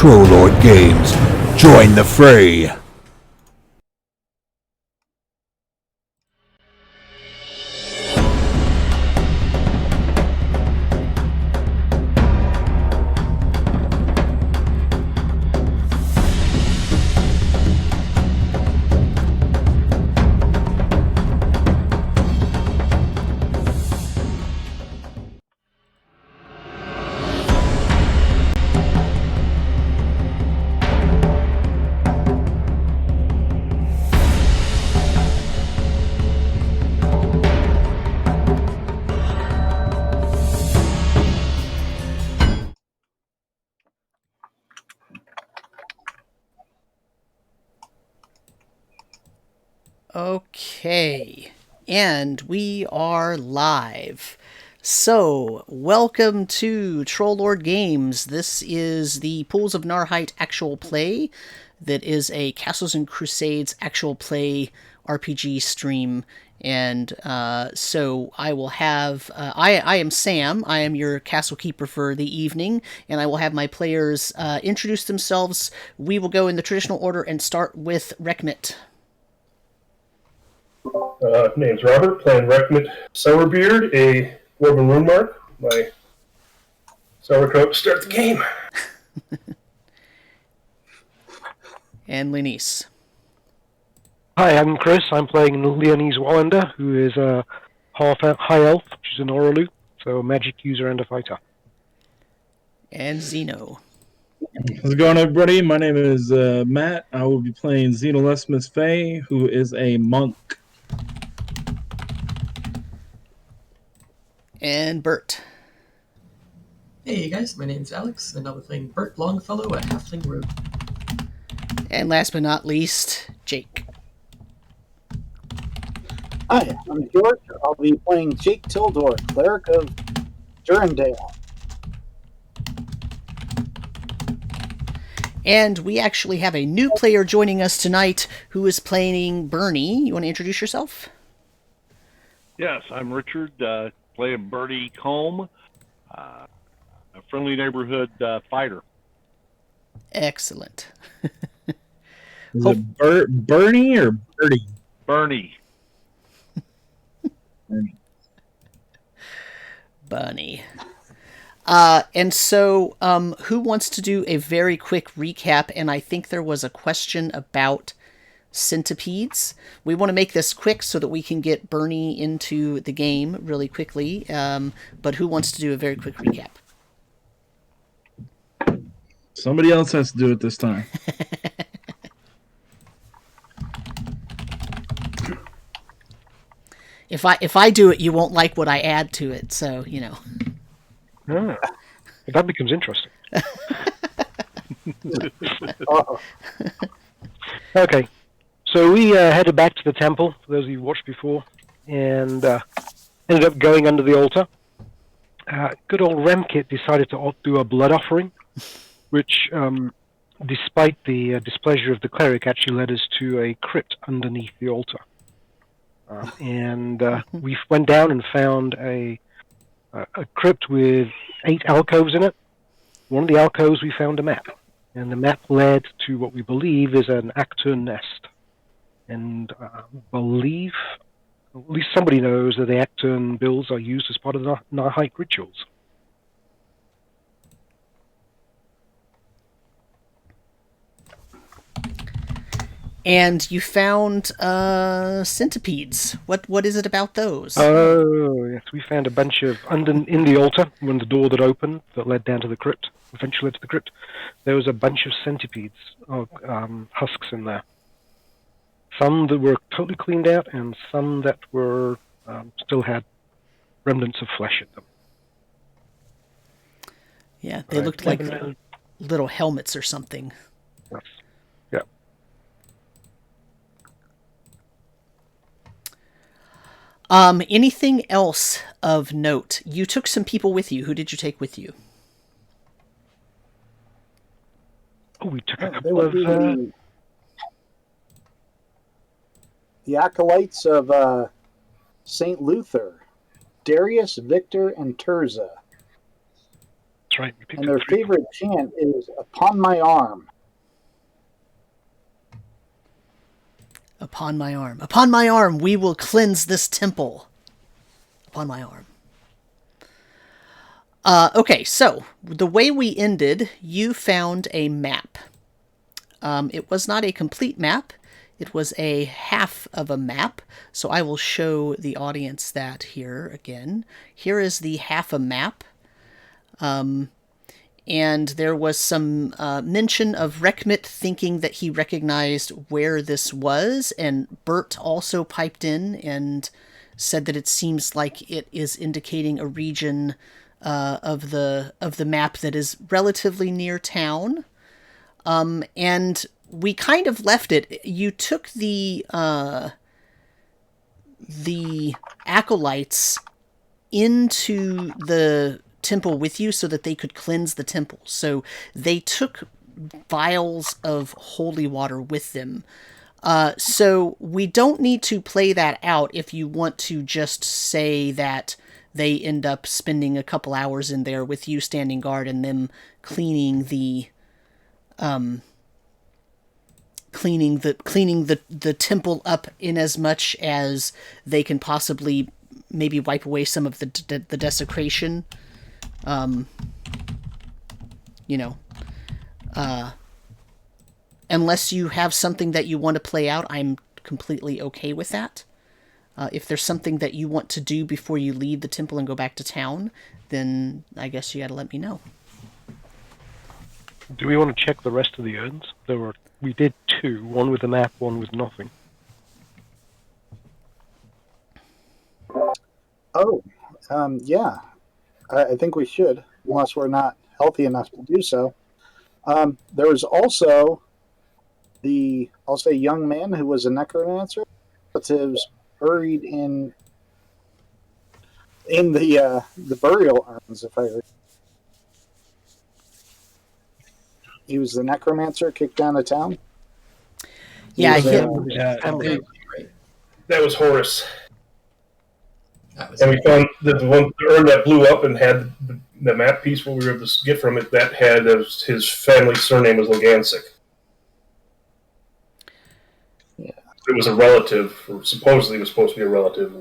Trollord Games. Join the fray. Okay, and we are live. So, welcome to Trollord Games. This is the Pools of Narrheit actual play that is a Castles and Crusades actual play RPG stream. And so I will have, I am Sam, I am your castle keeper for the evening, and I will have my players introduce themselves. We will go in the traditional order and start with Rekmit. Name's Robert, playing Rekmit Sourbeard, a Dwarven Runemark. My sauerkraut to start the game. And Leanise. Hi, I'm Chris. I'm playing Leanise Wollender, who is a half high elf, which is an Oraalau, so a magic user and a fighter. And Zeno. How's it going, everybody? My name is Matt. I will be playing Zinolestimus Faye, who is a monk. And Burt. Hey guys, my name's Alex, and I'll be playing Burt Longfellow, a Halfling Rogue. And last but not least, Jake. Hi, I'm George. I'll be playing Jake Tildor, Cleric of Durendale. And we actually have a new player joining us tonight who is playing Burnie. You want to introduce yourself? Yes, I'm Richard, playing Burnie Cohlm, a friendly neighborhood fighter. Excellent. Is it Burnie or Birdie? Burnie. Bunny. And so, who wants to do a very quick recap? And I think there was a question about centipedes. We want to make this quick so that we can get Burnie into the game really quickly. But who wants to do a very quick recap? Somebody else has to do it this time. If I do it, you won't like what I add to it. So, you know. Ah, that becomes interesting. Okay, so we headed back to the temple, for those of you who watched before, and ended up going under the altar. Good old Rekmit decided to do a blood offering, which, despite the displeasure of the cleric, actually led us to a crypt underneath the altar. We went down and found a crypt with 8 alcoves in it. One of the alcoves we found a map, and the map led to what we believe is an actor nest. And believe, at least somebody knows, that the actor builds are used as part of the Narrheit rituals. And you found centipedes. What is it about those? Oh, yes, we found a bunch of in the altar when the door that opened that led down to the crypt, eventually led to the crypt. There was a bunch of centipedes, husks in there. Some that were totally cleaned out, and some that were still had remnants of flesh in them. Yeah, they looked like little helmets or something. Yes. Yeah. Anything else of note? You took some people with you. Who did you take with you? Oh, we took a They couple would of... be the acolytes of St. Luther, Darius, Victor, and Terza. That's right. We picked And up their 3. favorite chant is "Upon my arm." Upon my arm. Upon my arm, we will cleanse this temple. Upon my arm. Okay, so the way we ended, you found a map. It was not a complete map. It was a half of a map. So I will show the audience that here again. Here is the half a map. And there was some mention of Rekmit thinking that he recognized where this was, and Burt also piped in and said that it seems like it is indicating a region of the map that is relatively near town. And we kind of left it. You took the acolytes into the temple with you so that they could cleanse the temple. So they took vials of holy water with them. So we don't need to play that out if you want to just say that they end up spending a couple hours in there with you standing guard and them cleaning the temple up in as much as they can possibly maybe wipe away some of the desecration. Unless you have something that you want to play out, I'm completely okay with that. If there's something that you want to do before you leave the temple and go back to town, then I guess you got to let me know. Do we want to check the rest of the urns? We did 2, one with a map, one with nothing. Oh, yeah. I think we should, unless we're not healthy enough to do so. There was also I'll say, young man who was a necromancer, relatives buried in the burial urns. He was the necromancer kicked out of town. Yeah, Right. That was Horus. That was And we found that the urn that blew up and had the map piece, what we were able to get from it, that had his family surname was Legancic. Yeah. It was a relative, or supposedly it was supposed to be a relative.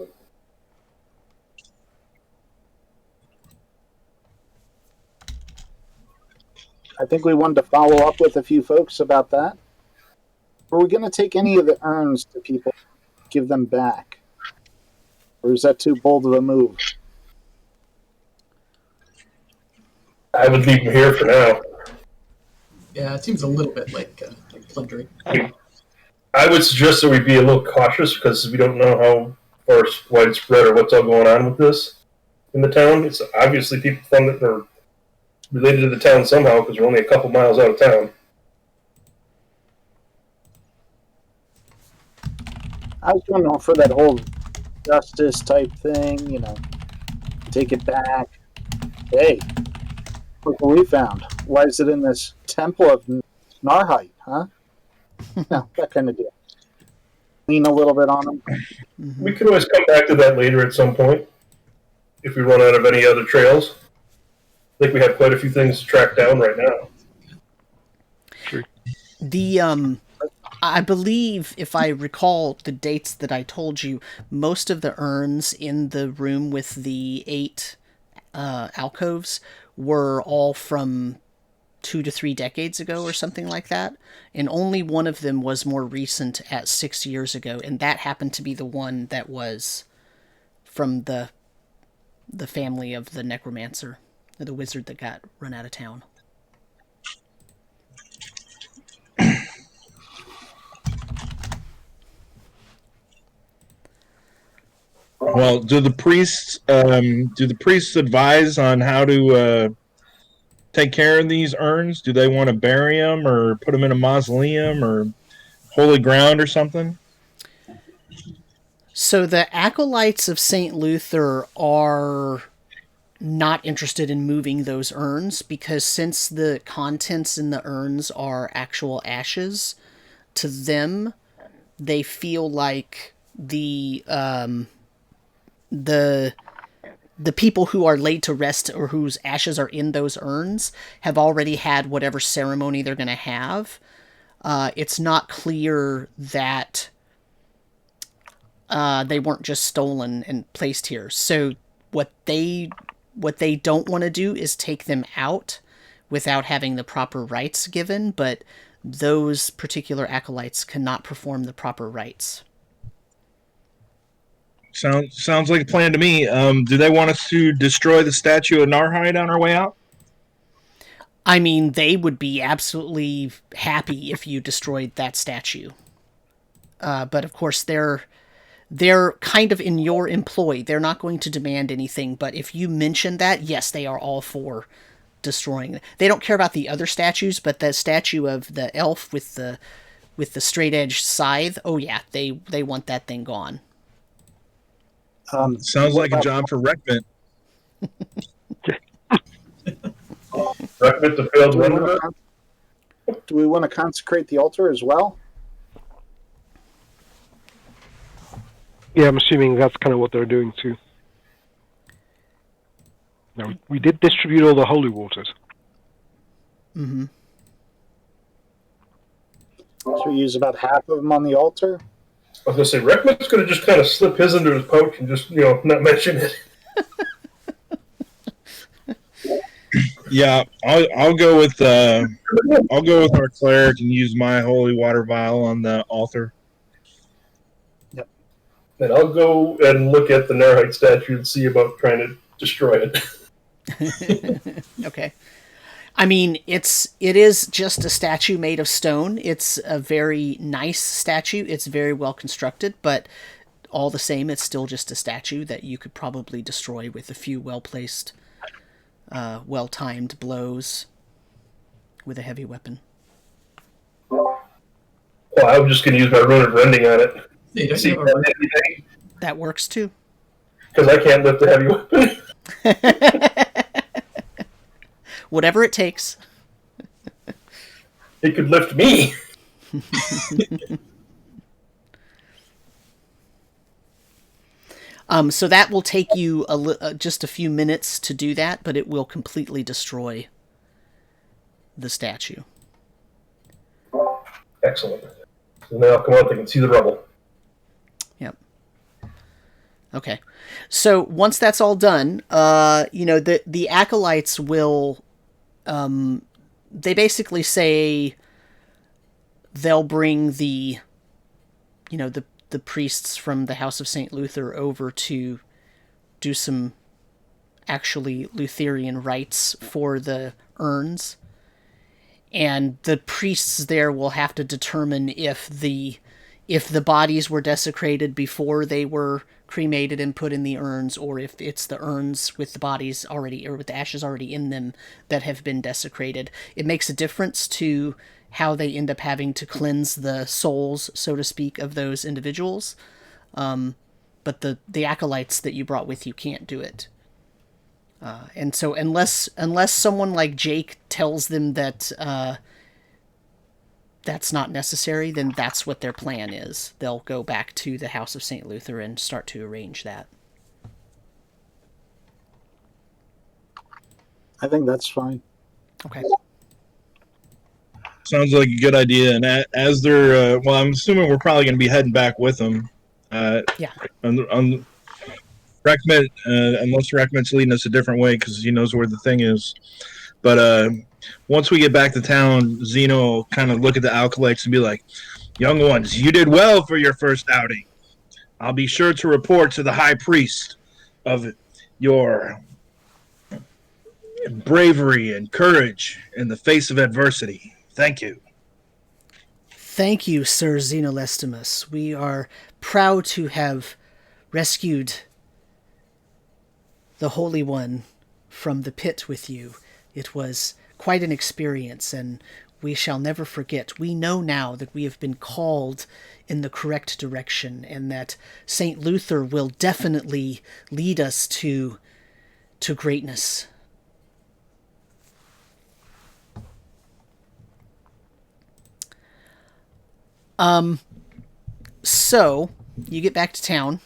I think we wanted to follow up with a few folks about that. Were we going to take any of the urns to people, give them back? Or is that too bold of a move? I would leave him here for now. Yeah, it seems a little bit like plundering. I would suggest that we be a little cautious because we don't know how far widespread or what's all going on with this in the town. It's obviously people from that are related to the town somehow because we're only a couple miles out of town. I was wondering for that whole justice type thing, take it back. Hey, look what we found. Why is it in this temple of Narrheit, huh? No, that kind of deal. Lean a little bit on them. Mm-hmm. We could always come back to that later at some point if we run out of any other trails. I think we have quite a few things to track down right now. Sure. I believe, if I recall the dates that I told you, most of the urns in the room with the 8 alcoves were all from 2 to 3 decades ago or something like that. And only one of them was more recent at 6 years ago. And that happened to be the one that was from the family of the necromancer, the wizard that got run out of town. Well, do the priests advise on how to take care of these urns? Do they want to bury them or put them in a mausoleum or holy ground or something? So the acolytes of St. Luther are not interested in moving those urns because since the contents in the urns are actual ashes, to them, they feel like the the people who are laid to rest or whose ashes are in those urns have already had whatever ceremony they're going to have. It's not clear that they weren't just stolen and placed here. So what they don't want to do is take them out without having the proper rites given, but those particular acolytes cannot perform the proper rites. Sounds like a plan to me. Do they want us to destroy the statue of Narrheit on our way out? I mean, they would be absolutely happy if you destroyed that statue. But of course, they're kind of in your employ. They're not going to demand anything, but if you mention that, yes, they are all for destroying it. They don't care about the other statues, but the statue of the elf with the straight edge scythe, oh yeah, they want that thing gone. Sounds like a job for Rekmit. Rekmit the failed runner. Do we want to consecrate the altar as well? Yeah, I'm assuming that's kind of what they're doing too. Now, we did distribute all the holy waters. Mm-hmm. So we use about half of them on the altar? I was going to say, Rekmit's going to just kind of slip his into his pouch and just, not mention it. Yeah, I'll go with our cleric and use my holy water vial on the altar. Yep. And I'll go and look at the Narrheit statue and see about trying to destroy it. Okay. I mean, it is just a statue made of stone. It's a very nice statue. It's very well constructed, but all the same, it's still just a statue that you could probably destroy with a few well-placed, well-timed blows with a heavy weapon. Well, I'm just going to use my rune of rending on it. Hey, don't See you have a rune? That works too. Because I can't lift a heavy weapon. Whatever it takes. It could lift me. So that will take you just a few minutes to do that, but it will completely destroy the statue. Excellent. So now come out, they can see the rubble. Yep. Okay. So once that's all done, the acolytes will, they basically say they'll bring the priests from the House of St. Luther over to do some actually Lutherian rites for the urns. And the priests there will have to determine if the bodies were desecrated before they were cremated and put in the urns, or if it's the urns with the bodies already, or with the ashes already in them, that have been desecrated. It makes a difference to how they end up having to cleanse the souls, so to speak, of those individuals. But the acolytes that you brought with you can't do it. And so unless someone like Jake tells them that that's not necessary, then that's what their plan is. They'll go back to the House of St. Luther and start to arrange that. I think that's fine. Okay. Sounds like a good idea. And as they're, I'm assuming we're probably going to be heading back with them. Yeah. On Rekmit, unless Rekmit's leading us a different way because he knows where the thing is. But once we get back to town, Zeno will kind of look at the acolytes and be like, "Young ones, you did well for your first outing. I'll be sure to report to the high priest of your bravery and courage in the face of adversity. Thank you." Thank you, Sir Zinolestimus. We are proud to have rescued the Holy One from the pit with you. It was quite an experience, and we shall never forget. We know now that we have been called in the correct direction, and that St. Luther will definitely lead us to greatness. So you get back to town.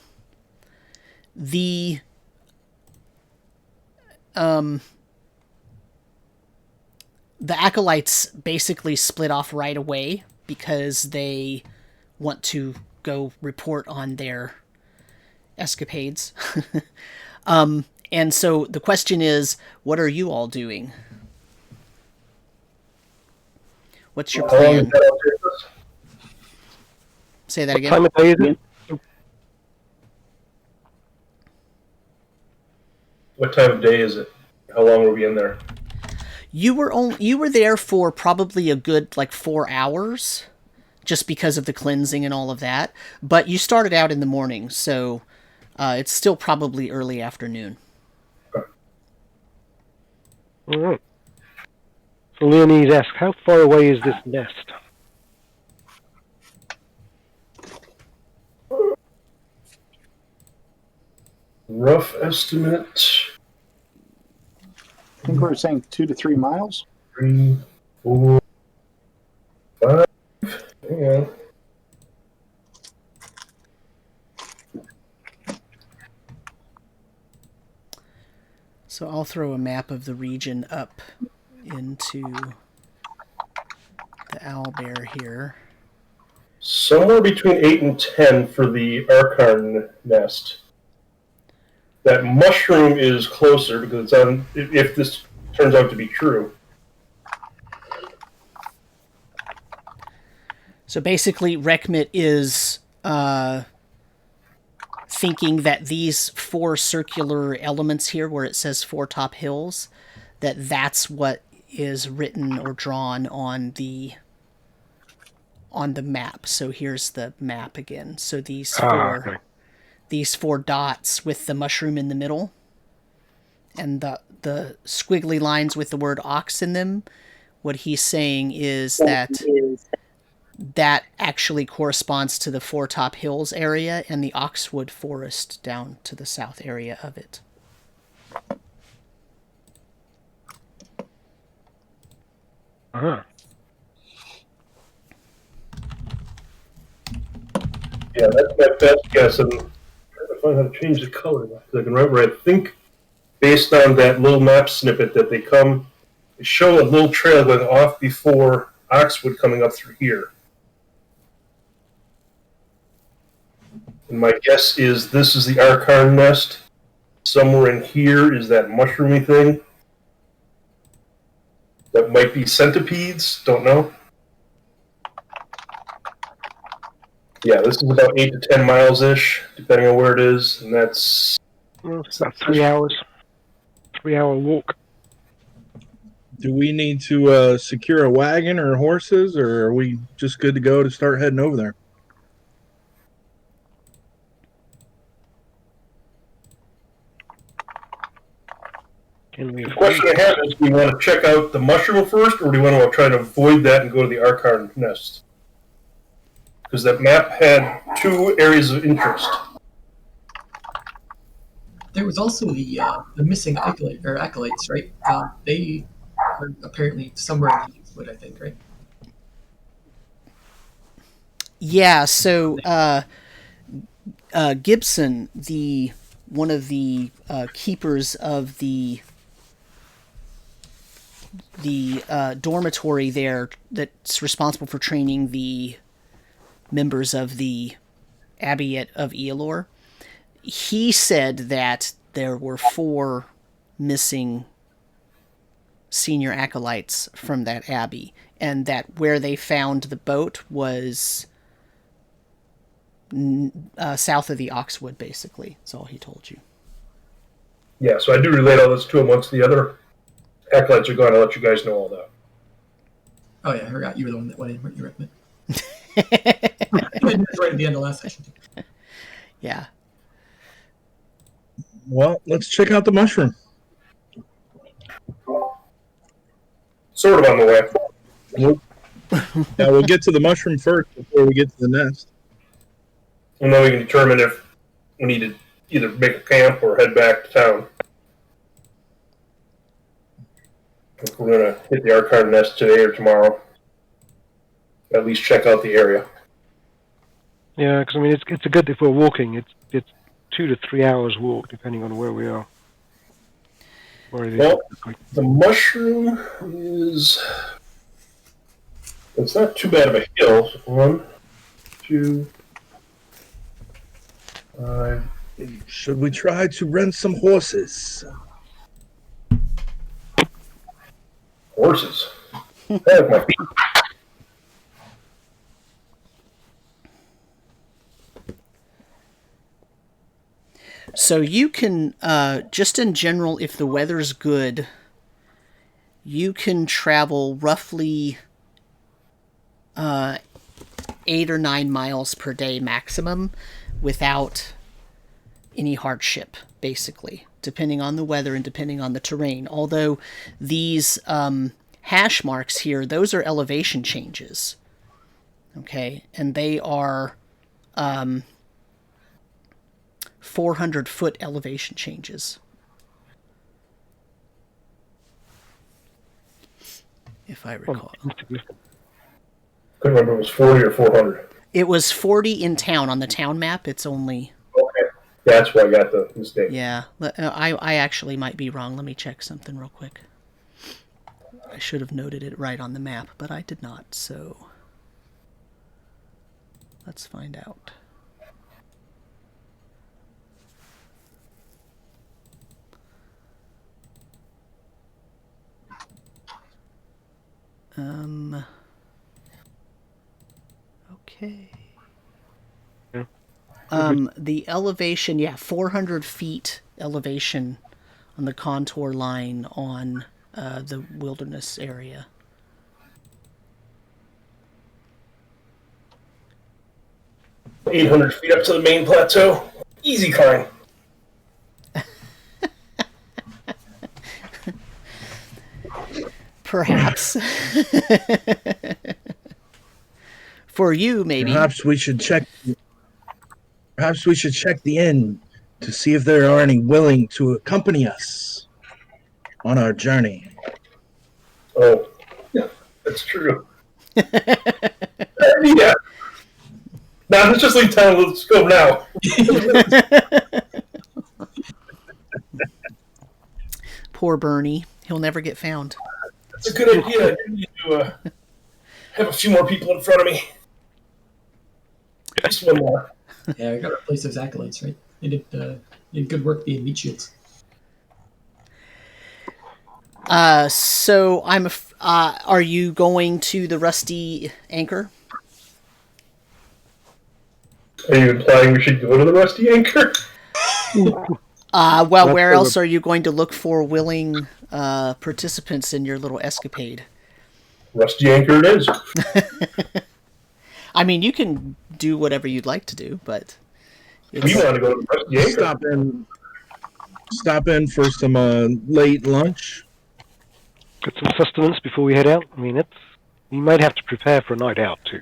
The the acolytes basically split off right away because they want to go report on their escapades. And so the question is, what are you all doing? What's your How long plan? is that take us? Say that What again. time of day is it? What time of day is it? How long were we in there? You were there for probably a good 4 hours, just because of the cleansing and all of that. But you started out in the morning, so it's still probably early afternoon. All right. So Leanise asks, how far away is this nest? Rough estimate. I think we were saying 2 to 3 miles. 3, 4, 5. Hang on. So I'll throw a map of the region up into the owlbear here. Somewhere between 8 and 10 for the Archon nest. That mushroom is closer because it's on. If this turns out to be true. So basically, Rekmit is thinking that these 4 circular elements here, where it says 4 top hills, that's what is written or drawn on the map. So here's the map again. So these four dots with the mushroom in the middle, and the squiggly lines with the word ox in them. What he's saying is that actually corresponds to the 4 top hills area and the Oxwood Forest down to the south area of it. Uh-huh. Yeah, that's my best guess. I'm trying to find how to change the color because I can write where I think, based on that little map snippet, that they show a little trail going off before Oxwood coming up through here. And my guess is this is the Archon nest. Somewhere in here is that mushroomy thing. That might be centipedes. Don't know. Yeah, this is about 8 to 10 miles-ish, depending on where it is. And that's... Well, it's about 3 hours. 3-hour walk. Do we need to secure a wagon or horses, or are we just good to go to start heading over there? The question I have is, do we want to check out the mushroom first, or do we want to try to avoid that and go to the Archon nest? Because that map had 2 areas of interest. There was also the missing acolytes, right? They are apparently somewhere in Eastwood, I think, right? Yeah, so Gibson, one of the keepers of the dormitory there that's responsible for training the members of the Abbey of Eilor, he said that there were 4 missing senior acolytes from that abbey, and that where they found the boat was south of the Oxwood, basically. That's all he told you. Yeah, so I do relate all this to amongst the other acolytes are gone. I'll let you guys know all that. Oh yeah, I forgot you were the one that went in, weren't you, Rekmit? It was right at the end of the last session. Yeah. Well, let's check out the mushroom. Sort of on the way. Nope. Yeah, we'll get to the mushroom first before we get to the nest. And then we can determine if we need to either make a camp or head back to town. If we're going to hit the Archon nest today or tomorrow, at least check out the area. Yeah, because I mean, it's a good if we're walking. It's 2 to 3 hours walk, depending on where we are. Where are they? Well, the mushroom is... It's not too bad of a hill. 1, 2, 5... Should we try to rent some horses? Horses. I like my feet. So you can, just in general, if the weather's good, you can travel roughly 8 or 9 miles per day maximum without any hardship, basically, depending on the weather and depending on the terrain. Although these hash marks here, those are elevation changes. Okay, and they are 400-foot elevation changes. If I recall. Couldn't remember if it was 40 or 400. It was 40 in town. On the town map, it's only... Okay. That's why I got the mistake. Yeah, I actually might be wrong. Let me check something real quick. I should have noted it right on the map, but I did not, so... Let's find out. Okay. Yeah. The elevation, 400 feet elevation on the contour line on the wilderness area. – 800 feet up to the main plateau. Easy climb. Perhaps. For you, maybe. Perhaps we should check the inn to see if there are any willing to accompany us on our journey. Oh, yeah, that's true. Yeah. Now, let's just leave town. Let's go now. Poor Burnie. He'll never get found. That's a good idea. I need to have a few more people in front of me. Just one more. Yeah, I gotta replace those acolytes, right? They did good work being meat shields. So are you going to the Rusty Anchor? Are you implying we should go to the Rusty Anchor? Well, where else are you going to look for willing participants in your little escapade? Rusty Anchor it is. I mean, you can do whatever you'd like to do, but... We want to go to the Rusty Anchor. Stop in for some late lunch. Get some sustenance before we head out. I mean, you might have to prepare for a night out too.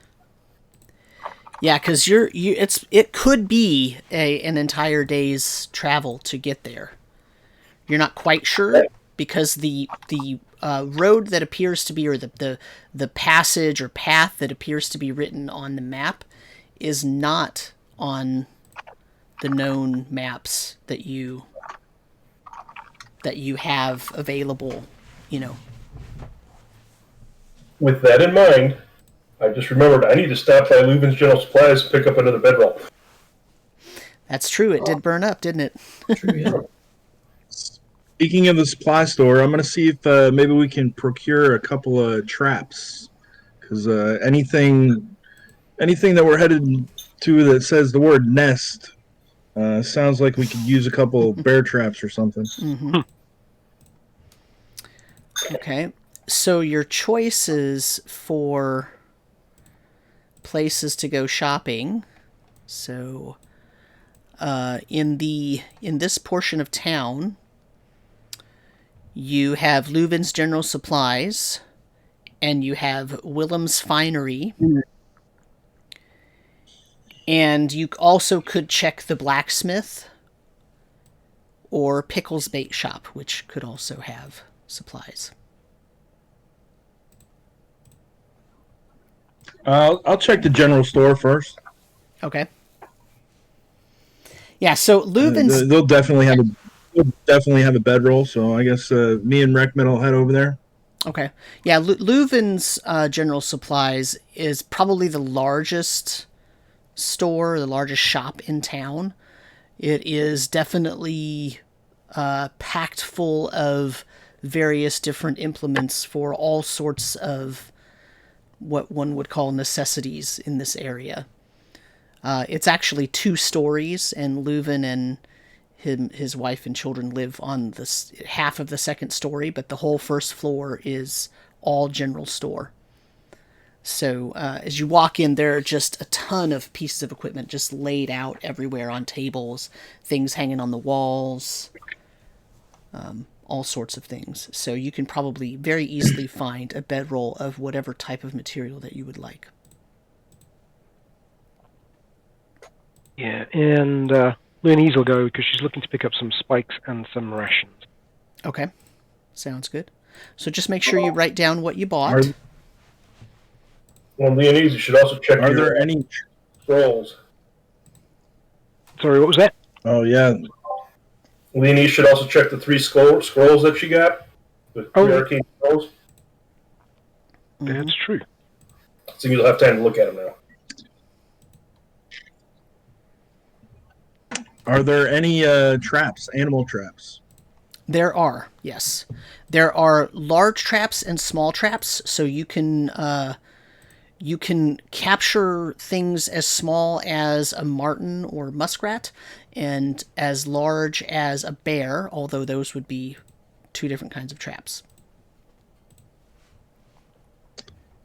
Yeah, because it could be an entire day's travel to get there. You're not quite sure because the road that appears to be, or the passage or path that appears to be written on the map, is not on the known maps that you have available. With that in mind, I just remembered I need to stop by Leuven's General Supplies and pick up another bedroll. That's true. It did burn up, didn't it? True, yeah. Speaking of the supply store, I'm going to see if maybe we can procure a couple of traps. Because anything that we're headed to that says the word nest sounds like we could use a couple bear traps or something. Mm-hmm. Okay. So your choices for places to go shopping. So in this portion of town, you have Leuven's General Supplies, and you have Willem's Finery, and you also could check the blacksmith or Pickle's Bait Shop, which could also have supplies. I'll check the general store first. Okay. Yeah, so Leuven's... They'll definitely have we'll definitely have a bedroll, so I guess me and Rekmit will head over there. Okay. Yeah, Leuven's General Supplies is probably the largest store, the largest shop in town. It is definitely packed full of various different implements for all sorts of what one would call necessities in this area. It's actually 2 stories, and Leuven and his wife and children live on this half of the second story, but the whole first floor is all general store. So as you walk in, there are just a ton of pieces of equipment just laid out everywhere on tables, things hanging on the walls, all sorts of things. So you can probably very easily find a bedroll of whatever type of material that you would like. Yeah, and Leanise will go because she's looking to pick up some spikes and some rations. Okay, sounds good. So just make sure you write down what you bought. Well, Leanise, you should also check Are your there any scrolls. Sorry, what was that? Oh yeah. Leanise should also check the 3 scrolls that she got. The 3 arcane scrolls. That's true. So you'll have time to look at them now. Are there any traps, animal traps? There are, yes. There are large traps and small traps, so you can capture things as small as a marten or muskrat and as large as a bear, although those would be 2 different kinds of traps.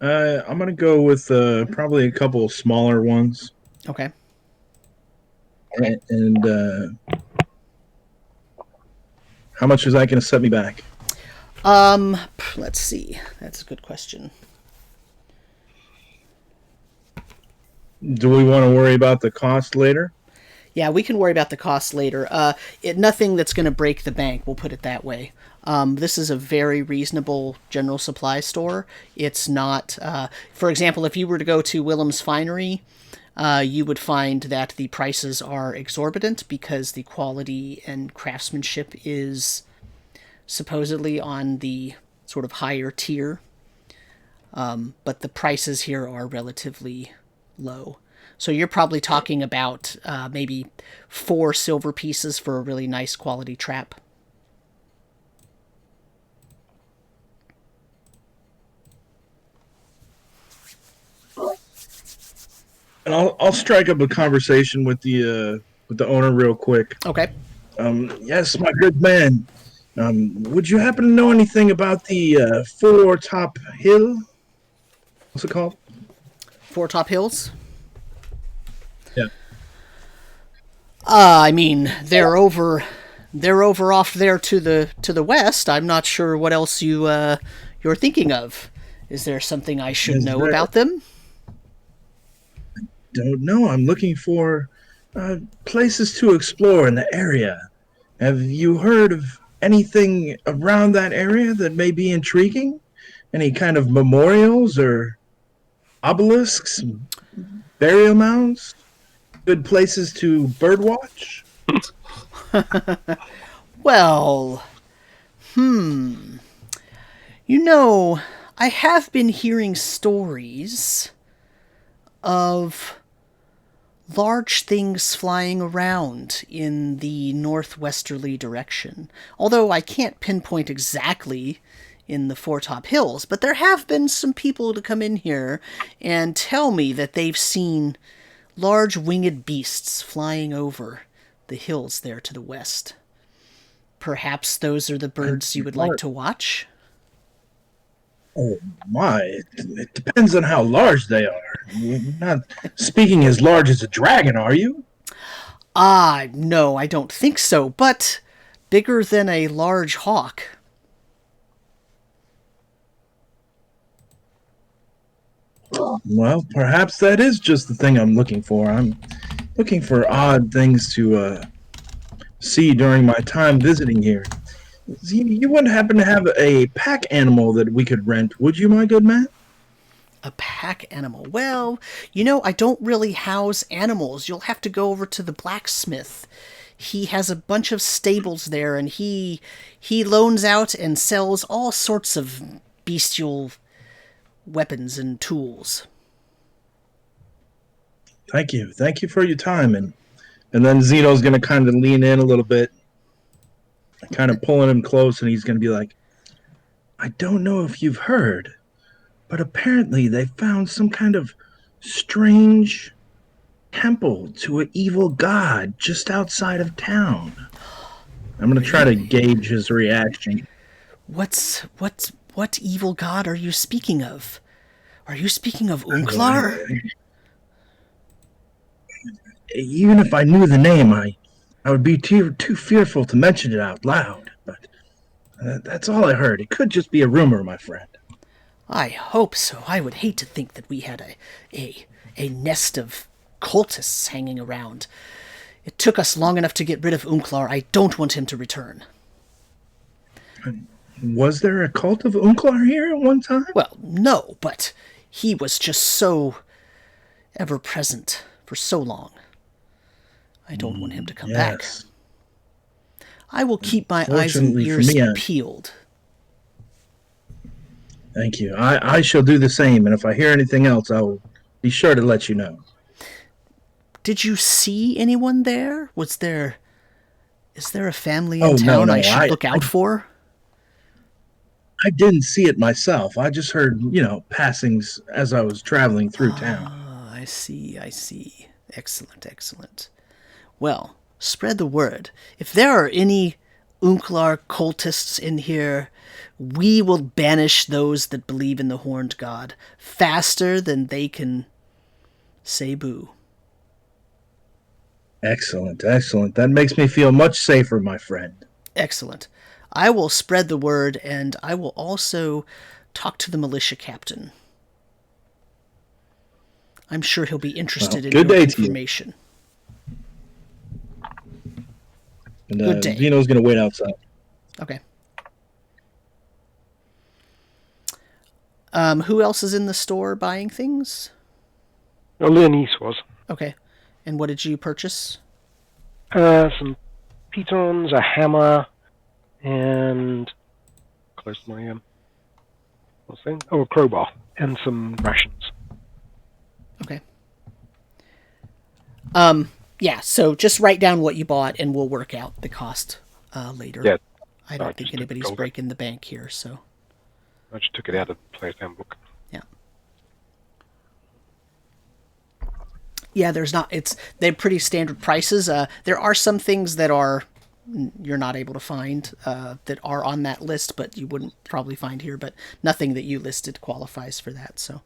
I'm going to go with probably a couple of smaller ones. Okay. And how much is that going to set me back? Let's see. That's a good question. Do we want to worry about the cost later? Yeah, we can worry about the cost later. Nothing that's going to break the bank, we'll put it that way. This is a very reasonable general supply store. It's not, for example, if you were to go to Willem's Finery, you would find that the prices are exorbitant because the quality and craftsmanship is supposedly on the sort of higher tier. But the prices here are relatively low. So you're probably talking about maybe 4 silver pieces for a really nice quality trap. And I'll strike up a conversation with the owner real quick. Okay. Yes, my good man. Would you happen to know anything about the 4 Top Hill? What's it called? 4 Top Hills? Yeah. I mean, they're over off there to the west. I'm not sure what else you're thinking of. Is there something I should know about them? Don't know. I'm looking for places to explore in the area. Have you heard of anything around that area that may be intriguing? Any kind of memorials or obelisks, burial mounds, good places to birdwatch? Well, you know, I have been hearing stories of large things flying around in the northwesterly direction. Although I can't pinpoint exactly in the 4 Top Hills, but there have been some people to come in here and tell me that they've seen large winged beasts flying over the hills there to the west. Perhaps those are the birds you would like to watch? Oh my, it depends on how large they are. You're not speaking as large as a dragon, are you? No, I don't think so, but bigger than a large hawk. Well, perhaps that is just the thing I'm looking for. I'm looking for odd things to see during my time visiting here. You wouldn't happen to have a pack animal that we could rent, would you, my good man? A pack animal? Well, you know, I don't really house animals. You'll have to go over to the blacksmith. he has a bunch of stables there, and he loans out and sells all sorts of bestial weapons and tools. Thank you for your time. And then Zeno's going to kind of lean in a little bit, kind of pulling him close, and he's going to be like, I don't know if you've heard, but apparently they found some kind of strange temple to an evil god just outside of town. I'm going to try to gauge his reaction. What evil god are you speaking of? Are you speaking of Unklar? Even if I knew the name, I would be too fearful to mention it out loud. But that's all I heard. It could just be a rumor, my friend. I hope so. I would hate to think that we had a nest of cultists hanging around. It took us long enough to get rid of Unklar. I don't want him to return. Was there a cult of Unklar here at one time? Well, no, but he was just so ever-present for so long. I don't want him to come back. I will keep my eyes and ears peeled. Thank you. I shall do the same, and if I hear anything else, I will be sure to let you know. Did you see anyone there? Is there a family in town I should look out for? I didn't see it myself. I just heard, passings as I was traveling through town. I see. Excellent. Well, spread the word. If there are any Unklar cultists in here, we will banish those that believe in the horned god faster than they can say boo. Excellent. That makes me feel much safer, my friend. Excellent. I will spread the word, and I will also talk to the militia captain. I'm sure he'll be interested in your information. And good day. Zeno's going to wait outside. Okay. Who else is in the store buying things? Oh, Leanise was. Okay. And what did you purchase? Some pitons, a hammer, and close to my what's that? Oh, a crowbar and some rations. Okay. Yeah. So just write down what you bought, and we'll work out the cost later. Yeah. I don't think anybody's breaking the bank here, so. I just took it out of the player's handbook. Yeah. Yeah, they're pretty standard prices. There are some things that you're not able to find that are on that list, but you wouldn't probably find here, but nothing that you listed qualifies for that, so.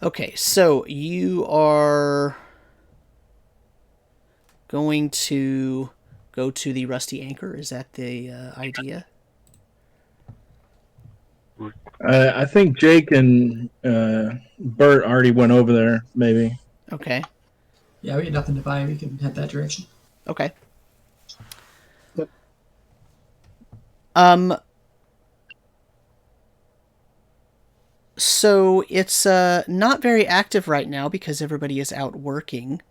Okay, so you are going to go to the Rusty Anchor. Is that the idea? I think Jake and Burt already went over there, maybe. Okay. Yeah, we had nothing to buy. We can head that direction. Okay. Yep. So it's not very active right now because everybody is out working,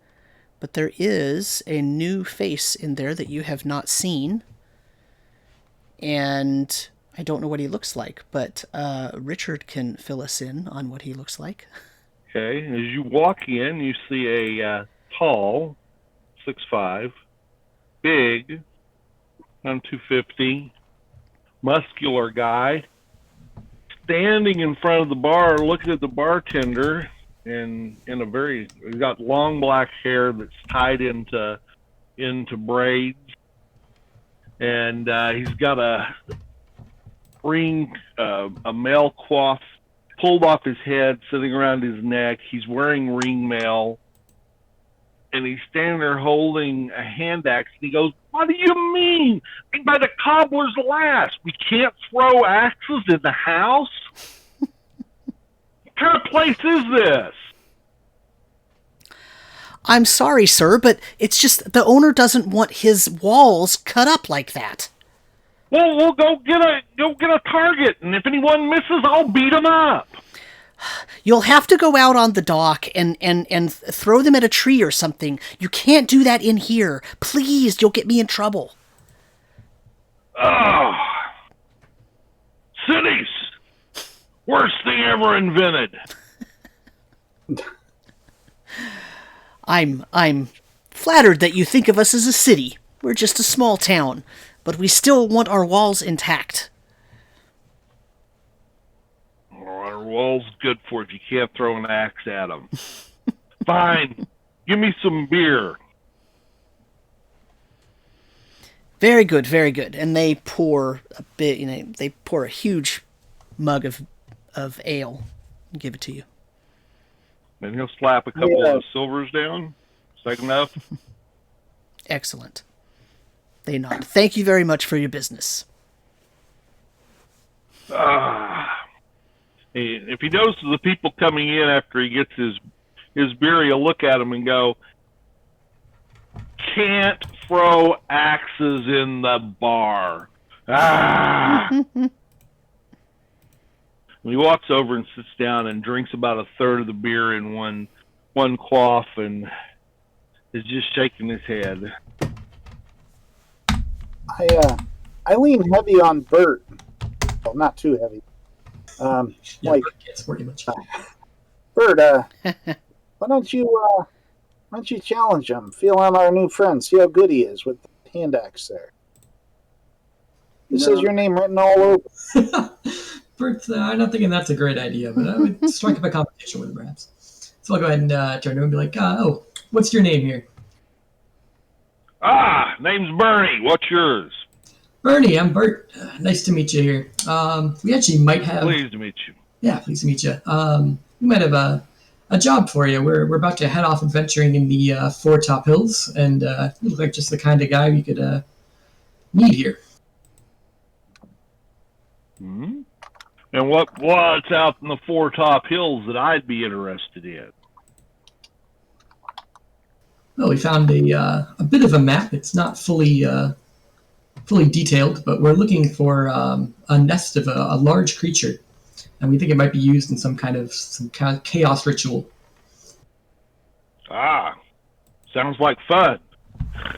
but there is a new face in there that you have not seen, and I don't know what he looks like, but Richard can fill us in on what he looks like. Okay, as you walk in, you see a tall, 6'5", big, around 250, muscular guy, standing in front of the bar, looking at the bartender, and he's got long black hair that's tied into braids, and he's got a mail coif pulled off his head, sitting around his neck. He's wearing ringmail, and he's standing there holding a hand axe, and he goes, "What do you mean? By the cobbler's last, we can't throw axes in the house? What kind of place is this?" I'm sorry, sir, but it's just the owner doesn't want his walls cut up like that. Well, we'll go get a target, and if anyone misses, I'll beat them up. You'll have to go out on the dock and throw them at a tree or something. You can't do that in here. Please, you'll get me in trouble. Cities! Worst thing ever invented. I'm flattered that you think of us as a city. We're just a small town, but we still want our walls intact. Our wall's good for if you can't throw an axe at them. Fine. Give me some beer. Very good, very good. And they pour a bit, they pour a huge mug of ale and give it to you. And he'll slap a couple of silvers down. Is that enough? Excellent. They nod. Thank you very much for your business. If he knows the people coming in after he gets his beer, he'll look at them and go, "Can't throw axes in the bar." And he walks over and sits down and drinks about a third of the beer in one quaff and is just shaking his head. I lean heavy on Burt. Well, not too heavy. Burt gets pretty much. Burt, why don't you challenge him? Feel on our new friend. See how good he is with the hand axe there. This is your name written all over. Burt, I'm not thinking that's a great idea, but I would strike up a competition with him, perhaps. So I'll go ahead and turn to him and be like, what's your name here? Name's Burnie. What's yours? Burnie, I'm Burt. Nice to meet you here. We actually might have... Pleased to meet you. Yeah, pleased to meet you. We might have a job for you. We're about to head off adventuring in the Four Top Hills, and you look like just the kind of guy we could need here. Hmm? And what's out in the Four Top Hills that I'd be interested in? Well, we found a bit of a map. It's not fully detailed, but we're looking for a nest of a large creature, and we think it might be used in some kind of chaos ritual. Sounds like fun.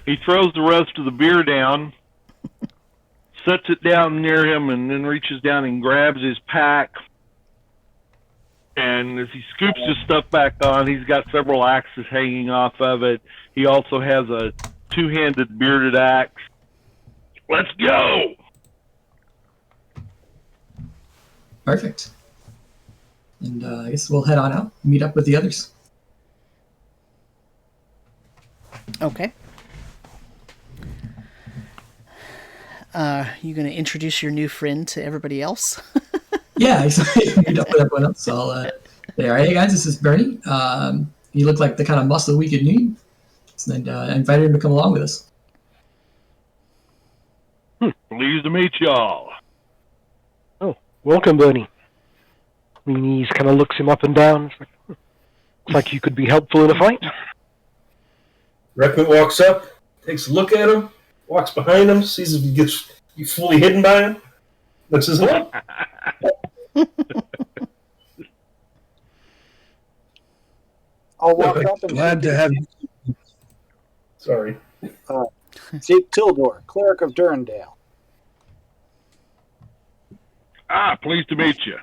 He throws the rest of the beer down, sets it down near him, and then reaches down and grabs his pack. And as he scoops his stuff back on, he's got several axes hanging off of it. He also has a two-handed bearded axe. Let's go! Perfect. And I guess we'll head on out, meet up with the others. Okay. You going to introduce your new friend to everybody else? Yeah, exactly. Meet up with everyone else. So I'll say, hey guys, this is Burnie. You look like the kind of muscle we could need. And I invited him to come along with us. Pleased to meet y'all. Oh, welcome, Burnie. Leanise kind of looks him up and down. Looks like you could be helpful in a fight. Rekmit walks up, takes a look at him, walks behind him, sees if he gets fully hidden by him. Looks his head. I'll walk up and Glad to have you. Sorry. Tildor, Cleric of Durendale. Pleased to meet you.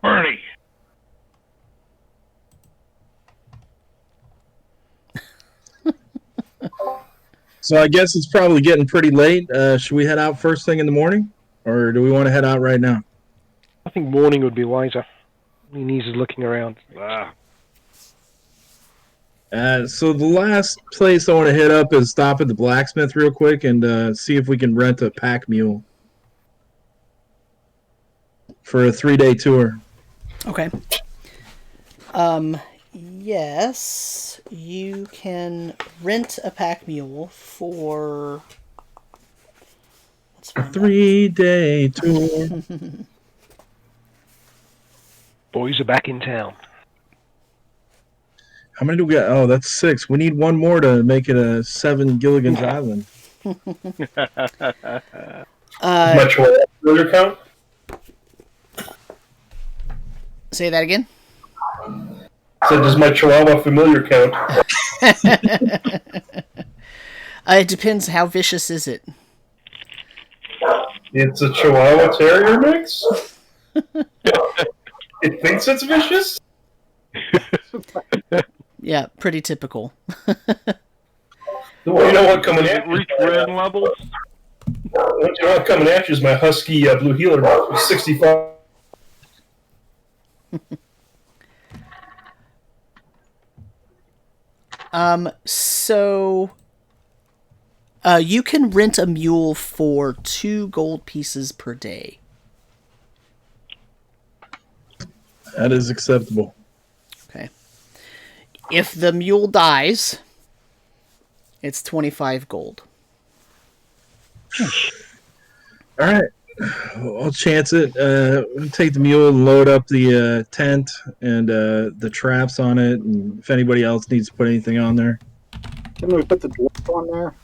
Burnie. So I guess it's probably getting pretty late. Should we head out first thing in the morning? Or do we want to head out right now? I think morning would be wiser. Leanise is looking around. So the last place I want to hit up is stop at the blacksmith real quick and see if we can rent a pack mule for a 3-day tour. Okay. Yes, you can rent a pack mule for A 3-day tour. Boys are back in town. How many do we got? Oh, that's 6. We need one more to make it a 7 Gilligan's Island. My Chihuahua familiar count? Say that again. So does my Chihuahua familiar count? It depends. How vicious is it? It's a Chihuahua Terrier mix? It thinks it's vicious? Yeah, pretty typical. Well, you know what coming at Reach red levels. you know what coming at you is my husky blue healer who's 65. So you can rent a mule for 2 gold pieces per day. That is acceptable. Okay. If the mule dies, it's 25 gold. All right. I'll chance it. We'll take the mule and load up the tent and the traps on it. And if anybody else needs to put anything on there. Can we put the dwarf on there?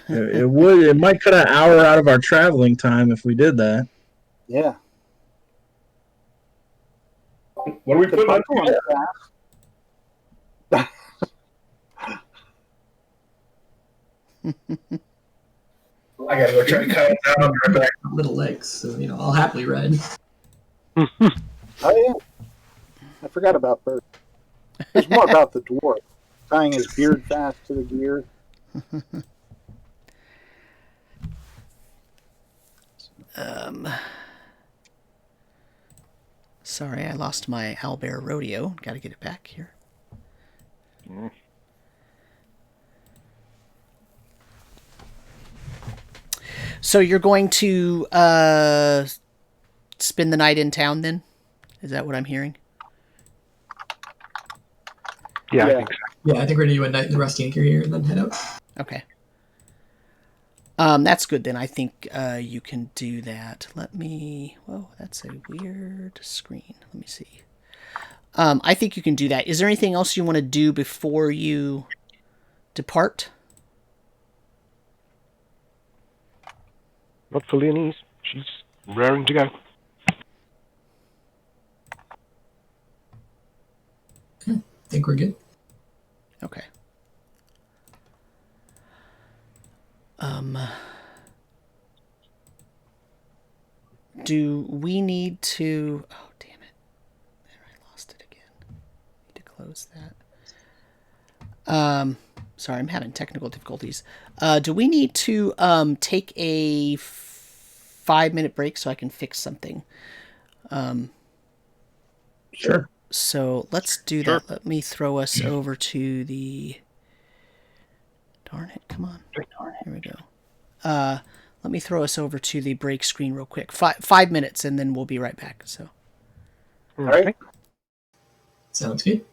It might cut an hour out of our traveling time if we did that. Yeah. What are we The putting on? bundle on I gotta go try to cut it down. I'll be right back. Little legs, so I'll happily ride. Oh yeah. I forgot about Burt. There's more about the dwarf. Tying his beard fast to the gear. Sorry, I lost my owlbear rodeo. Got to get it back here. So you're going to spend the night in town then? Is that what I'm hearing? Yeah, I Yeah. think so. Yeah, I think we're gonna do a night in the Rusty Anchor here and then head out. Okay. That's good then. I think you can do that. Let me... Whoa, that's a weird screen. Let me see. I think you can do that. Is there anything else you want to do before you depart? Not for Leanise. She's raring to go. I think we're good. Okay. Do we need to... Oh, damn it. There, I lost it again. Need to close that. Sorry, I'm having technical difficulties. Do we need to take a 5-minute break so I can fix something? Sure. So let's do that. Let me throw us over to the... Darn it, come on. Here we go. Let me throw us over to the break screen real quick. 5 minutes, and then we'll be right back. So, All right. Sounds good.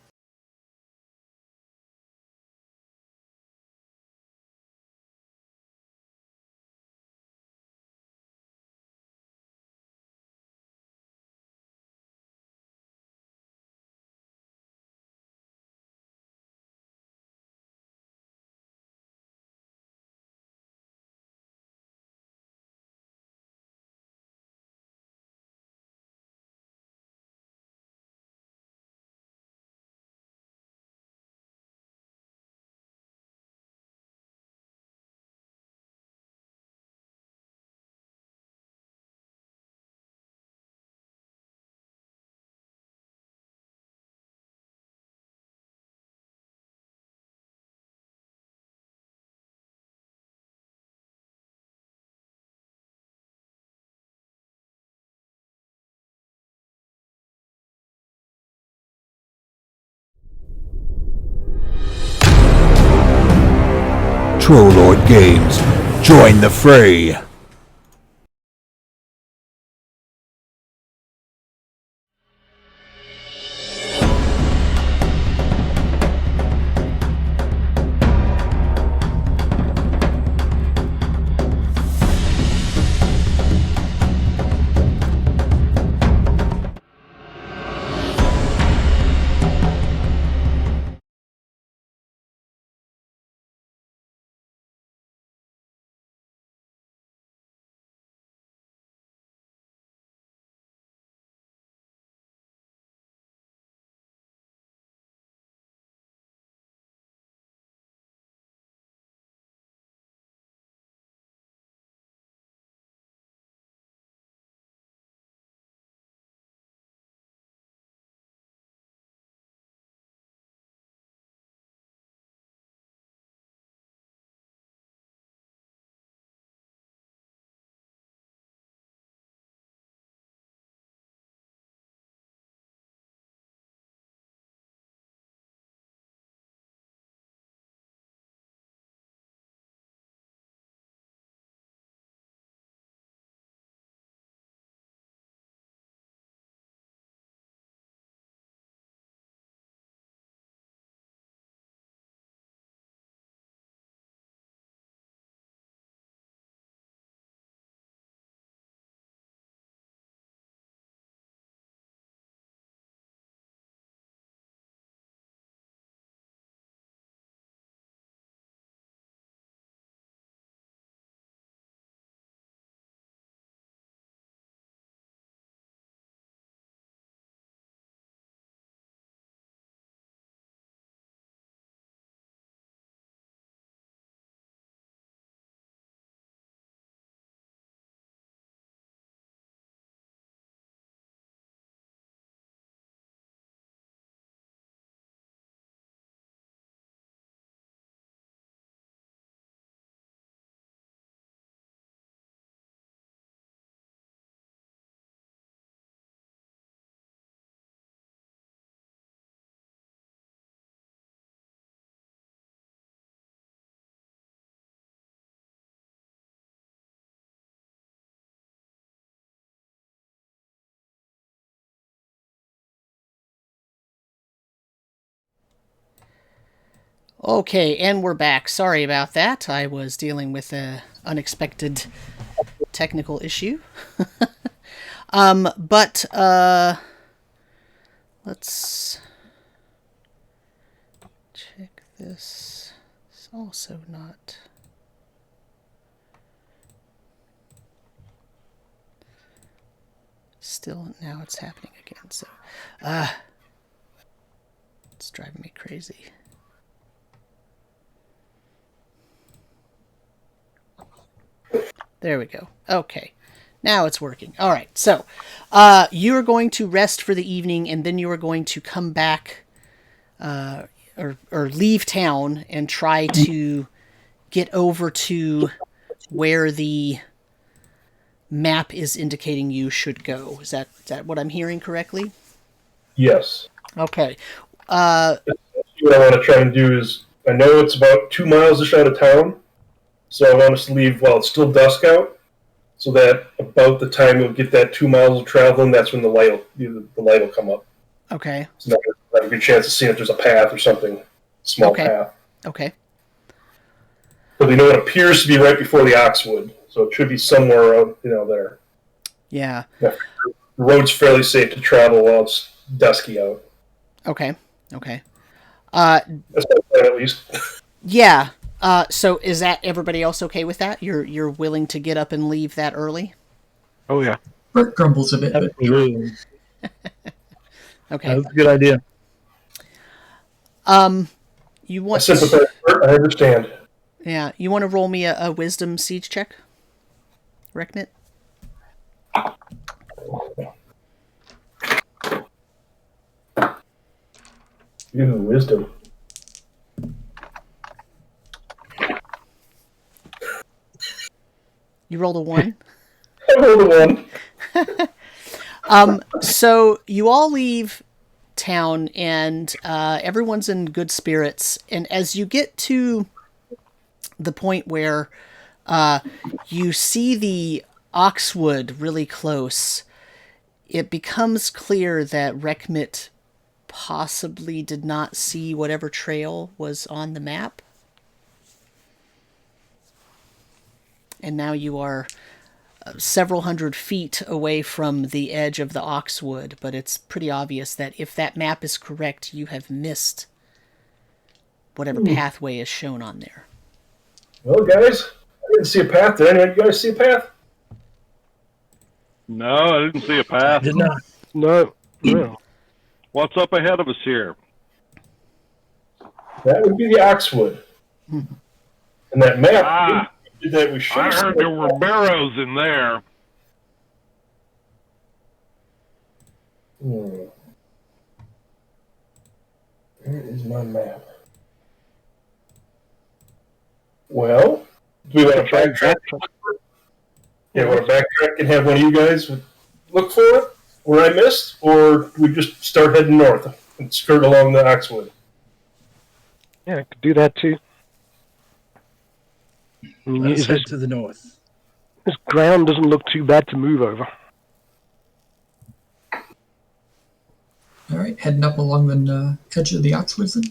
Trollord Games. Join the fray. Okay, and we're back. Sorry about that. I was dealing with an unexpected technical issue. But let's check this. It's also not... Still, now it's happening again, so... it's driving me crazy. There we go. Okay. Now it's working. All right. So, you are going to rest for the evening, and then you are going to come back, or leave town and try to get over to where the map is indicating you should go. Is that what I'm hearing correctly? Yes. Okay. What I want to try and do is, I know it's about 2 miles out of town, so I want us to leave while it's still dusk out, so that about the time we'll get that 2 miles of traveling, that's when the light will come up. Okay. So not a good chance of seeing if there's a path or something, small path. Okay. But we know it appears to be right before the Oxwood, so it should be somewhere there. Yeah. The road's fairly safe to travel while it's dusky out. Okay. That's my plan, at least. Yeah. So is that everybody else okay with that? You're willing to get up and leave that early? Oh yeah. Burt grumbles a bit. But Absolutely. Okay. That's a good idea. You want I sympathize, Burt, I understand. Yeah, you want to roll me a wisdom siege check, Rekmit? Ooh, wisdom. You rolled a 1. I rolled a 1. So you all leave town, and everyone's in good spirits. And as you get to the point where you see the Oxwood really close, it becomes clear that Rekmit possibly did not see whatever trail was on the map. And now you are several hundred feet away from the edge of the Oxwood, but it's pretty obvious that if that map is correct, you have missed whatever pathway is shown on there. Well, guys, I didn't see a path. Did any of you guys see a path? No, I didn't see a path. Did not. No. What's up ahead of us here? That would be the Oxwood. And that map that we should I have heard there were barrows in there. Where is my map? Well, do we want to backtrack? Yeah, want to backtrack and have one of you guys look for it where I missed, or do we just start heading north and skirt along the Oxwood? Yeah, I could do that too. I mean, Let's head to the north. this ground doesn't look too bad to move over. all right, heading up along the edge of the Oxwoods then.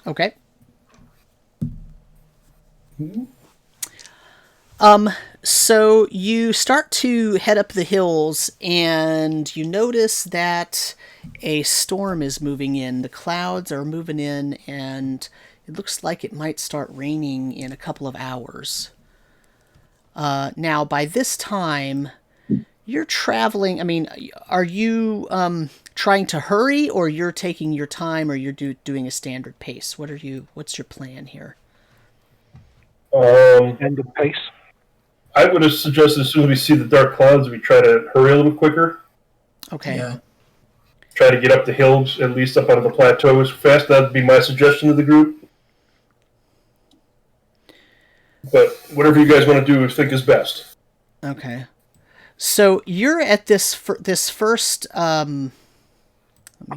Okay. So you start to head up the hills, and you notice that a storm is moving in. The clouds are moving in, and it looks like it might start raining in a couple of hours. Now, by this time, you're traveling. I mean, are you trying to hurry, or you're taking your time, or you're doing a standard pace? What's your plan here? And the pace. I would have suggested as soon as we see the dark clouds, we try to hurry a little quicker. Okay. Yeah. Try to get up the hills, at least up onto the plateau as fast. That would be my suggestion to the group. But whatever you guys want to do, I think is best. Okay. So you're at this first. Let me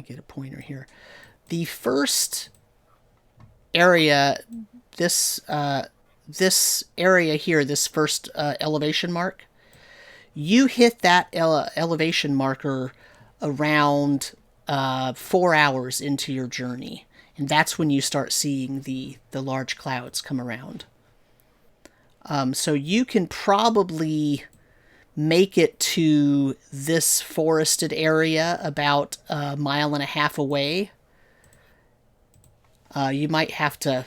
get a pointer here. The first area. This area here. This first elevation mark. You hit that elevation marker around 4 hours into your journey, And that's when you start seeing the large clouds come around. So you can probably make it to this forested area about 1.5 miles away. You might have to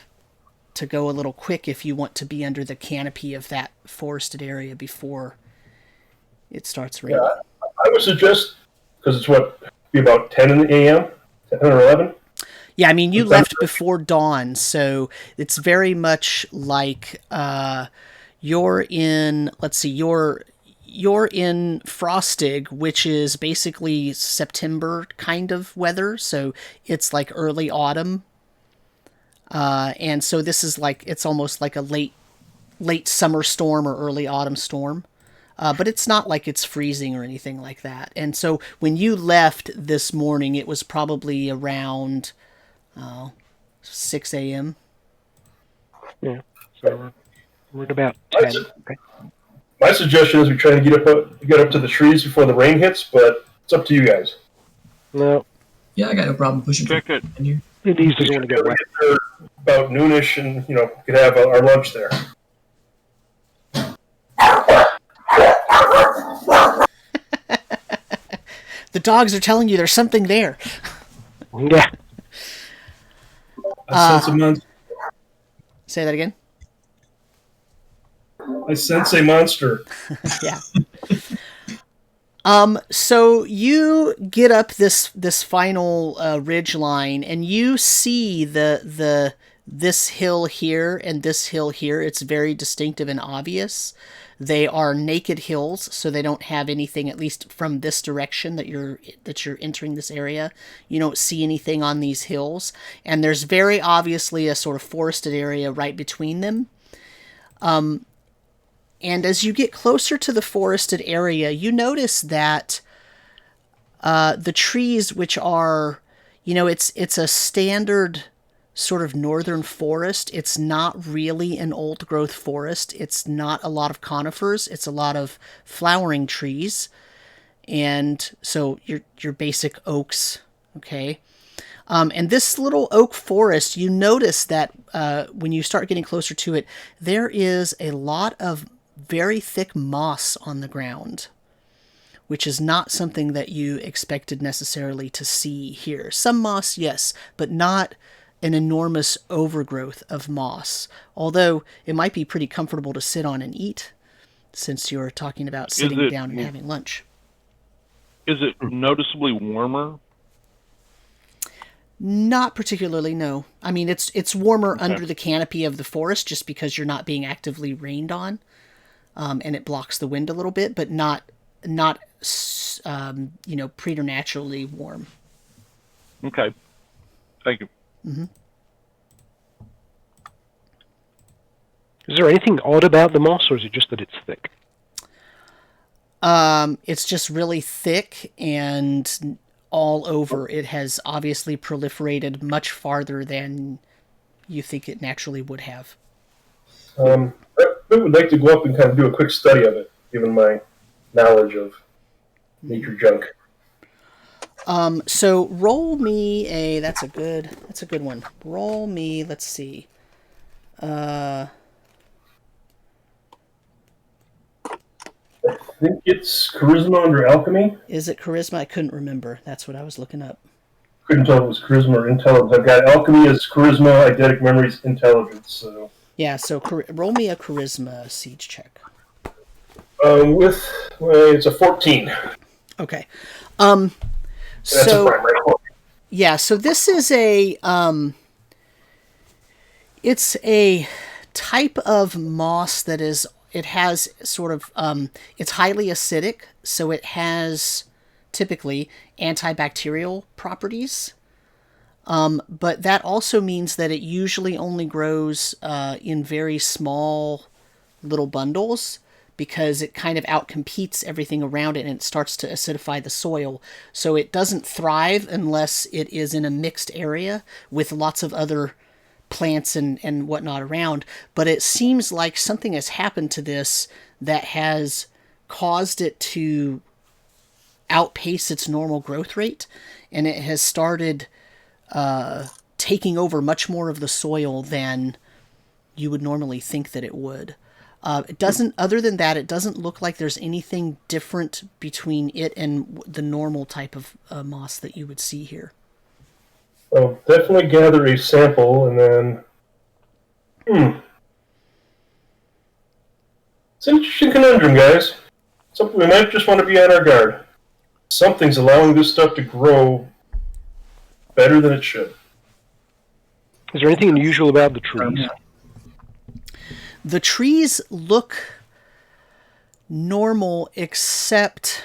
go a little quick if you want to be under the canopy of that forested area before it starts raining. Yeah, I would suggest, because it's be about 10 a.m., 10 or 11? Yeah, I mean, you left before dawn, so it's very much like you're in, let's see, you're in Frostig, which is basically September kind of weather, so it's like early autumn. And so this is like, it's almost like a late summer storm or early autumn storm. But it's not like it's freezing or anything like that. And so when you left this morning, it was probably around 6 a.m. Yeah, so we're at about 10. Okay. My suggestion is we try to get up to the trees before the rain hits, but it's up to you guys. No. Yeah, I got no problem pushing Check it. in here. Leanise doesn't want to get wet. Get there about noonish, and could have our lunch there. The dogs are telling you there's something there. Yeah. I sense a monster. Say that again? I sense a monster. Yeah. So you get up this final ridge line, and you see this hill here and this hill here. It's very distinctive and obvious. They are naked hills, so they don't have anything, at least from this direction that you're entering this area. You don't see anything on these hills, and there's very obviously a sort of forested area right between them. And as you get closer to the forested area, you notice that the trees, which are, it's a standard sort of northern forest. It's not really an old-growth forest. It's not a lot of conifers. It's a lot of flowering trees. And so your basic oaks, okay? And this little oak forest, you notice that when you start getting closer to it, there is a lot of very thick moss on the ground, which is not something that you expected necessarily to see here. Some moss, yes, but not an enormous overgrowth of moss, although it might be pretty comfortable to sit on and eat, since you're talking about sitting down and having lunch. Is it noticeably warmer? Not particularly, no. I mean, it's warmer under the canopy of the forest just because you're not being actively rained on, and it blocks the wind a little bit, but not preternaturally warm. Okay. Thank you. Mm-hmm. Is there anything odd about the moss, or is it just that it's thick? It's just really thick and all over. It has obviously proliferated much farther than you think it naturally would have. I would like to go up and kind of do a quick study of it, given my knowledge of nature junk. So roll me that's a good one. Roll me, let's see. I think it's charisma under alchemy. Is it charisma? I couldn't remember. That's what I was looking up. Couldn't tell if it was charisma or intelligence. I've got alchemy as charisma, eidetic memories, intelligence. So yeah, so roll me a charisma siege check. It's a 14. Okay. That's a primary one. Yeah, so this is it's a type of moss that is, it has sort of, it's highly acidic, so it has typically antibacterial properties. But that also means that it usually only grows in very small little bundles, because it kind of outcompetes everything around it and it starts to acidify the soil. So it doesn't thrive unless it is in a mixed area with lots of other plants and whatnot around. But it seems like something has happened to this that has caused it to outpace its normal growth rate, and it has started taking over much more of the soil than you would normally think that it would. It doesn't, other than that, it doesn't look like there's anything different between it and the normal type of moss that you would see here. I'll definitely gather a sample and then. It's an interesting conundrum, guys. Something we might just want to be on our guard. Something's allowing this stuff to grow better than it should. Is there anything unusual about the trees? The trees look normal, except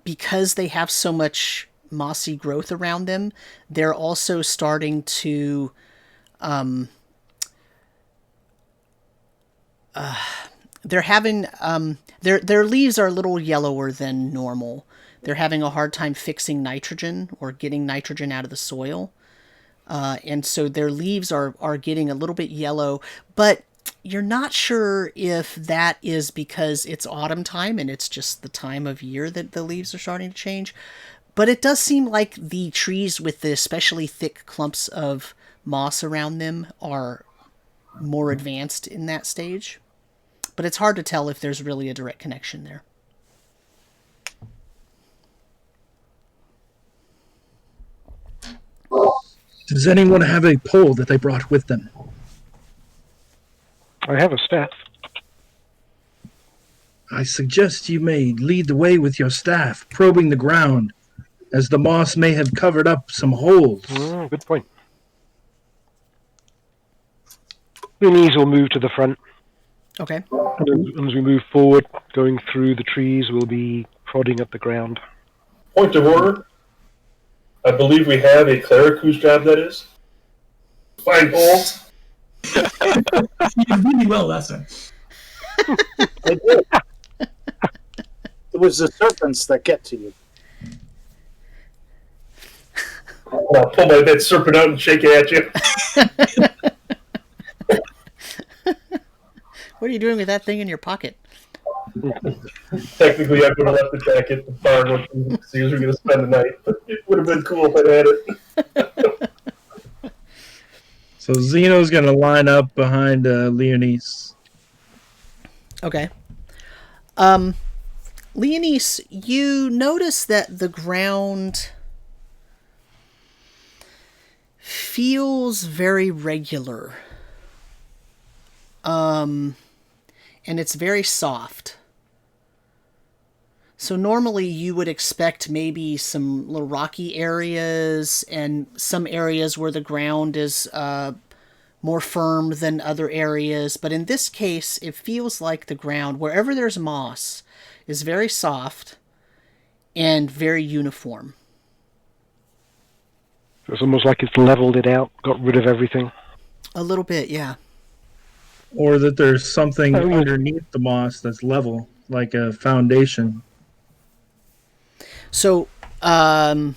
because they have so much mossy growth around them, they're also starting to they're having their leaves are a little yellower than normal. They're having a hard time fixing nitrogen or getting nitrogen out of the soil. And so their leaves are getting a little bit yellow, but you're not sure if that is because it's autumn time and it's just the time of year that the leaves are starting to change. But it does seem like the trees with the especially thick clumps of moss around them are more advanced in that stage. But it's hard to tell if there's really a direct connection there. Does anyone have a pole that they brought with them? I have a staff. I suggest you may lead the way with your staff, probing the ground, as the moss may have covered up some holes. Good point. Leanise will move to the front. Okay. And as we move forward, going through the trees, we'll be prodding at the ground. Point of order. I believe we have a cleric whose job that is. Find holes. You did really well last time. I did. It was the serpents that get to you. I'll pull my dead serpent out and shake it at you. What are you doing with that thing in your pocket? Technically, I would have left the jacket at the barn when we were going to spend the night, but it would have been cool if I had it. So Zeno's going to line up behind Leanise. Okay. Leanise, you notice that the ground feels very regular. And it's very soft. So normally you would expect maybe some little rocky areas and some areas where the ground is more firm than other areas. But in this case, it feels like the ground, wherever there's moss, is very soft and very uniform. It's almost like it's leveled it out, got rid of everything. A little bit, yeah. Or that there's something underneath the moss that's level, like a foundation. So, as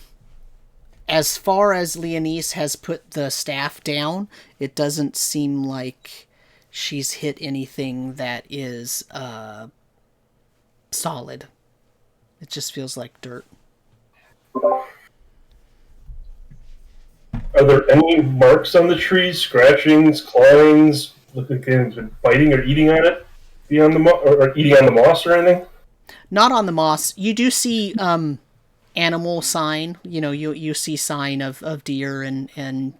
far as Leanise has put the staff down, it doesn't seem like she's hit anything that is solid. It just feels like dirt. Are there any marks on the trees? Scratchings, clawings? Look like they've been biting or eating on it? Beyond the or eating on the moss or anything? Not on the moss. You do see animal sign. You know, you see sign of deer and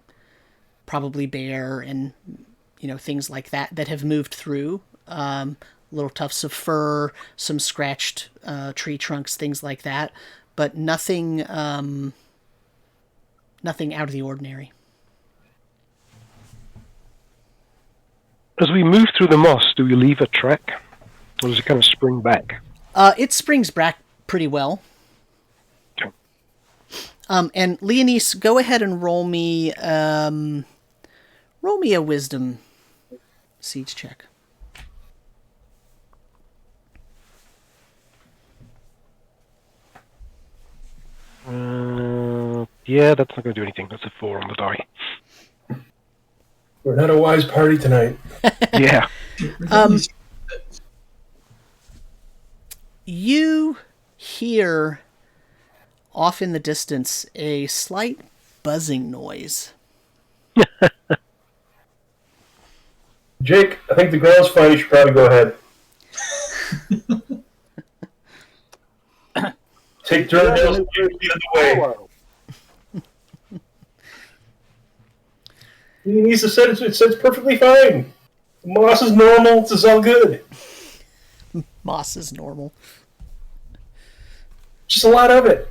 probably bear and, you know, things like that have moved through. Little tufts of fur, some scratched tree trunks, things like that. But nothing nothing out of the ordinary. As we move through the moss, do we leave a track? Or does it kind of spring back? It springs back pretty well. Okay. And Leanise, go ahead and roll me a wisdom siege check. Yeah, that's not going to do anything. That's a 4 on the die. We're not a wise party tonight. Yeah. You hear off in the distance a slight buzzing noise. Jake, I think the ground's fine. You should probably go ahead. Take Durendale's lead of the way. Leanise said it's perfectly fine. The moss is normal. It's all good. Moss is normal. Just a lot of it.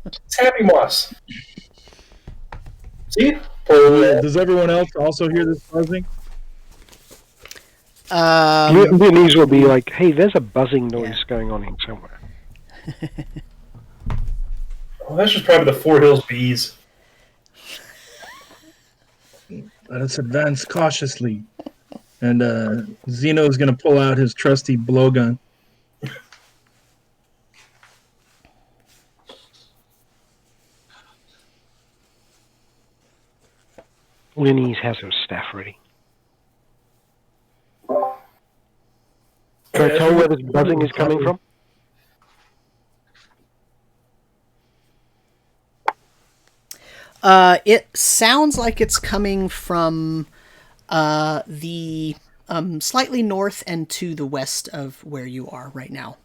It's happy moss. See? Does everyone else also hear this buzzing? Leanise will be like, hey, there's a buzzing noise going on here somewhere. Oh, that's just probably the Four Hills bees. Let us advance cautiously. And Zeno's going to pull out his trusty blowgun. Leanise has her staff ready. Can I tell where this buzzing is coming from? It sounds like it's coming from the slightly north and to the west of where you are right now.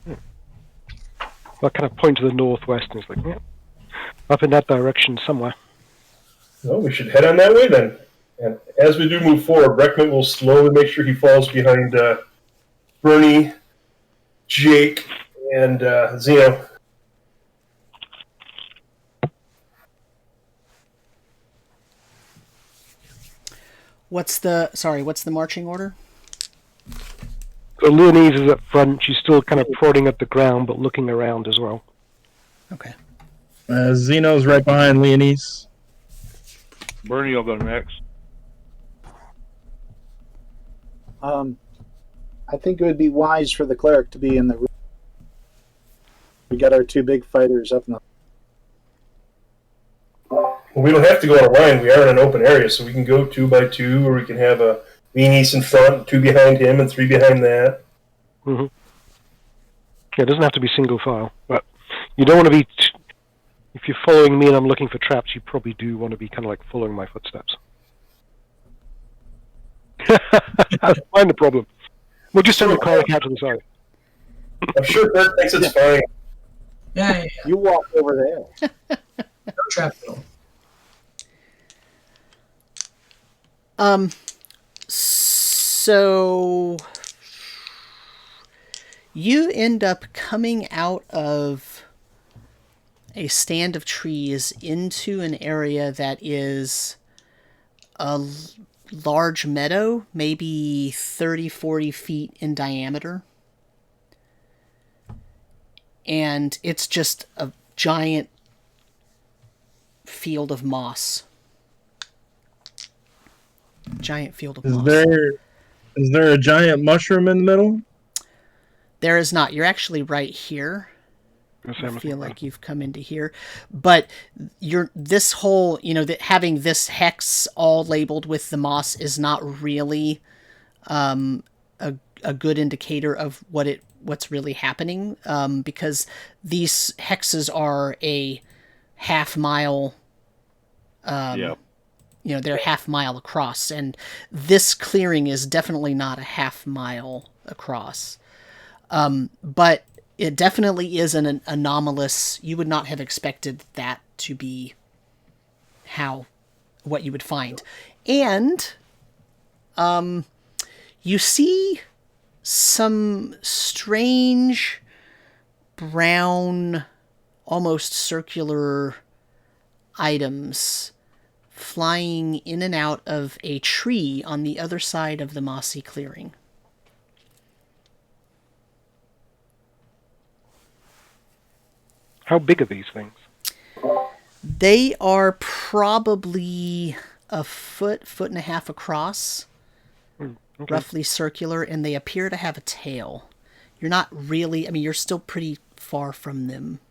I kind of point to the northwest and it's like, yeah, up in that direction somewhere. Well, we should head on that way then. And as we do move forward, Rekmit will slowly make sure he falls behind Burnie, Jake, and Zeno. What's the marching order? So Leanise is up front. She's still kind of prodding at the ground, but looking around as well. Okay. Zeno's right behind Leanise. Burnie will go next. I think it would be wise for the cleric to be in the room. We got our two big fighters up in the... Well, we don't have to go on a line. We are in an open area, so we can go 2 by 2, or we can have a Leanise in front, 2 behind him, and 3 behind that. Mm-hmm. Yeah, it doesn't have to be single file, but you don't want to be... If you're following me and I'm looking for traps, you probably do want to be kind of like following my footsteps. Find the problem. We'll just send the cleric out to the side. I'm sure Burt thinks it's fine. Yeah. You walk over there. No trap at all. So you end up coming out of a stand of trees into an area that is a large meadow, maybe 30-40 feet in diameter. And it's just a giant field of moss. Giant field of moss. Is there a giant mushroom in the middle? There is not. You're actually right here. I feel like you've come into here, but this whole, having this hex all labeled with the moss is not really a good indicator of what's really happening, because these hexes are a half-mile. They're half-mile across, and this clearing is definitely not a half-mile across. But it definitely is an anomalous. You would not have expected that to be what you would find. And you see some strange brown, almost circular items flying in and out of a tree on the other side of the mossy clearing. How big are these things? They are probably a foot and a half across, roughly circular, and they appear to have a tail. You're not really, you're still pretty far from them,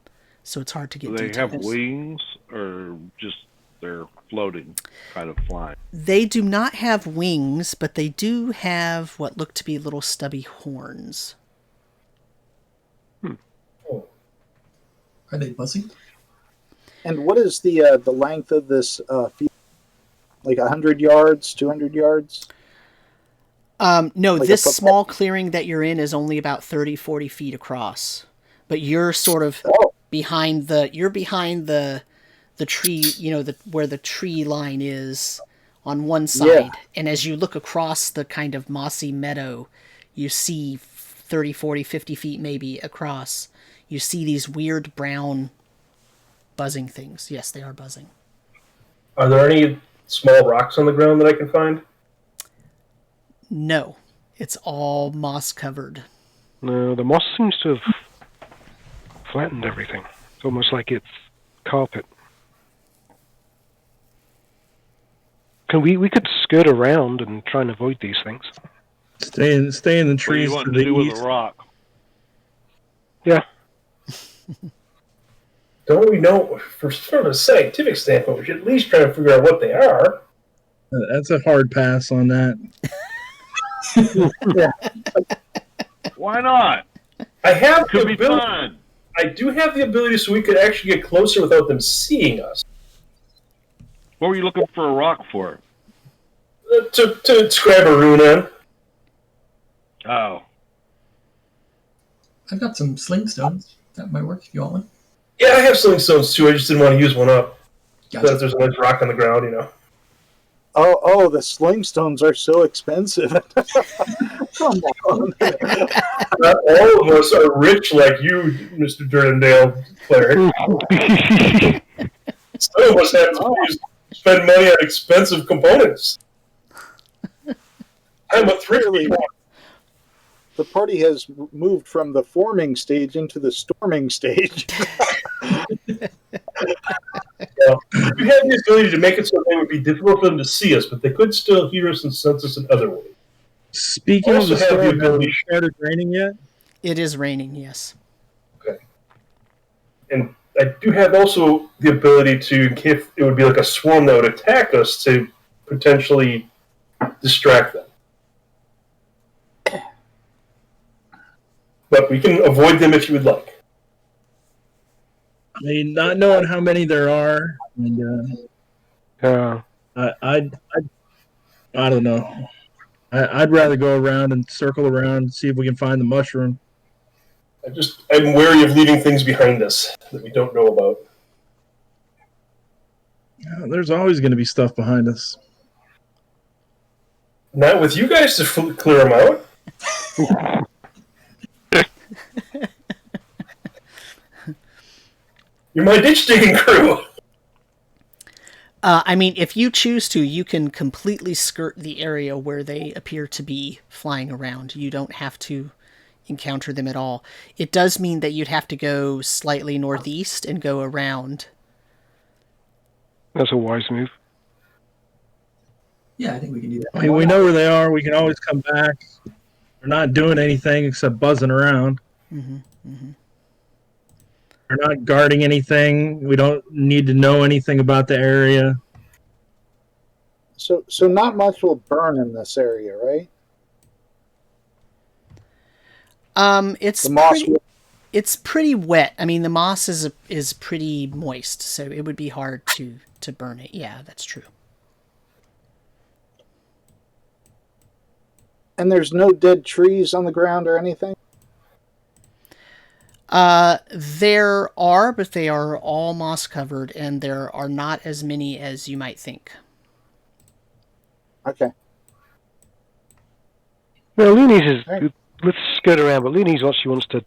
so it's hard to get details. Do they have wings, or just they're floating, kind of flying? They do not have wings, but they do have what look to be little stubby horns. Are they buzzing? And what is the length of this field? Like 100 yards, 200 yards? No, Like a this football? small clearing that you're in is only about 30, 40 feet across. But you're sort of Oh, behind the tree, where the tree line is on one side. Yeah. And as you look across the kind of mossy meadow, you see 30, 40, 50 feet maybe across, you see these weird brown buzzing things. Yes, they are buzzing. Are there any small rocks on the ground that I can find? No, it's all moss covered. No, the moss seems to have flattened everything. It's almost like it's carpet. We could skirt around and try and avoid these things. Stay in the What do you trees want to to the do with east. a rock? Yeah. Don't we know, from a scientific standpoint, we should at least try to figure out what they are. That's a hard pass on that. Why not? I have Could the be ability. fun. I do have the ability so we could actually get closer without them seeing us. What were you looking for a rock for? To scribe a rune on. Oh. I've got some sling stones. That might work if you want one. Yeah, I have sling stones too. I just didn't want to use one up. Gotcha. But if there's a nice rock on the ground, you know. Oh, the sling stones are so expensive. Come on. Not all of us are rich like you, Mr. Durendale, Cleric. Some of us have to spend money on expensive components. I'm a thrifty one. The party has moved from the forming stage into the storming stage. Well, we have the ability to make it so it would be difficult for them to see us, but they could still hear us and sense us in other ways. Speaking of Also the have the storm, has ability- it started raining yet? It is raining, yes. Okay. And I do have also the ability to, if it would be like a swarm that would attack us, to potentially distract them. But we can avoid them if you would like. I mean, not knowing how many there are, and I don't know. I'd rather go around and circle around and see if we can find the mushroom. I'm wary of leaving things behind us that we don't know about. There's always going to be stuff behind us. Not with you guys to clear them out. You're my ditch digging crew. I mean, if you choose to, you can completely skirt the area where they appear to be flying around. You don't have to encounter them at all. It does mean that you'd have to go slightly northeast and go around. That's a wise move. Yeah, I think we can do that. I mean, we know where they are. We can always come back. We're not doing anything except buzzing around. Mm-hmm, mm-hmm. We're not guarding anything. We don't need to know anything about the area. So not much will burn in this area, right? It's pretty wet. I mean, the moss is pretty moist, so it would be hard to burn it. Yeah, that's true. And there's no dead trees on the ground or anything? There are, but they are all moss covered, and there are not as many as you might think. Okay. Well, Leanise is... Let's skirt around, but Leanise actually wants to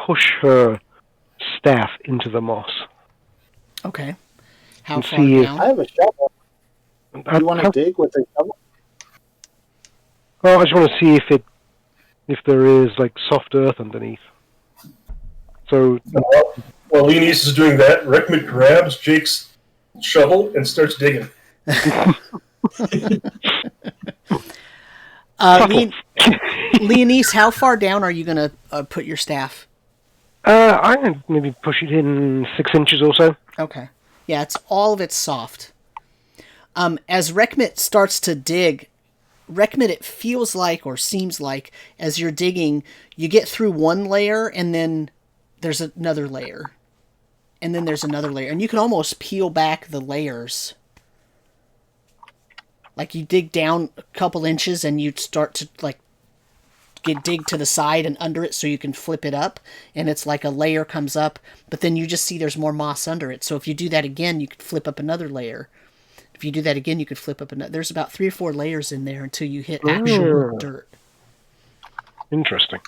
push her staff into the moss. Okay. How And far see if- down? I have a shovel. You want to dig with a shovel? Well, I just want to see if there is like soft earth underneath. So While Leanise is doing that, Rekmit grabs Jake's shovel and starts digging. Leanise, how far down are you going to put your staff? I'm going to maybe push it in 6 inches or so. Okay. Yeah, all of it's soft. As Rekmit starts to dig, Rekmit, it feels like, or seems like, as you're digging, you get through one layer and then there's another layer. and then there's another layer. And you can almost peel back the layers. Like you dig down a couple inches and you start to like dig to the side and under it so you can flip it up. And it's like a layer comes up, but then you just see there's more moss under it. So if you do that again, you could flip up another layer. If you do that again, you could flip up another. There's about 3 or 4 layers in there until you hit actual dirt. Interesting.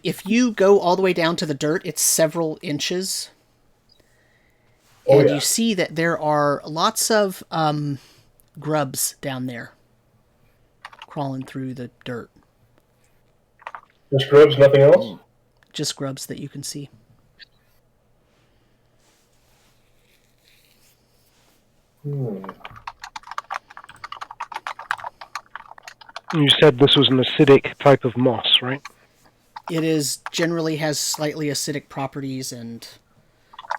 If you go all the way down to the dirt, it's several inches. Oh, And yeah. you see that there are lots of grubs down there crawling through the dirt. Just grubs, nothing else? Just grubs that you can see. You said this was an acidic type of moss, right? It is generally has slightly acidic properties and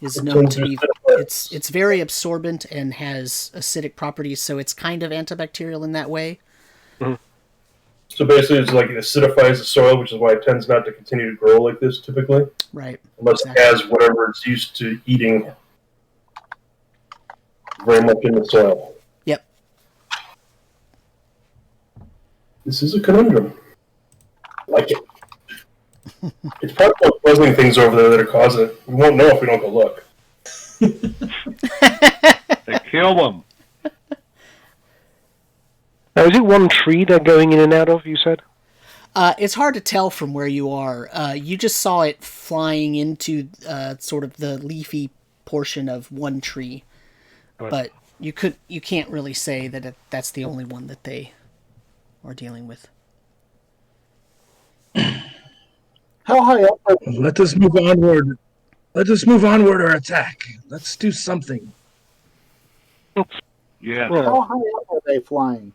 is known to be it's very absorbent and has acidic properties, so it's kind of antibacterial in that way. So basically, it's like it acidifies the soil, which is why it tends not to continue to grow like this typically, Right. unless Exactly. it has whatever it's used to eating very much in the soil. Yep. This is a conundrum. I like it. It's probably those buzzing things over there that are causing it. We won't know if we don't go look. They kill them. Now, is it one tree they're going in and out of, you said? It's hard to tell from where you are. You just saw it flying into sort of the leafy portion of one tree, Right. but you can't really say that that's the only one that they are dealing with. How high up are Let us move onward. Let us move onward or attack. Let's do something. Yeah. Well, how high up are they flying?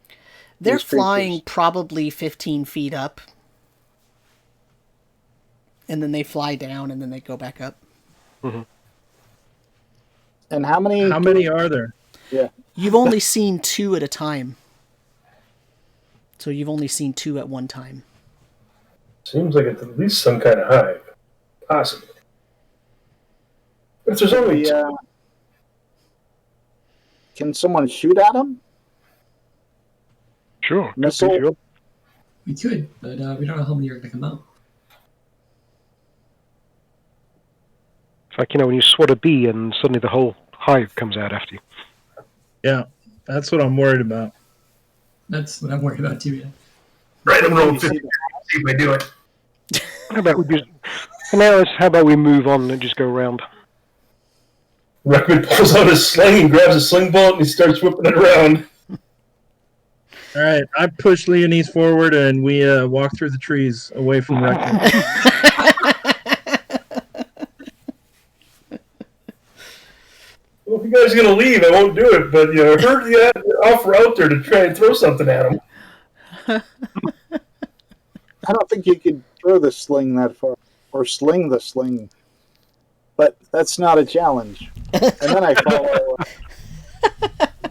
They're These creatures. flying probably 15 feet up, and then they fly down, and then they go back up. And how many? How many are there? Yeah. You've only seen 2 at a time. So you've only seen 2 at one time. Seems like it's at least some kind of hive. Possibly. But if there's only Can someone shoot at them? sure. Missile? We could, but we don't know how many are going to come out. It's like, when you swat a bee and suddenly the whole hive comes out after you. Yeah, that's what I'm worried about. That's what I'm worried about too. Yeah. right, I'm rolling You see 50 to see if I do it. How about we move on and just go around? Rekmit pulls out his sling and grabs a sling bolt and he starts whipping it around. All right, I push Leanise forward and we walk through the trees away from Rekmit. Well, if you guys are going to leave, I won't do it, but I heard the offer out there to try and throw something at him. I don't think you could throw the sling that far, or sling the sling. But that's not a challenge. And then I follow.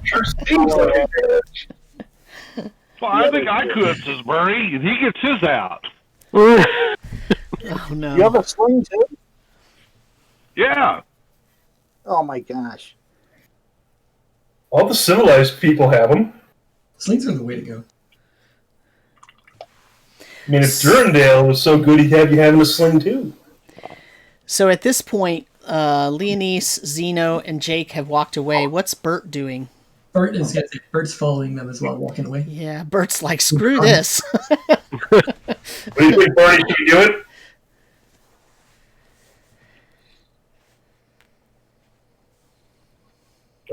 Sure seems like it. Well, I think I could, says Burnie, and he gets his out. Oh, no. You have a sling too? Yeah. Oh my gosh! All the civilized people have them. Slings are the way to go. I mean, if Durendale was so good, he'd have you having a sling too. So at this point, Leanise, Zeno, and Jake have walked away. What's Burt doing? Burt's following them as well, walking away. Yeah, Burt's like, screw this. What do you think, Burnie? Should we do it?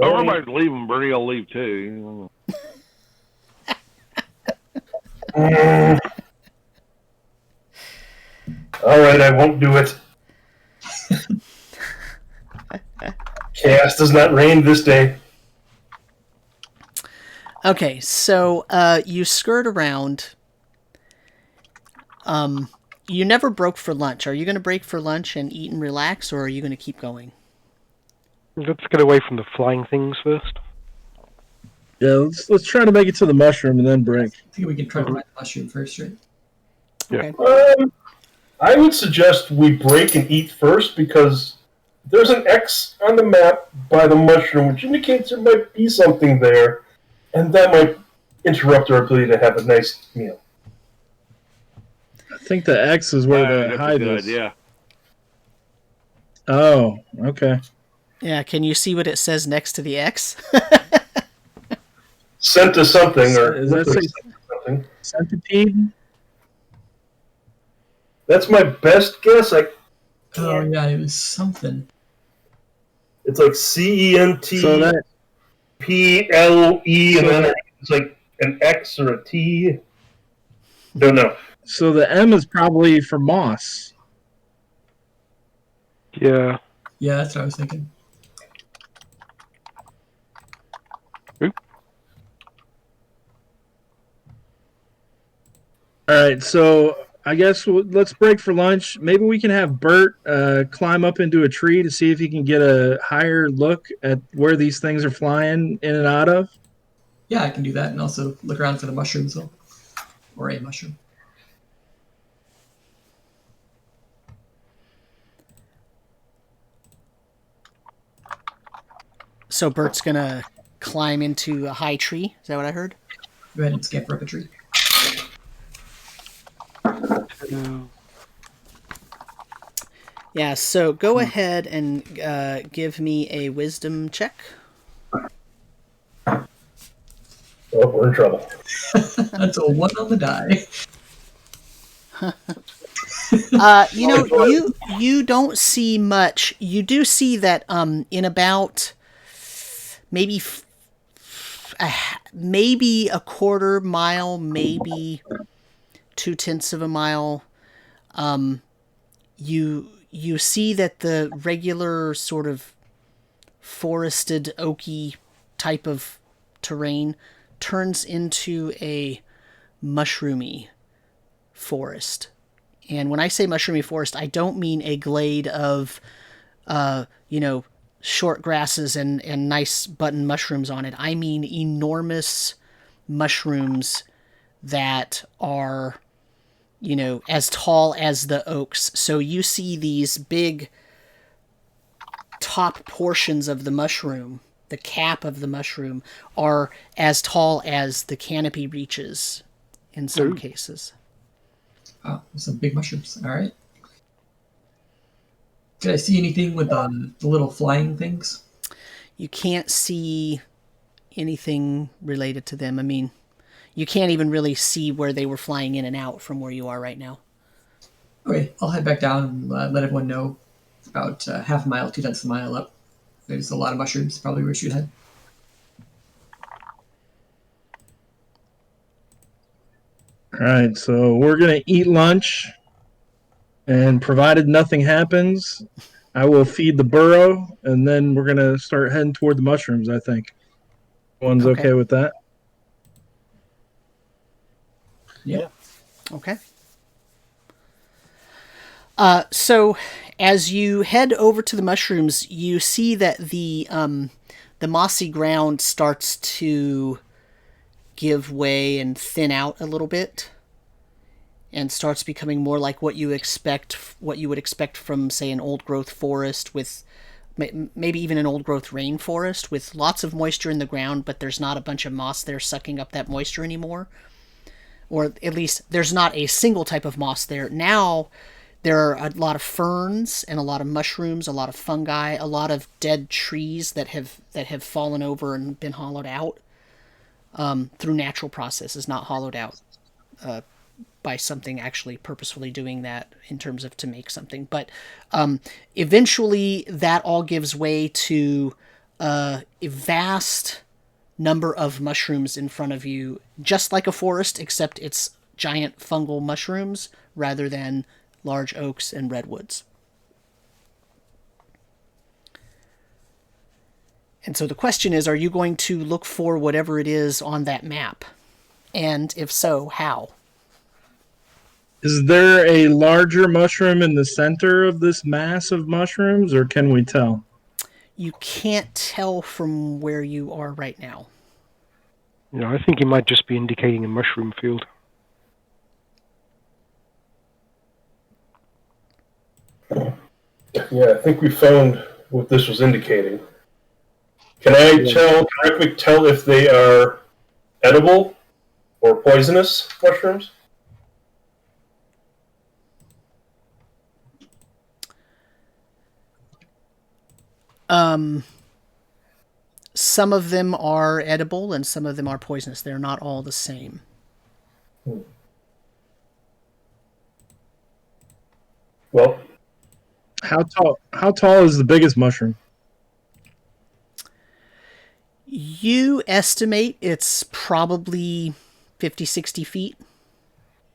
Oh, everybody's leaving. Burnie will leave too. All right, I won't do it. Chaos does not reign this day. Okay, so you skirt around. You never broke for lunch. Are you going to break for lunch and eat and relax, or are you going to keep going? Let's get away from the flying things first. Yeah, let's try to make it to the mushroom and then break. I think we can try to find the mushroom first, right? Okay. I would suggest we break and eat first because there's an X on the map by the mushroom, which indicates there might be something there, and that might interrupt our ability to have a nice meal. I think the X is where the That's a hide good is. idea. Oh, okay. Yeah, can you see what it says next to the X? Sent to something, or Is that something. centipede? That's my best guess. Oh yeah, it was something. It's like CENTIPEDE, So that and then it's like an X or a T. Don't know. so the M is probably for moss. Yeah. Yeah, that's what I was thinking. All right, so I guess let's break for lunch. Maybe we can have Burt climb up into a tree to see if he can get a higher look at where these things are flying in and out of. Yeah, I can do that, and also look around for the mushroom as well, or a mushroom. So Bert's gonna climb into a high tree. Is that what I heard? Go ahead and scamper up a tree. Yeah, so go ahead and give me a wisdom check. Oh, we're in trouble. That's a 1 on the die. You don't see much. You do see that in about maybe a quarter mile, maybe 0.2 of a mile, you see that the regular sort of forested oaky type of terrain turns into a mushroomy forest. And when I say mushroomy forest, I don't mean a glade of, short grasses and nice button mushrooms on it. I mean enormous mushrooms that are, as tall as the oaks. So you see these big top portions of the mushroom, the cap of the mushroom, are as tall as the canopy reaches in some cases. Oh, there's some big mushrooms. All right. Did I see anything with the little flying things? You can't see anything related to them. I mean, you can't even really see where they were flying in and out from where you are right now. Okay, I'll head back down and let everyone know. It's about half a mile, 0.2 of a mile up. There's a lot of mushrooms, probably where we should head. All right, so we're going to eat lunch, and provided nothing happens, I will feed the burrow, and then we're going to start heading toward the mushrooms, I think. Everyone's okay with that? Yeah. Okay. So as you head over to the mushrooms, you see that the mossy ground starts to give way and thin out a little bit, and starts becoming more like what you would expect from, say, an old growth forest, with maybe even an old growth rainforest with lots of moisture in the ground, but there's not a bunch of moss there sucking up that moisture anymore. Or at least there's not a single type of moss there. Now there are a lot of ferns and a lot of mushrooms, a lot of fungi, a lot of dead trees that have fallen over and been hollowed out through natural processes, not hollowed out by something actually purposefully doing that in terms of to make something. But eventually that all gives way to a vast number of mushrooms in front of you, just like a forest, except it's giant fungal mushrooms rather than large oaks and redwoods. And so the question is, are you going to look for whatever it is on that map? And if so, how? Is there a larger mushroom in the center of this mass of mushrooms, or can we tell? You can't tell from where you are right now. I think it might just be indicating a mushroom field. Yeah, I think we found what this was indicating. Can Rekmit tell if they are edible or poisonous mushrooms? Some of them are edible and some of them are poisonous. They're not all the same. Well, How tall is the biggest mushroom? You estimate it's probably 50, 60 feet,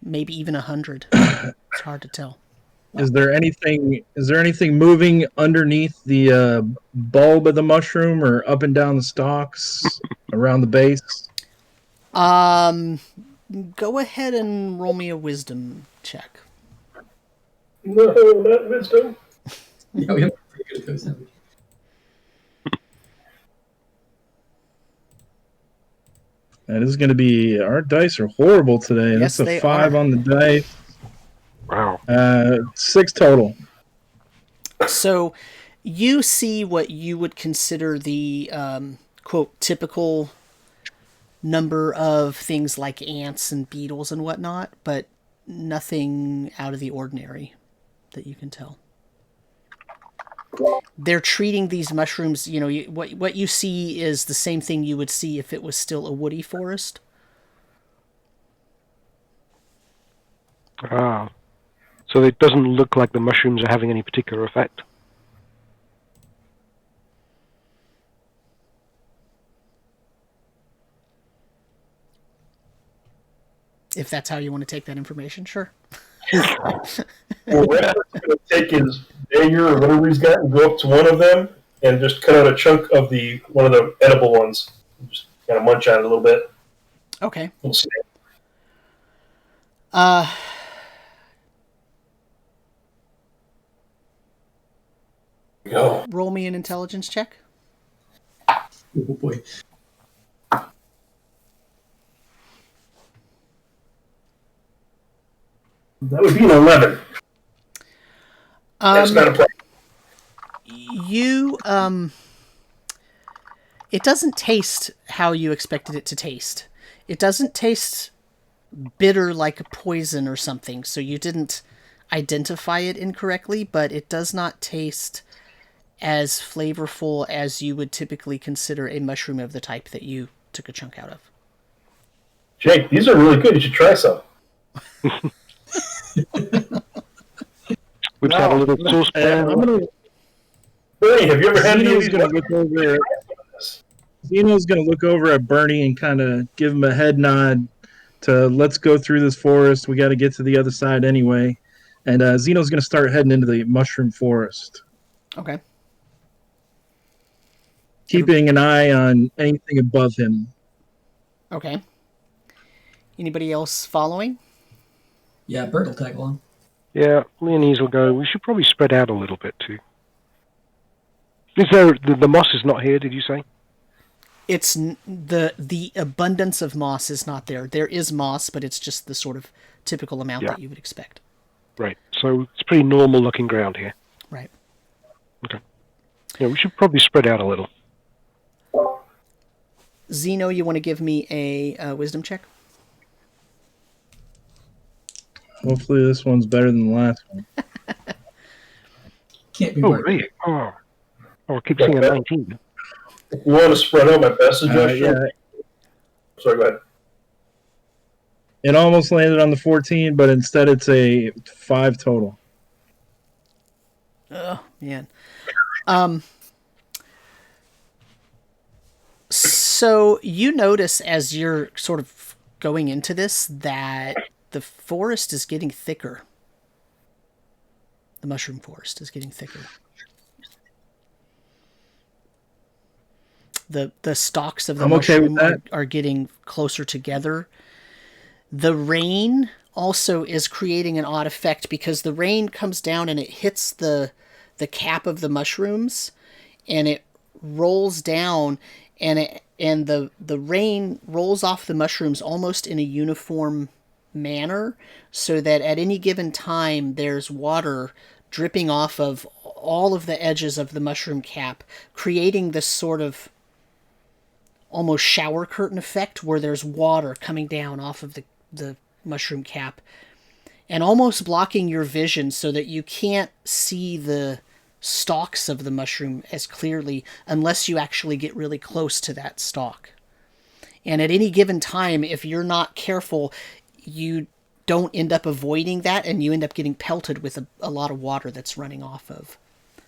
maybe even 100. It's hard to tell. Is there anything moving underneath the bulb of the mushroom or up and down the stalks around the base? Go ahead and roll me a wisdom check. No, not wisdom. Yeah, we have pretty good at those. haven't we? That is going to be, our dice are horrible today. Yes, That's they a 5 are. on the dice. Wow. 6 total. So you see what you would consider the, quote, typical number of things like ants and beetles and whatnot, but nothing out of the ordinary that you can tell. They're treating these mushrooms, what you see is the same thing you would see if it was still a woody forest. Ah. So it doesn't look like the mushrooms are having any particular effect. If that's how you want to take that information, sure. Well, Rekmit's going to take his dagger or whatever he's got and go up to one of them and just cut out a chunk of one of the edible ones. Just kind of munch on it a little bit. Okay. We'll see. Go. Roll me an intelligence check. Oh boy. That would be an 11. That's not a problem. It doesn't taste how you expected it to taste. It doesn't taste bitter like a poison or something, so you didn't identify it incorrectly, but it does not taste as flavorful as you would typically consider a mushroom of the type that you took a chunk out of. Jake, these are really good. You should try some. We've had a little saucepan. Bernie, have you ever had any of these? Zeno's going to look over at Burnie and kind of give him a head nod to let's go through this forest. We got to get to the other side anyway. And Zeno's going to start heading into the mushroom forest. Okay. Keeping an eye on anything above him. Okay. Anybody else following? Yeah, Burt will tag along. Yeah, Leanise will go. We should probably spread out a little bit too. Is there the moss is not here? Did you say? It's the abundance of moss is not there. There is moss, but it's just the sort of typical amount that you would expect. Right. So it's pretty normal looking ground here. Right. Okay. Yeah, we should probably spread out a little. Zeno, you want to give me a wisdom check? Hopefully this one's better than the last one. Can't be Oh, worse. really? Oh, I keep seeing a 19. You want to spread out my best suggestion? Yeah. Sorry, go ahead. It almost landed on the 14, but instead it's a 5 total. Oh, man. So you notice as you're sort of going into this that the forest is getting thicker. The mushroom forest is getting thicker. The stalks of the mushroom are getting closer together. The rain also is creating an odd effect because the rain comes down and it hits the cap of the mushrooms and it rolls down and and the rain rolls off the mushrooms almost in a uniform manner, so that at any given time there's water dripping off of all of the edges of the mushroom cap, creating this sort of almost shower curtain effect where there's water coming down off of the mushroom cap and almost blocking your vision so that you can't see the stalks of the mushroom as clearly unless you actually get really close to that stalk. And at any given time, if you're not careful, you don't end up avoiding that, and you end up getting pelted with a lot of water that's running off of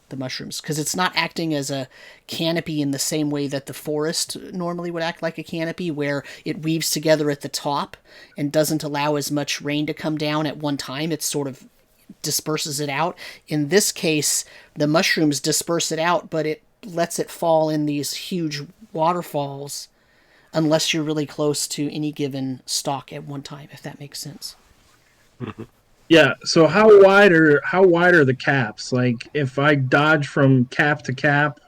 the mushrooms, because it's not acting as a canopy in the same way that the forest normally would act like a canopy, where it weaves together at the top and doesn't allow as much rain to come down at one time. It sort of disperses it out. In this case, the mushrooms disperse it out, but it lets it fall in these huge waterfalls unless you're really close to any given stalk at one time, if that makes sense. Mm-hmm. Yeah, so how wide are the caps? Like, if I dodge from cap to cap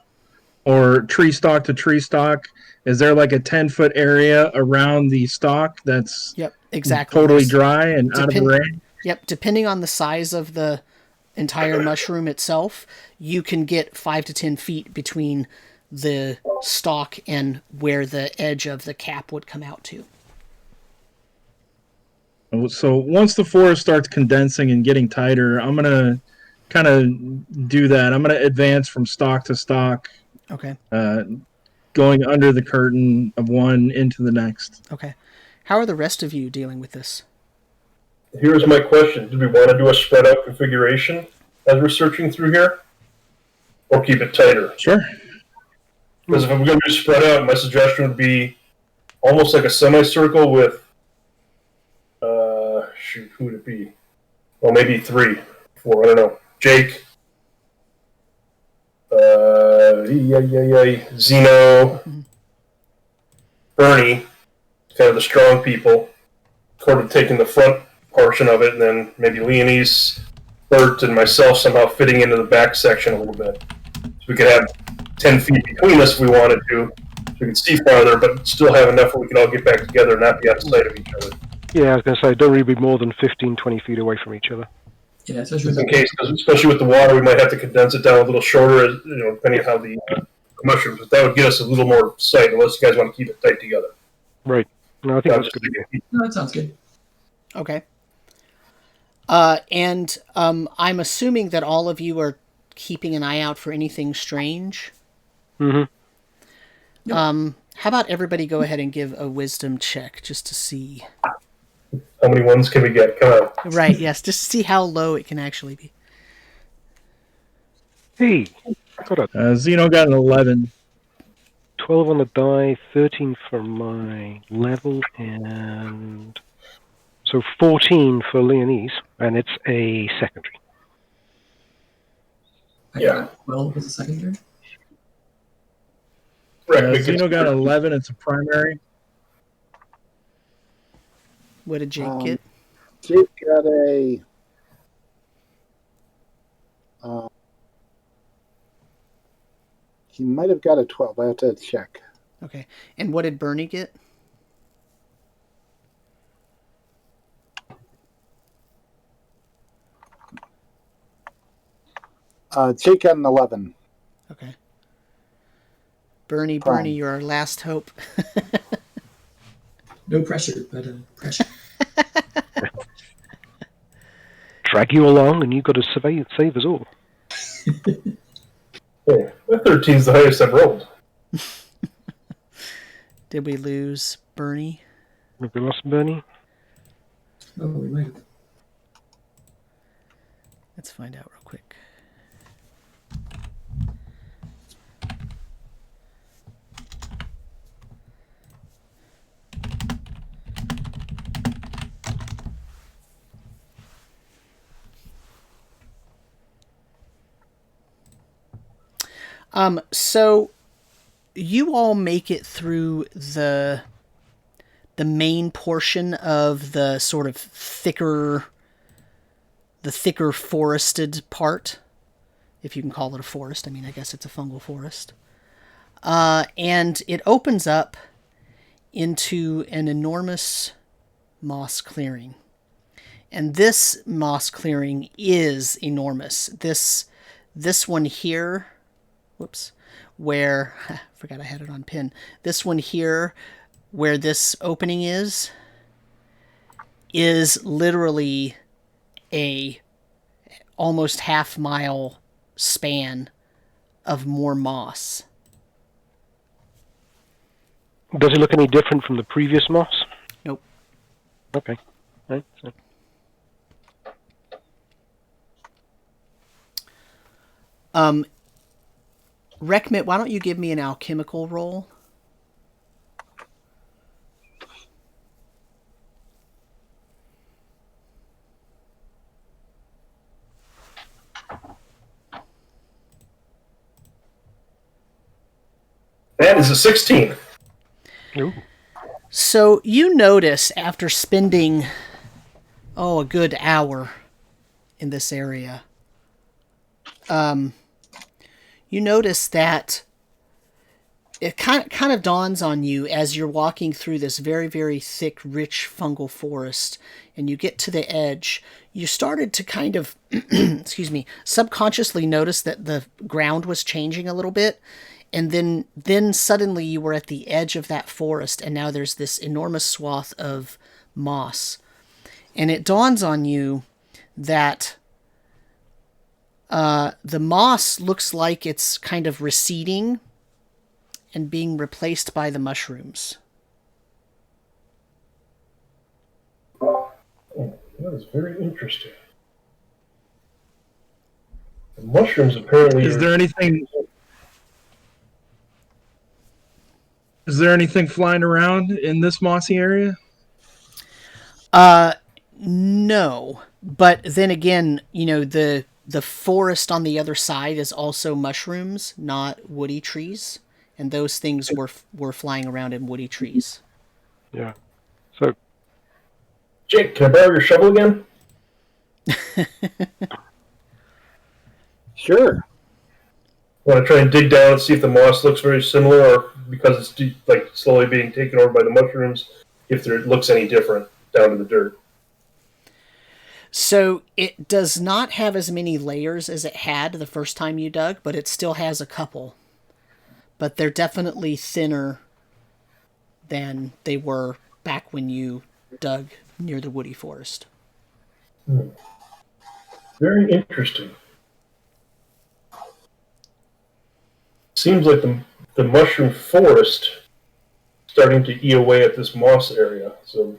or tree stalk to tree stalk, is there like a 10-foot area around the stalk that's exactly totally dry and out of the rain? Yep, depending on the size of the entire mushroom itself, you can get 5 to 10 feet between the stalk and where the edge of the cap would come out to. So once the forest starts condensing and getting tighter, I'm going to kind of do that. I'm going to advance from stalk to stalk. Okay. Going under the curtain of one into the next. Okay. How are the rest of you dealing with this? Here's my question. Do we want to do a spread out configuration as we're searching through here? Or keep it tighter? Sure. Because if I'm going to do spread out, my suggestion would be almost like a semicircle with who would it be? Well, maybe 3, 4, I don't know. Jake, Zeno, Burnie, kind of the strong people, sort of taking the front portion of it, and then maybe Leanise, Burt, and myself somehow fitting into the back section a little bit. So we could have 10 feet between us if we wanted to, so we could see farther, but still have enough where we could all get back together and not be out of sight of each other. Yeah, I was going to say, don't really be more than 15, 20 feet away from each other. Yeah, especially with the water, we might have to condense it down a little shorter, depending on how the mushrooms. But that would get us a little more sight, unless you guys want to keep it tight together. Right. No, I think that's good. No, that sounds good. Okay. And I'm assuming that all of you are keeping an eye out for anything strange. Mm-hmm. Yep. How about everybody go ahead and give a wisdom check just to see. How many ones can we get? Come on. Right, yes, just to see how low it can actually be. Hey, got a Zeno got an 11. 12 on the die, 13 for my level, and so 14 for Leanise, and it's a secondary. I got 12 as a secondary. Zeno got 11, it's a primary. What did Jake get? Jake got a... he might have got a 12. I have to check. Okay. And what did Burnie get? Jake got an 11. Okay. Burnie, you're our last hope. No pressure, but pressure. Drag you along, and you've got to save us all. Yeah, that 13's the highest I've rolled. Did we lose Burnie? Have we lost Burnie? Oh, we might have. Let's find out real quick. So you all make it through the main portion of the sort of thicker forested part, if you can call it a forest. I mean, I guess it's a fungal forest. And it opens up into an enormous moss clearing. And this moss clearing is enormous. This one here, whoops, where, I forgot I had it on pin. This one here, where this opening is literally a almost half-mile span of more moss. Does it look any different from the previous moss? Nope. Okay. Right. So. Rekmit, why don't you give me an alchemical roll? That is a 16. Ooh. So you notice after spending, a good hour in this area, you notice that it kind of dawns on you as you're walking through this very, very thick, rich fungal forest, and you get to the edge. You started to kind of, subconsciously notice that the ground was changing a little bit, and then suddenly you were at the edge of that forest, and now there's this enormous swath of moss. And it dawns on you that the moss looks like it's kind of receding and being replaced by the mushrooms. Oh, that is very interesting. The mushrooms apparently... Is there anything flying around in this mossy area? No. But then again, the forest on the other side is also mushrooms, not woody trees. And those things were flying around in woody trees. Yeah. So, Jake, can I borrow your shovel again? Sure. Want to try and dig down and see if the moss looks very similar, or because it's slowly being taken over by the mushrooms, if it looks any different down to the dirt. So it does not have as many layers as it had the first time you dug, but it still has a couple. But they're definitely thinner than they were back when you dug near the woody forest. Very interesting. Seems like the mushroom forest starting to eat away at this moss area. So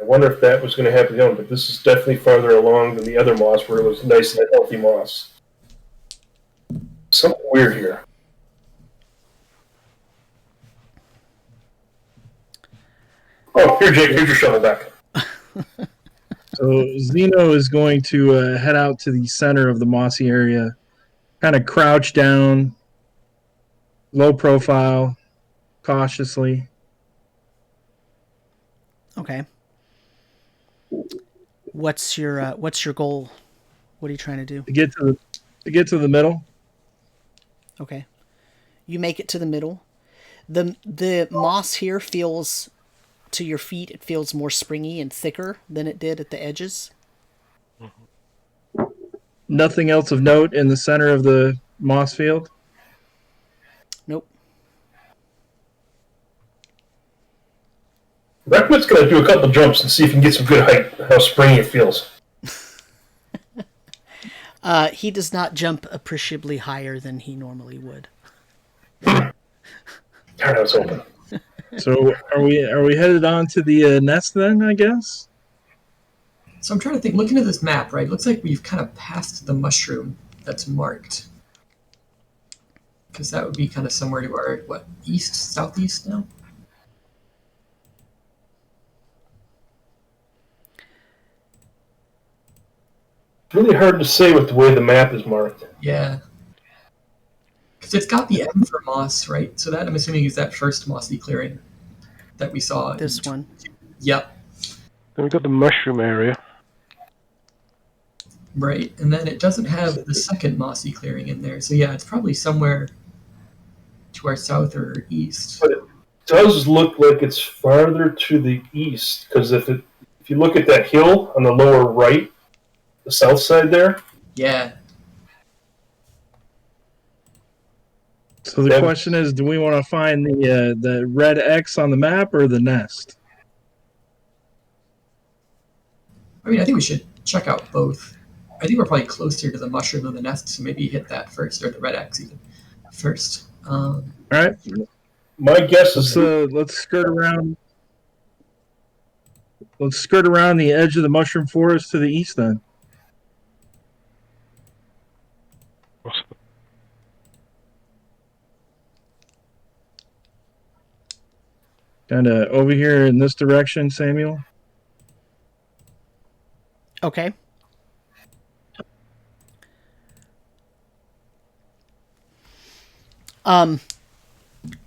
I wonder if that was going to happen again, but this is definitely farther along than the other moss where it was nice and healthy moss. Something weird here. Oh, here, Jake, here's your shovel back. So Zeno is going to head out to the center of the mossy area, kind of crouch down, low profile, cautiously. Okay. What's your goal? What are you trying to do? To get to the middle. Okay. You make it to the middle. The moss here feels, to your feet, it feels more springy and thicker than it did at the edges. Nothing else of note in the center of the moss field? Nope. Rekmit's going to do a couple jumps and see if he can get some good height, how springy it feels. He does not jump appreciably higher than he normally would. Darn, I was hoping. So are we headed on to the nest then, I guess? So I'm trying to think, looking at this map, right, it looks like we've kind of passed the mushroom that's marked. Because that would be kind of somewhere to our, east, southeast now? It's really hard to say with the way the map is marked. Yeah. Because it's got the M for moss, right? So that, I'm assuming, is that first mossy clearing that we saw. This one. Yep. then we've got the mushroom area. Right, and then it doesn't have the second mossy clearing in there. So yeah, it's probably somewhere to our south or east. But it does look like it's farther to the east, because if you look at that hill on the lower right, the south side there. Yeah. So the question is, do we want to find the red X on the map or the nest? I mean, I think we should check out both. I think we're probably closer to the mushroom than the nest, so maybe hit that first, or the red X even first. All right. My guess is Let's skirt around. Let's skirt around the edge of the mushroom forest to the east then. Kind of over here in this direction, Samuel. Okay.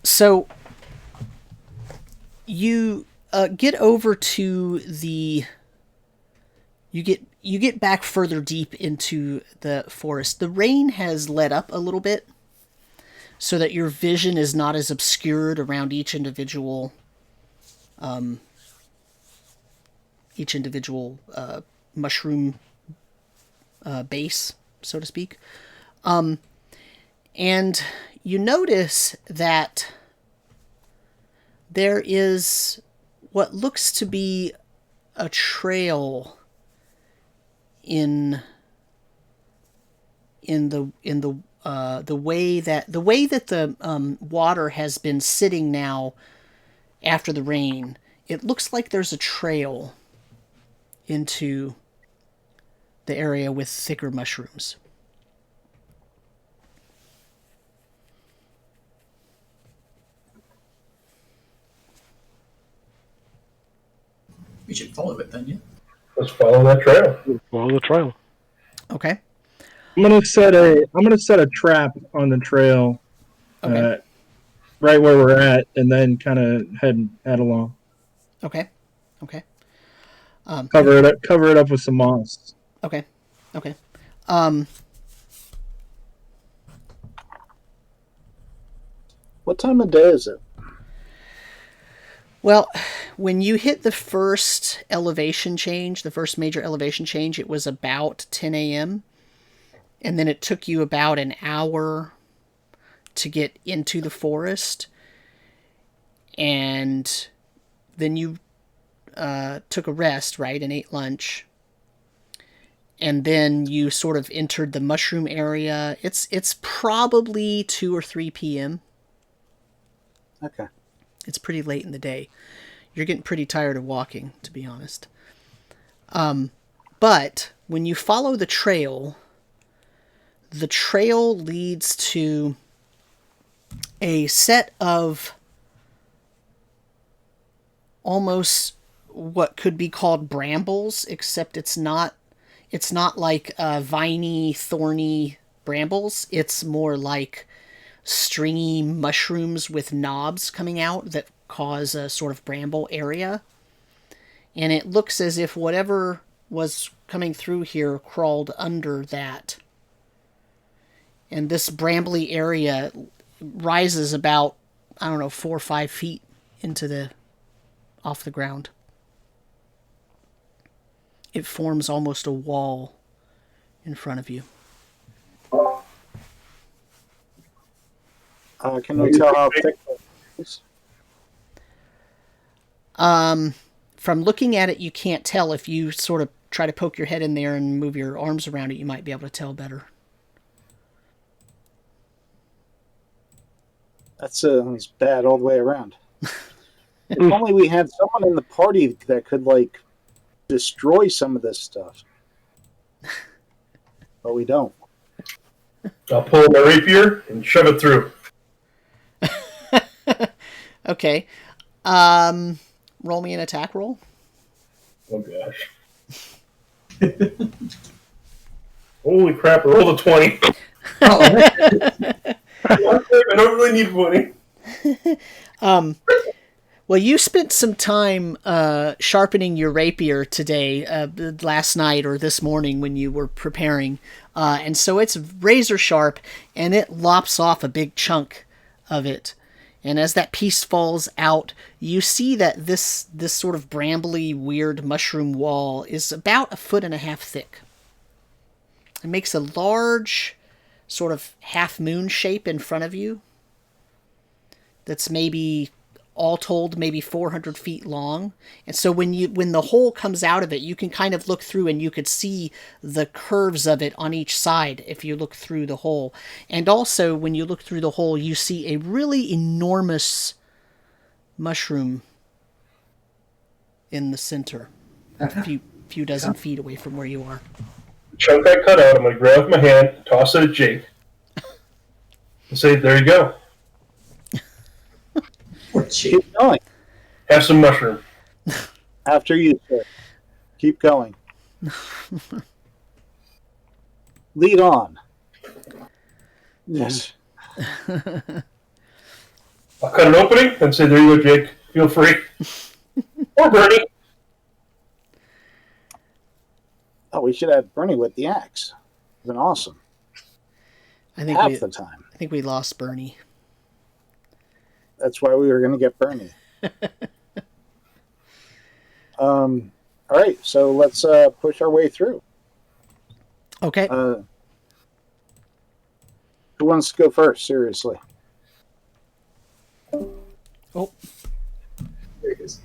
So you get over to the. You get back further deep into the forest. The rain has let up a little bit, so that your vision is not as obscured around each individual mushroom base, so to speak. And you notice that there is what looks to be a trail in the way that the water has been sitting now after the rain. It looks like there's a trail into the area with thicker mushrooms. We should follow it then, yeah. let's follow that trail. Follow the trail. Okay. I'm gonna set a trap on the trail, Okay. right where we're at, and then kind of head along. Okay. Okay. Cover it up with some moss. Okay. Okay. What time of day is it? Well, when you hit the first elevation change, the first major elevation change, it was about 10 a.m. And then it took you about an hour to get into the forest. And then you took a rest, right, and ate lunch. And then you sort of entered the mushroom area. It's probably 2 or 3 p.m. Okay. It's pretty late in the day. You're getting pretty tired of walking, to be honest. But when you follow the trail leads to a set of almost what could be called brambles, except it's not like viney, thorny brambles. It's more like stringy mushrooms with knobs coming out that cause a sort of bramble area. And it looks as if whatever was coming through here crawled under that. And this brambly area rises about, 4 or 5 feet off the ground. It forms almost a wall in front of you. Can we tell how thick it is? From looking at it, you can't tell. If you sort of try to poke your head in there and move your arms around it, you might be able to tell better. It's bad all the way around. If only we had someone in the party that could, destroy some of this stuff. But we don't. I'll pull my rapier and shove it through. Okay. Roll me an attack roll. Oh, gosh. Holy crap, I rolled a 20. I don't really need 20. Well, you spent some time sharpening your rapier today, last night or this morning when you were preparing. And so it's razor sharp, and it lops off a big chunk of it. And as that piece falls out, you see that this sort of brambly, weird mushroom wall is about 1.5 feet thick. It makes a large sort of half-moon shape in front of you that's maybe, all told, maybe 400 feet long. And so when the hole comes out of it, you can kind of look through and you could see the curves of it on each side if you look through the hole. And also, when you look through the hole, you see a really enormous mushroom in the center, a few dozen feet away from where you are. The chunk I cut out, I'm going to grab with my hand, toss it at Jake, and say, there you go. Keep going. Have some mushroom. After you, sir. Keep going. Lead on. Yes. I'll cut an opening and say, there you go, Jake. Feel free. Or Burnie. Oh, we should have Burnie with the axe. It's been awesome. I think Half the time. I think we lost Burnie. That's why we were going to get Burnie. All right, so let's push our way through. Okay. Who wants to go first? Seriously. Oh. There it is.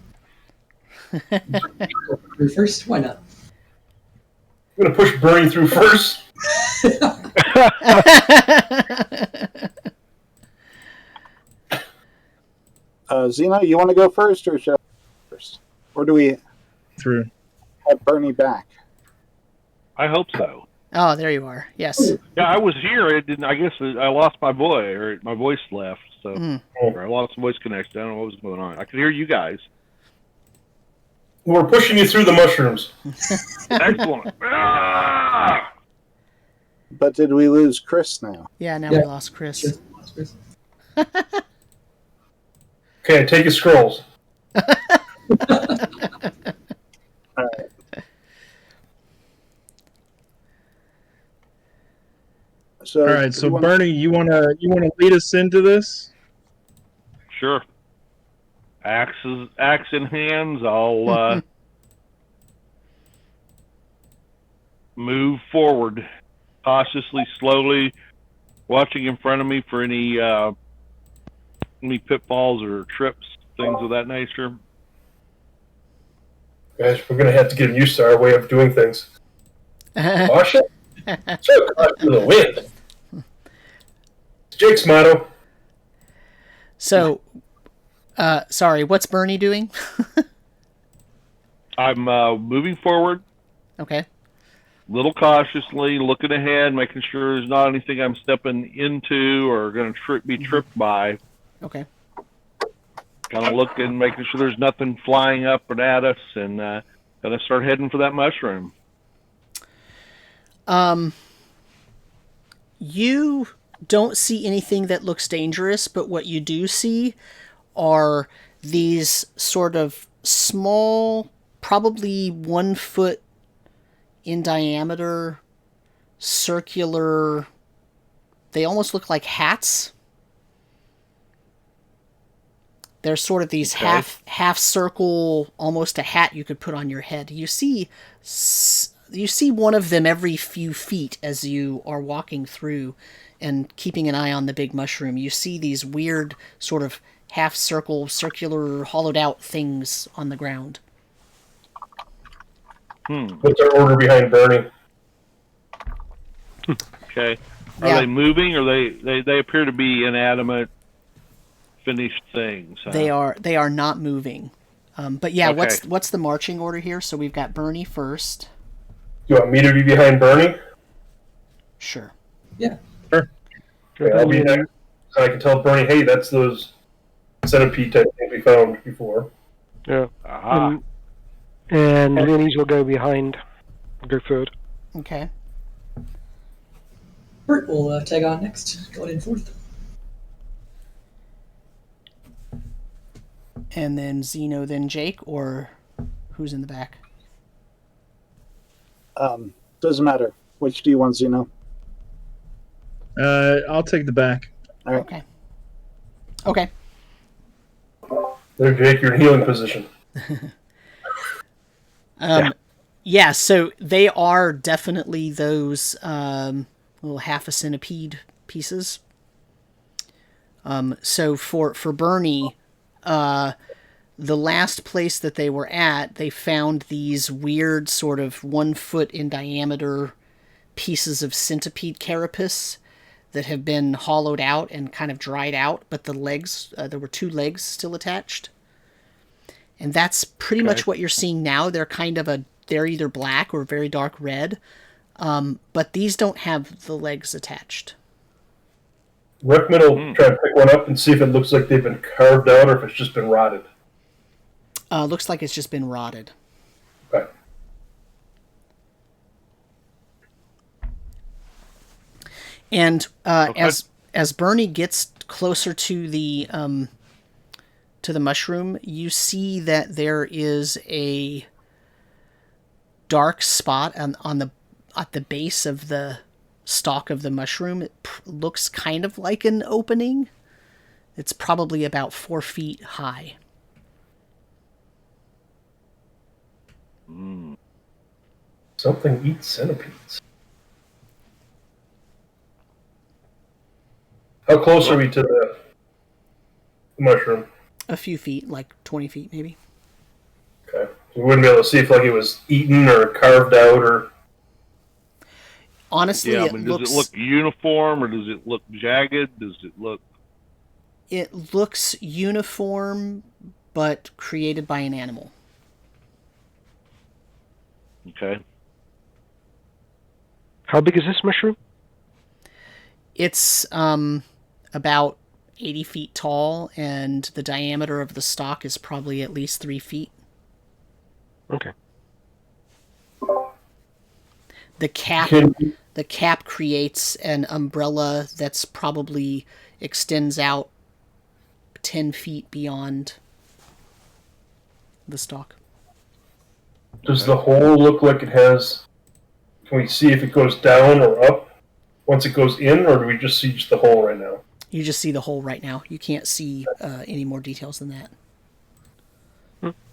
Through first? Why not? I'm going to push Burnie through first. Zeno, you want to go first, or should I go first? Or do we Through. have Burnie back? I hope so. Oh, there you are. Yes. Yeah, I was here. It didn't. I guess I lost my voice, or my voice left. So or I lost the voice connection. I don't know what was going on. I could hear you guys. We're pushing you through the mushrooms. Excellent. Ah! But did we lose Chris now? Yeah, now we lost Chris. Okay, take your scrolls. All right. So, All right, so Burnie, you wanna lead us into this? Sure. Axe in hands. I'll move forward cautiously, slowly, watching in front of me for any pitfalls or trips, things of that nature. Guys, we're going to have to get used to our way of doing things. Caution? So caution to the wind. It's Jake's motto. So, sorry, what's Burnie doing? I'm moving forward, Okay. little cautiously, looking ahead, making sure there's not anything I'm stepping into or going to be tripped by. Okay. Kind of looking, making sure there's nothing flying up and at us, and gonna start heading for that mushroom. You don't see anything that looks dangerous, but what you do see are these sort of small, probably 1 foot in diameter, circular, they almost look like hats. They're sort of these half circle, almost a hat you could put on your head. You see one of them every few feet as you are walking through and keeping an eye on the big mushroom. You see these weird sort of half circle, circular, hollowed out things on the ground. What's our order behind Burnie? Okay. Are Yeah. they moving, or they appear to be inanimate, finished things? Huh? They are not moving. But yeah, Okay. what's the marching order here? So we've got Burnie first. You want me to be behind Burnie? Sure. Yeah. Okay, I'll be next. So I can tell Burnie, hey, that's those centipede type things we found before. Yeah. Aha. And Leanise will go behind. Go third. Okay. Burt will tag on next, going in fourth. And then Zeno, then Jake, or who's in the back? Doesn't matter. Which do you want, Zeno? I'll take the back. All right. Okay. Okay. There, Jake, you're in healing position. Yeah, so they are definitely those little half a centipede pieces. So for Burnie, the last place that they were at, they found these weird sort of 1 foot in diameter pieces of centipede carapace that have been hollowed out and kind of dried out, but the legs, there were 2 legs still attached. And that's pretty much what you're seeing now. They're they're either black or very dark red, but these don't have the legs attached. Rekmit will try to pick one up and see if it looks like they've been carved out or if it's just been rotted. Looks like it's just been rotted. Okay. And as Burnie gets closer to the mushroom, you see that there is a dark spot at the base of the stalk of the mushroom. It looks kind of like an opening. It's probably about 4 feet high. Something eats centipedes. How close are we to the mushroom? A few feet, like 20 feet maybe. Okay. We wouldn't be able to see if it was eaten or carved out or... Honestly, does it look uniform or does it look jagged? Does it look... It looks uniform, but created by an animal. Okay. How big is this mushroom? It's about 80 feet tall, and the diameter of the stalk is probably at least 3 feet. Okay. The cap creates an umbrella that's probably extends out 10 feet beyond the stalk. Does the hole look like it has... Can we see if it goes down or up once it goes in, or do we just see just the hole right now? You just see the hole right now. You can't see any more details than that.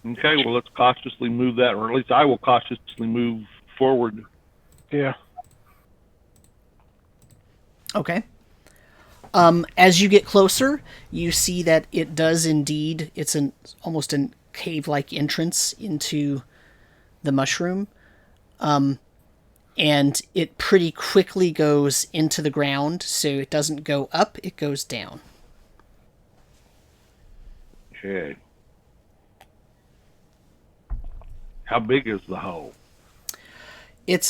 Okay, well, let's cautiously move that, or at least I will cautiously move forward. Yeah. Okay. As you get closer, you see that it does indeed, it's almost a cave-like entrance into the mushroom. And it pretty quickly goes into the ground, so it doesn't go up, it goes down. Okay. How big is the hole? It's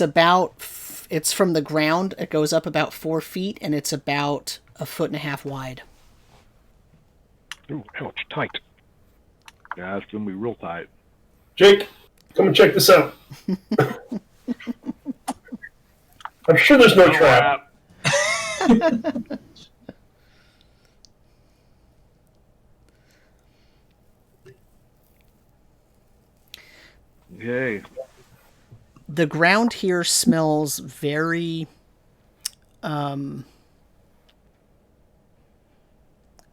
from the ground, it goes up about 4 feet, and it's about 1.5 feet wide. Ooh, ouch, tight. Yeah, it's going to be real tight. Jake, come and check this out. I'm sure there's no trap. Okay. The ground here smells very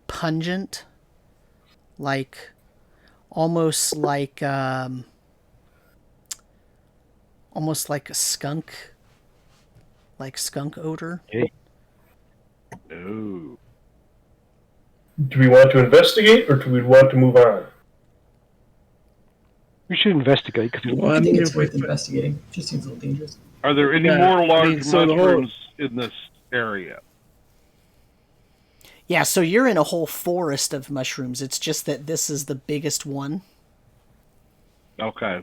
pungent, like almost like a skunk, like skunk odor. Okay. Oh. Do we want to investigate, or do we want to move on? We should investigate. Cause Well, I think it's if worth we- investigating. It just seems a little dangerous. Are there any Yeah, more large I mean, so the whole- mushrooms in this area? Yeah, so you're in a whole forest of mushrooms. It's just that this is the biggest one. Okay.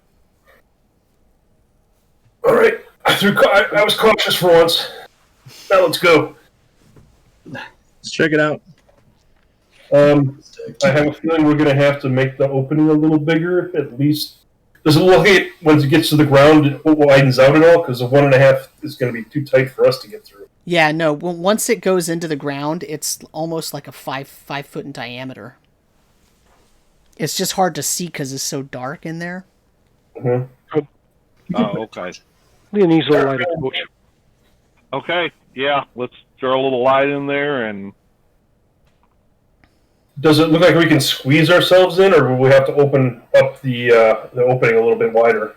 All right. I was cautious for once. Now let's go. Let's check it out. I have a feeling we're going to have to make the opening a little bigger, at least. Does it look like once it gets to the ground, it widens out at all? Because the 1.5 is going to be too tight for us to get through. Yeah, no, once it goes into the ground, it's almost like a 5 foot in diameter. It's just hard to see because it's so dark in there. Mm-hmm. Oh, okay. Leanise will light a torch. Okay, yeah, let's throw a little light in there and... Does it look like we can squeeze ourselves in, or will we have to open up the opening a little bit wider?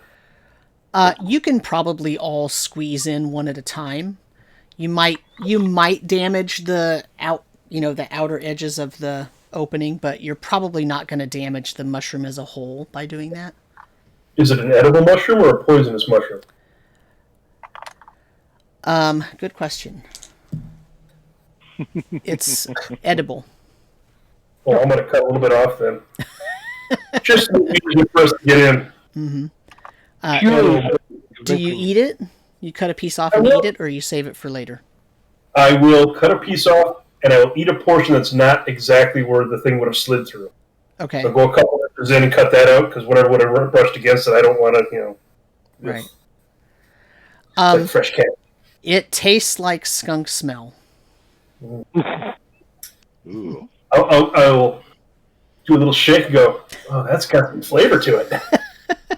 You can probably all squeeze in one at a time. You might damage the outer edges of the opening, but you're probably not going to damage the mushroom as a whole by doing that. Is it an edible mushroom or a poisonous mushroom? Good question. It's edible. Well, I'm going to cut a little bit off then. Just easier for us to get in. Mm-hmm. Do you eat it? You cut a piece off and eat it, or you save it for later? I will cut a piece off, and I will eat a portion that's not exactly where the thing would have slid through. Okay. So go a couple meters in and cut that out, because whatever would have brushed against it, I don't want to, Right. Like fresh cat. It tastes like skunk smell. Ooh. I'll do a little shake and go, oh, that's got some flavor to it.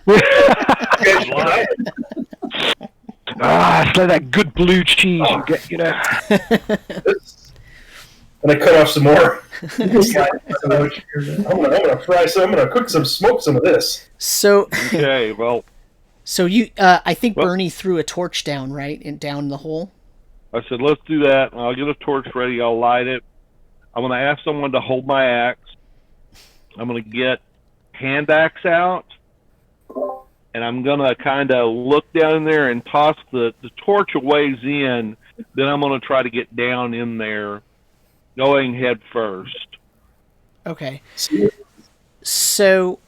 It's like that good blue cheese you get, And I cut off some more. I'm gonna fry some. I'm gonna cook some, smoke some of this. So Okay, well, so you, I think Burnie threw a torch down, right, down the hole. I said, let's do that. I'll get a torch ready. I'll light it. I'm going to ask someone to hold my axe. I'm going to get hand axe out. And I'm going to kind of look down in there and toss the torch a ways in. Then I'm going to try to get down in there, going head first. Okay. So,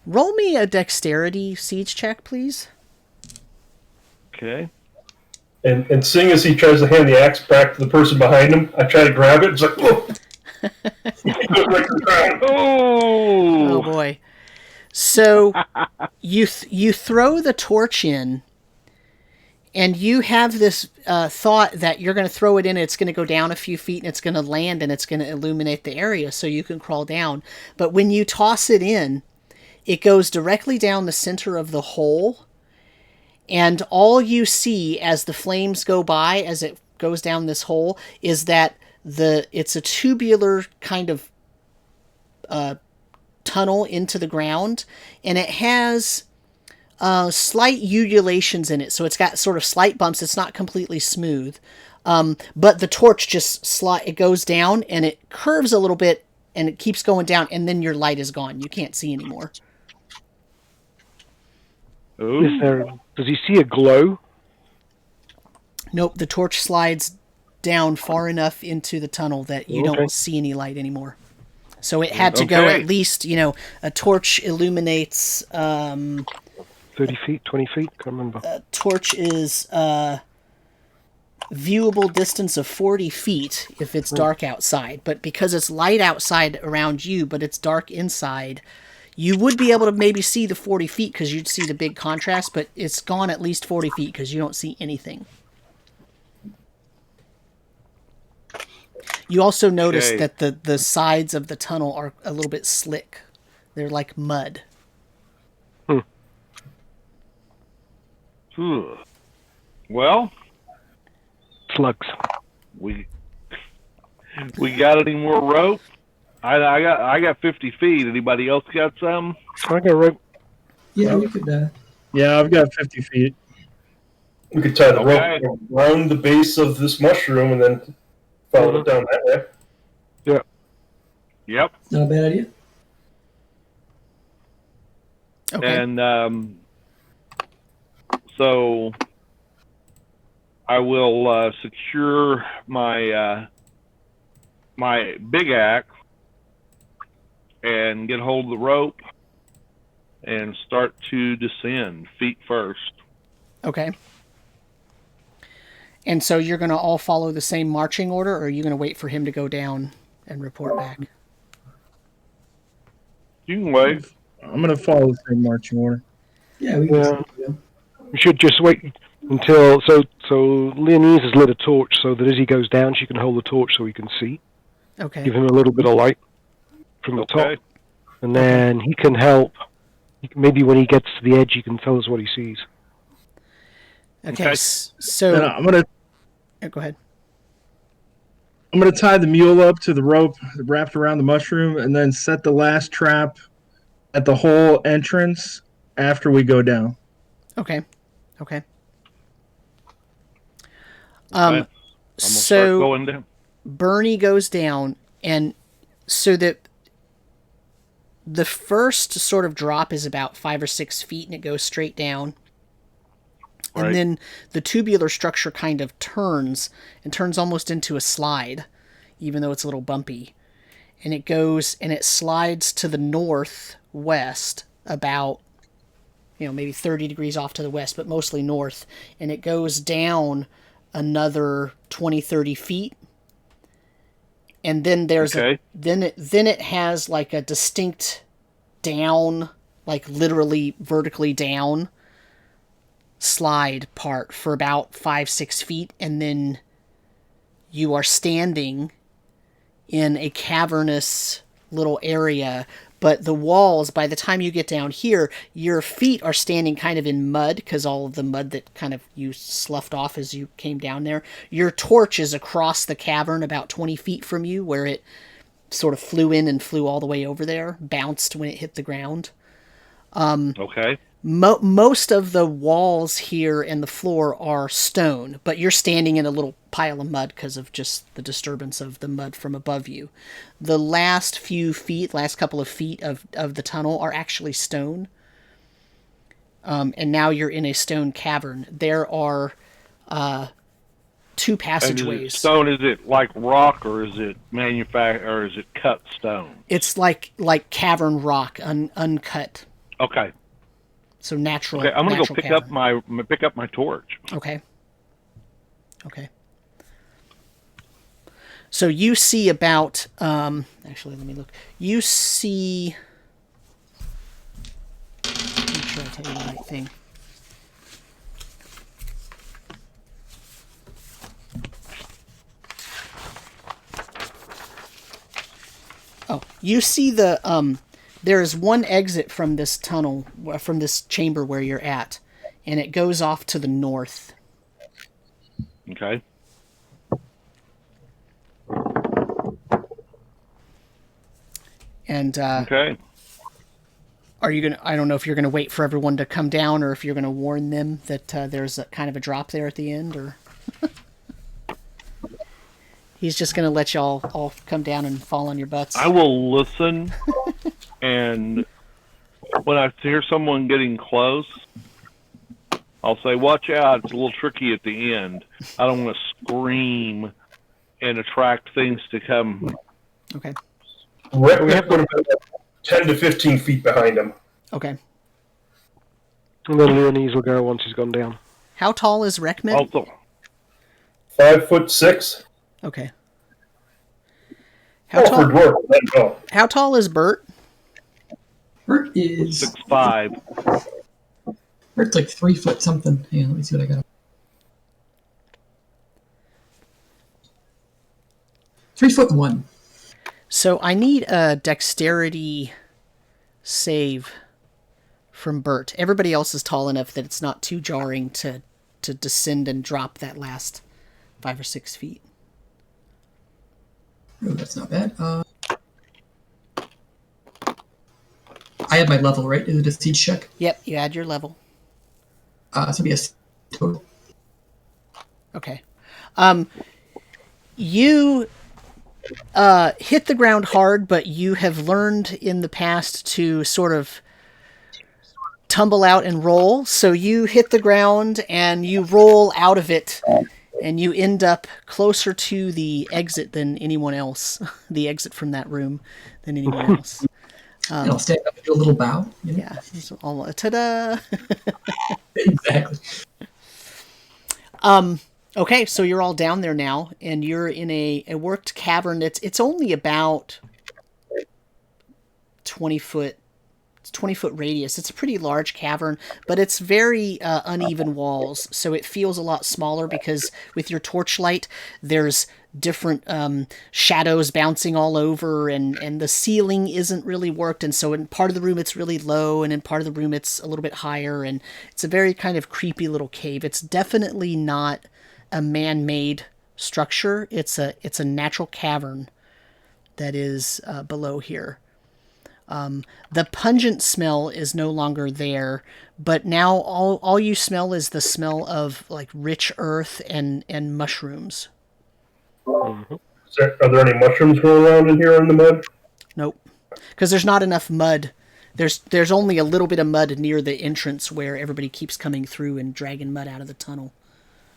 roll me a dexterity siege check, please. Okay. And seeing as he tries to hand the axe back to the person behind him, I try to grab it. It's like, whoa! Oh boy! So you throw the torch in, and you have this thought that you're going to throw it in. It's going to go down a few feet, and it's going to land, and it's going to illuminate the area, so you can crawl down. But when you toss it in, it goes directly down the center of the hole. And all you see as the flames go by, as it goes down this hole, is that it's a tubular kind of tunnel into the ground, and it has slight undulations in it. So it's got sort of slight bumps. It's not completely smooth. But the torch just it goes down, and it curves a little bit, and it keeps going down, and then your light is gone. You can't see anymore. Does he see a glow? Nope, the torch slides down far enough into the tunnel that you don't see any light anymore. So it had to go at least, a torch illuminates... 30 feet, 20 feet? Can't remember. A torch is viewable distance of 40 feet if it's dark outside. But because it's light outside around you, but it's dark inside... You would be able to maybe see the 40 feet because you'd see the big contrast, but it's gone at least 40 feet because you don't see anything. You also notice that the sides of the tunnel are a little bit slick. They're like mud. Well, slugs. We got any more rope? I got 50 feet. Anybody else got some? I got rope. Yeah, we could. Yeah, I've got 50 feet. We could tie the rope around the base of this mushroom and then follow it down that way. Yeah. Yep. Not a bad idea. Okay. And so I will secure my my big axe and get hold of the rope and start to descend, feet first. Okay. And so you're going to all follow the same marching order, or are you going to wait for him to go down and report back? You can wait. I'm going to follow the same marching order. Yeah, we can. We should just wait until... So Leanise has lit a torch so that as he goes down, she can hold the torch so he can see. Okay. Give him a little bit of light from the top. And then he can help. Maybe when he gets to the edge, he can tell us what he sees. Okay. So I'm going to... Go ahead. I'm going to tie the mule up to the rope wrapped around the mushroom and then set the last trap at the hole entrance after we go down. Okay. Okay. I'm gonna start So going down. Burnie goes down, and so that the first sort of drop is about 5 or 6 feet, and it goes straight down. Right. And then the tubular structure kind of turns almost into a slide, even though it's a little bumpy. And it goes and it slides to the northwest about, maybe 30 degrees off to the west, but mostly north. And it goes down another 20, 30 feet. And then there's then it has like a distinct down, like literally vertically down slide part for about 5-6 feet, and then you are standing in a cavernous little area, but the walls, by the time you get down here, your feet are standing kind of in mud, because all of the mud that kind of you sloughed off as you came down there. Your torch is across the cavern about 20 feet from you, where it sort of flew in and flew all the way over there, bounced when it hit the ground. Okay. Most of the walls here and the floor are stone, but you're standing in a little pile of mud because of just the disturbance of the mud from above you. The last couple of feet of the tunnel are actually stone. And now you're in a stone cavern. There are 2 passageways. Stone, is it like rock, or is it or is it cut stone? It's like cavern rock, uncut. Okay. So natural. Okay, I'm gonna go cavern. pick up my torch. Okay. So you see about actually, let me look. You see, make sure I tell you the right thing. Oh, you see there is one exit from this tunnel, from this chamber where you're at, and it goes off to the north. Okay. And okay. Are you gonna? I don't know if you're gonna wait for everyone to come down, or if you're gonna warn them that there's a kind of a drop there at the end, or he's just gonna let y'all all come down and fall on your butts. I will listen, and when I hear someone getting close, I'll say, "Watch out! It's a little tricky at the end." I don't want to scream and attract things to come. Okay. Rekmit would have been 10 to 15 feet behind him. Okay. And then Leanise will go once he's gone down. How tall is Rekmit? Also, 5'6". Okay. For dwarf, that's all. How tall is Burt? Burt is 6'5". Burt's like 3 foot something. Hang on, let me see what I got. 3'1". So I need a dexterity save from Burt. Everybody else is tall enough that it's not too jarring to descend and drop that last 5 or 6 feet. Oh, that's not bad. I have my level, right? Is it a siege check? Yep, you add your level. It's gonna be a total. Okay. You hit the ground hard, but you have learned in the past to sort of tumble out and roll. So you hit the ground and you roll out of it, and you end up closer to the exit than anyone else. The exit from that room than anyone else. And I'll stand up and do a little bow. You know? Yeah. So ta-da! Exactly. Okay, so you're all down there now, and you're in a worked cavern. It's only about 20 foot radius. It's a pretty large cavern, but it's very uneven walls, so it feels a lot smaller because with your torchlight, there's different shadows bouncing all over, and the ceiling isn't really worked, and so in part of the room it's really low, and in part of the room it's a little bit higher, and it's a very kind of creepy little cave. It's definitely not a man-made structure. It's a natural cavern that is below here. The pungent smell is no longer there, but now all you smell is the smell of like rich earth and mushrooms. Mm-hmm. Are there any mushrooms going around in here in the mud? Nope, because there's not enough mud. There's only a little bit of mud near the entrance where everybody keeps coming through and dragging mud out of the tunnel.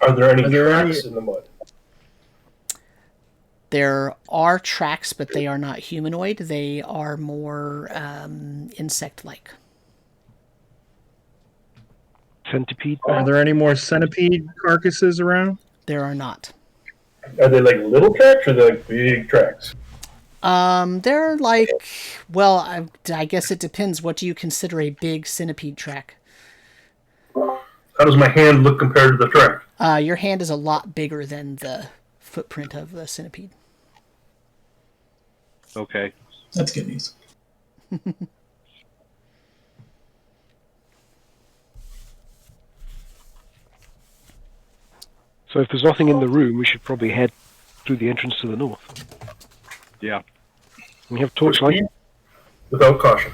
Are there any tracks in the mud? There are tracks, but they are not humanoid. They are more insect-like. Centipede. Are there any more centipede carcasses around? There are not. Are they like little tracks or are they like big tracks? They're like, well, I guess it depends. What do you consider a big centipede track? How does my hand look compared to the track? Your hand is a lot bigger than the footprint of the centipede. Okay. That's good news. So if there's nothing in the room, we should probably head through the entrance to the north. Yeah. We have torchlight. Without caution.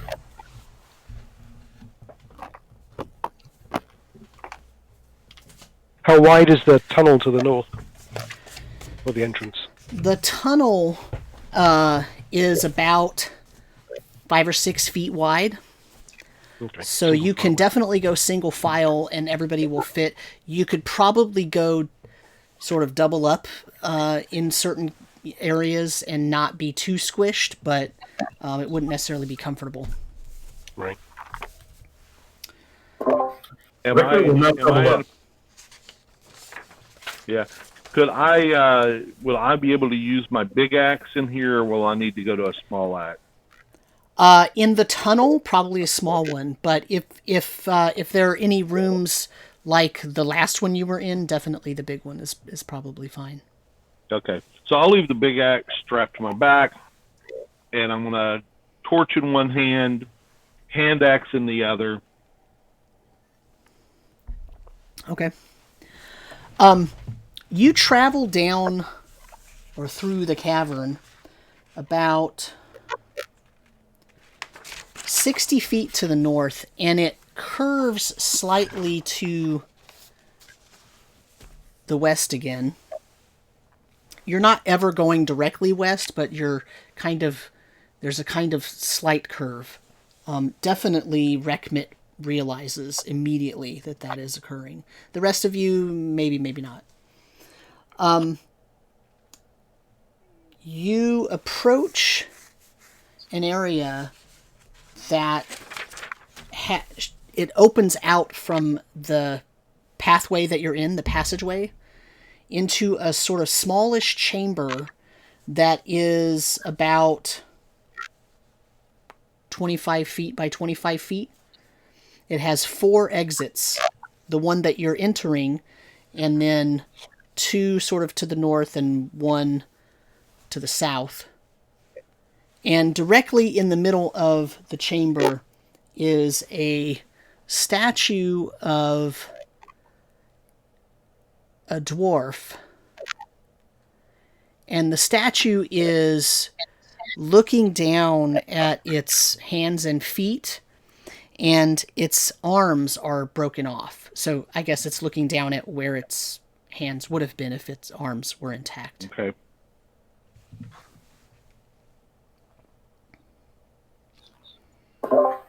How wide is the tunnel to the north? Or the entrance? The tunnel is about 5 or 6 feet wide. Okay. So you can definitely go single file and everybody will fit. You could probably go sort of double up in certain areas and not be too squished, but it wouldn't necessarily be comfortable. Right. Rekmit will not double up. Yeah. Could I? Will I be able to use my big axe in here, or will I need to go to a small axe? In the tunnel, probably a small one. But if there are any rooms like the last one you were in, definitely the big one is probably fine. Okay. So I'll leave the big axe strapped to my back, and I'm gonna torch in one hand axe in the other. Okay. You travel down or through the cavern about 60 feet to the north, and it curves slightly to the west again. You're not ever going directly west, but there's a kind of slight curve. Definitely Rekmit realizes immediately that is occurring. The rest of you, maybe not. You approach an area that it opens out from the pathway that you're in, the passageway, into a sort of smallish chamber that is about 25 feet by 25 feet. It has 4 exits. The one that you're entering, and then 2 sort of to the north and 1 to the south. And directly in the middle of the chamber is a statue of a dwarf. And the statue is looking down at its hands and feet, and its arms are broken off. So I guess it's looking down at where its hands would have been if its arms were intact. Okay.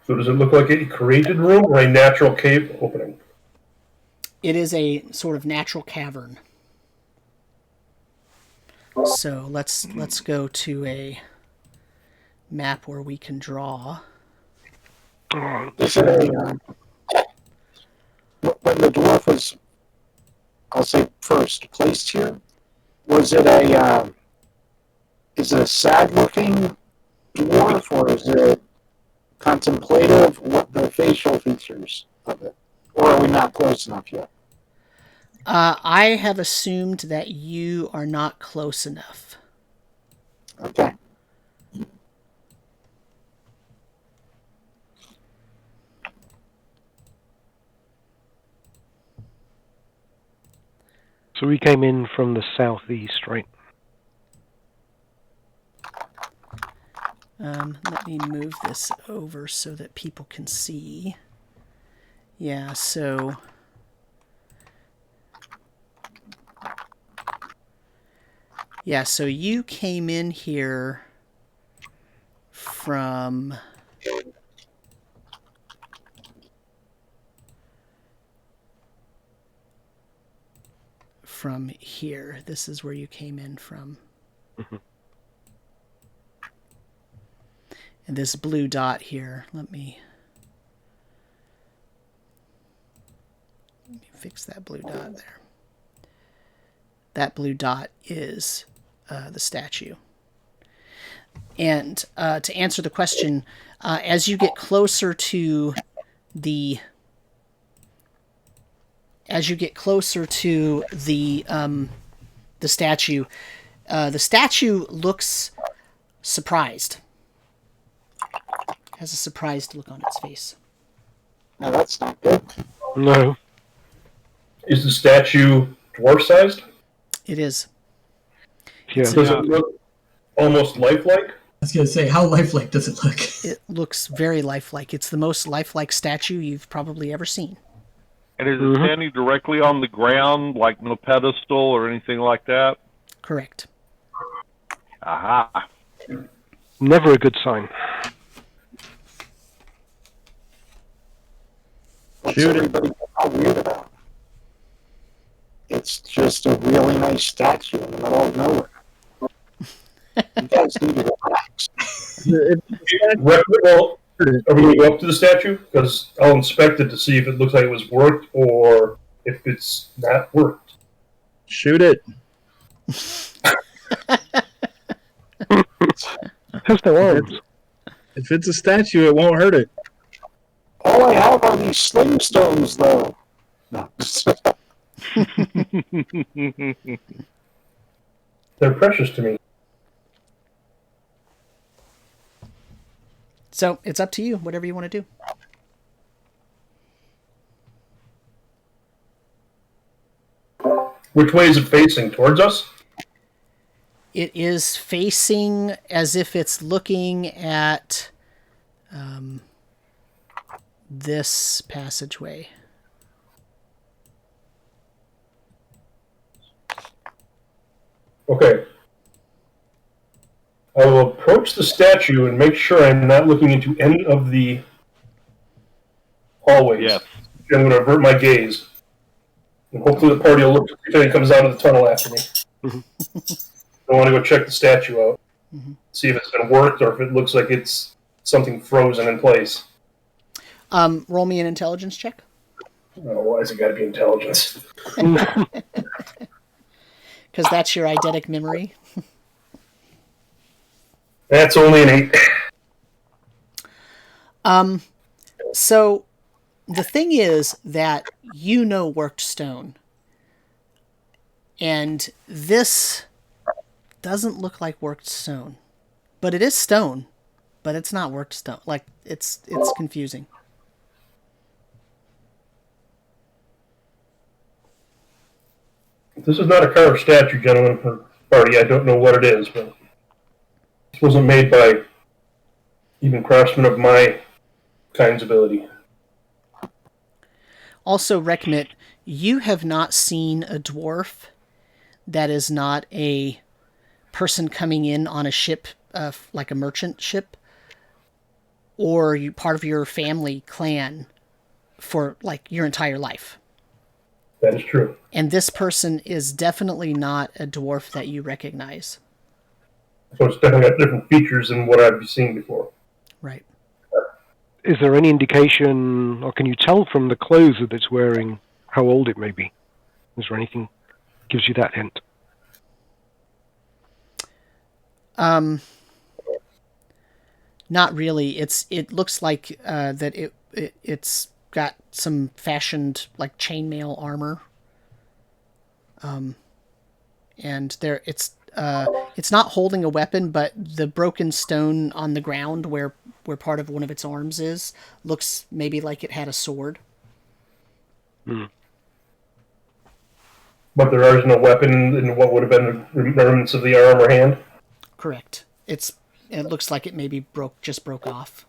So does it look like a created room or a natural cave opening? It is a sort of natural cavern. So let's go to a map where we can draw. Is it a, when the dwarf was, I'll say first placed here, was it is it a sad-looking dwarf, or is it contemplative? What the facial features of it, or are we not close enough yet? I have assumed that you are not close enough. Okay. So we came in from the southeast, right? Let me move this over so that people can see. Yeah, so... Yeah, so you came in here from... From here. This is where you came in from. Mhm. And this blue dot here, let me fix that blue dot there. That blue dot is the statue. And to answer the question, as you get closer to the the statue looks surprised. Has a surprised look on its face. No, that's not good. No. Is the statue dwarf-sized? It is. Yeah. Does it look almost lifelike? I was going to say, how lifelike does it look? It looks very lifelike. It's the most lifelike statue you've probably ever seen. And is it standing directly on the ground, like no pedestal or anything like that? Correct. Aha. Never a good sign. What's everybody all weird about? It's just a really nice statue in the middle of nowhere. You guys need to relax. Well, are we going to go up to the statue? Because I'll inspect it to see if it looks like it was worked or if it's not worked. Shoot it. Has no arms. If it's a statue, it won't hurt it. All I have are these sling stones, though. No. They're precious to me. So it's up to you, whatever you want to do. Which way is it facing? Towards us? It is facing as if it's looking at this passageway. Okay. I will approach the statue and make sure I'm not looking into any of the hallways. Yes. I'm going to avert my gaze. And hopefully the party will look if anything comes out of the tunnel after me. I want to go check the statue out. See if it's been worked or if it looks like it's something frozen in place. Roll me an intelligence check. Oh, why has it got to be intelligence? Because that's your eidetic memory. That's only an 8. So the thing is that you know worked stone. And this doesn't look like worked stone. But it is stone. But it's not worked stone. Like, it's confusing. This is not a carved statue, gentlemen, or party. I don't know what it is, but this wasn't made by even craftsmen of my kind's ability. Also, Rekmit, you have not seen a dwarf that is not a person coming in on a ship, like a merchant ship, or you part of your family clan for like your entire life. That is true. And this person is definitely not a dwarf that you recognize. So it's definitely got different features than what I've seen before. Right. Is there any indication, or can you tell from the clothes that it's wearing how old it may be? Is there anything that gives you that hint? Not really. It looks like that it's got some fashioned like chainmail armor. And it's not holding a weapon, but the broken stone on the ground where part of one of its arms is looks maybe like it had a sword. The But there is no weapon in what would have been the remnants of the arm or hand? Correct. It looks like it maybe just broke off.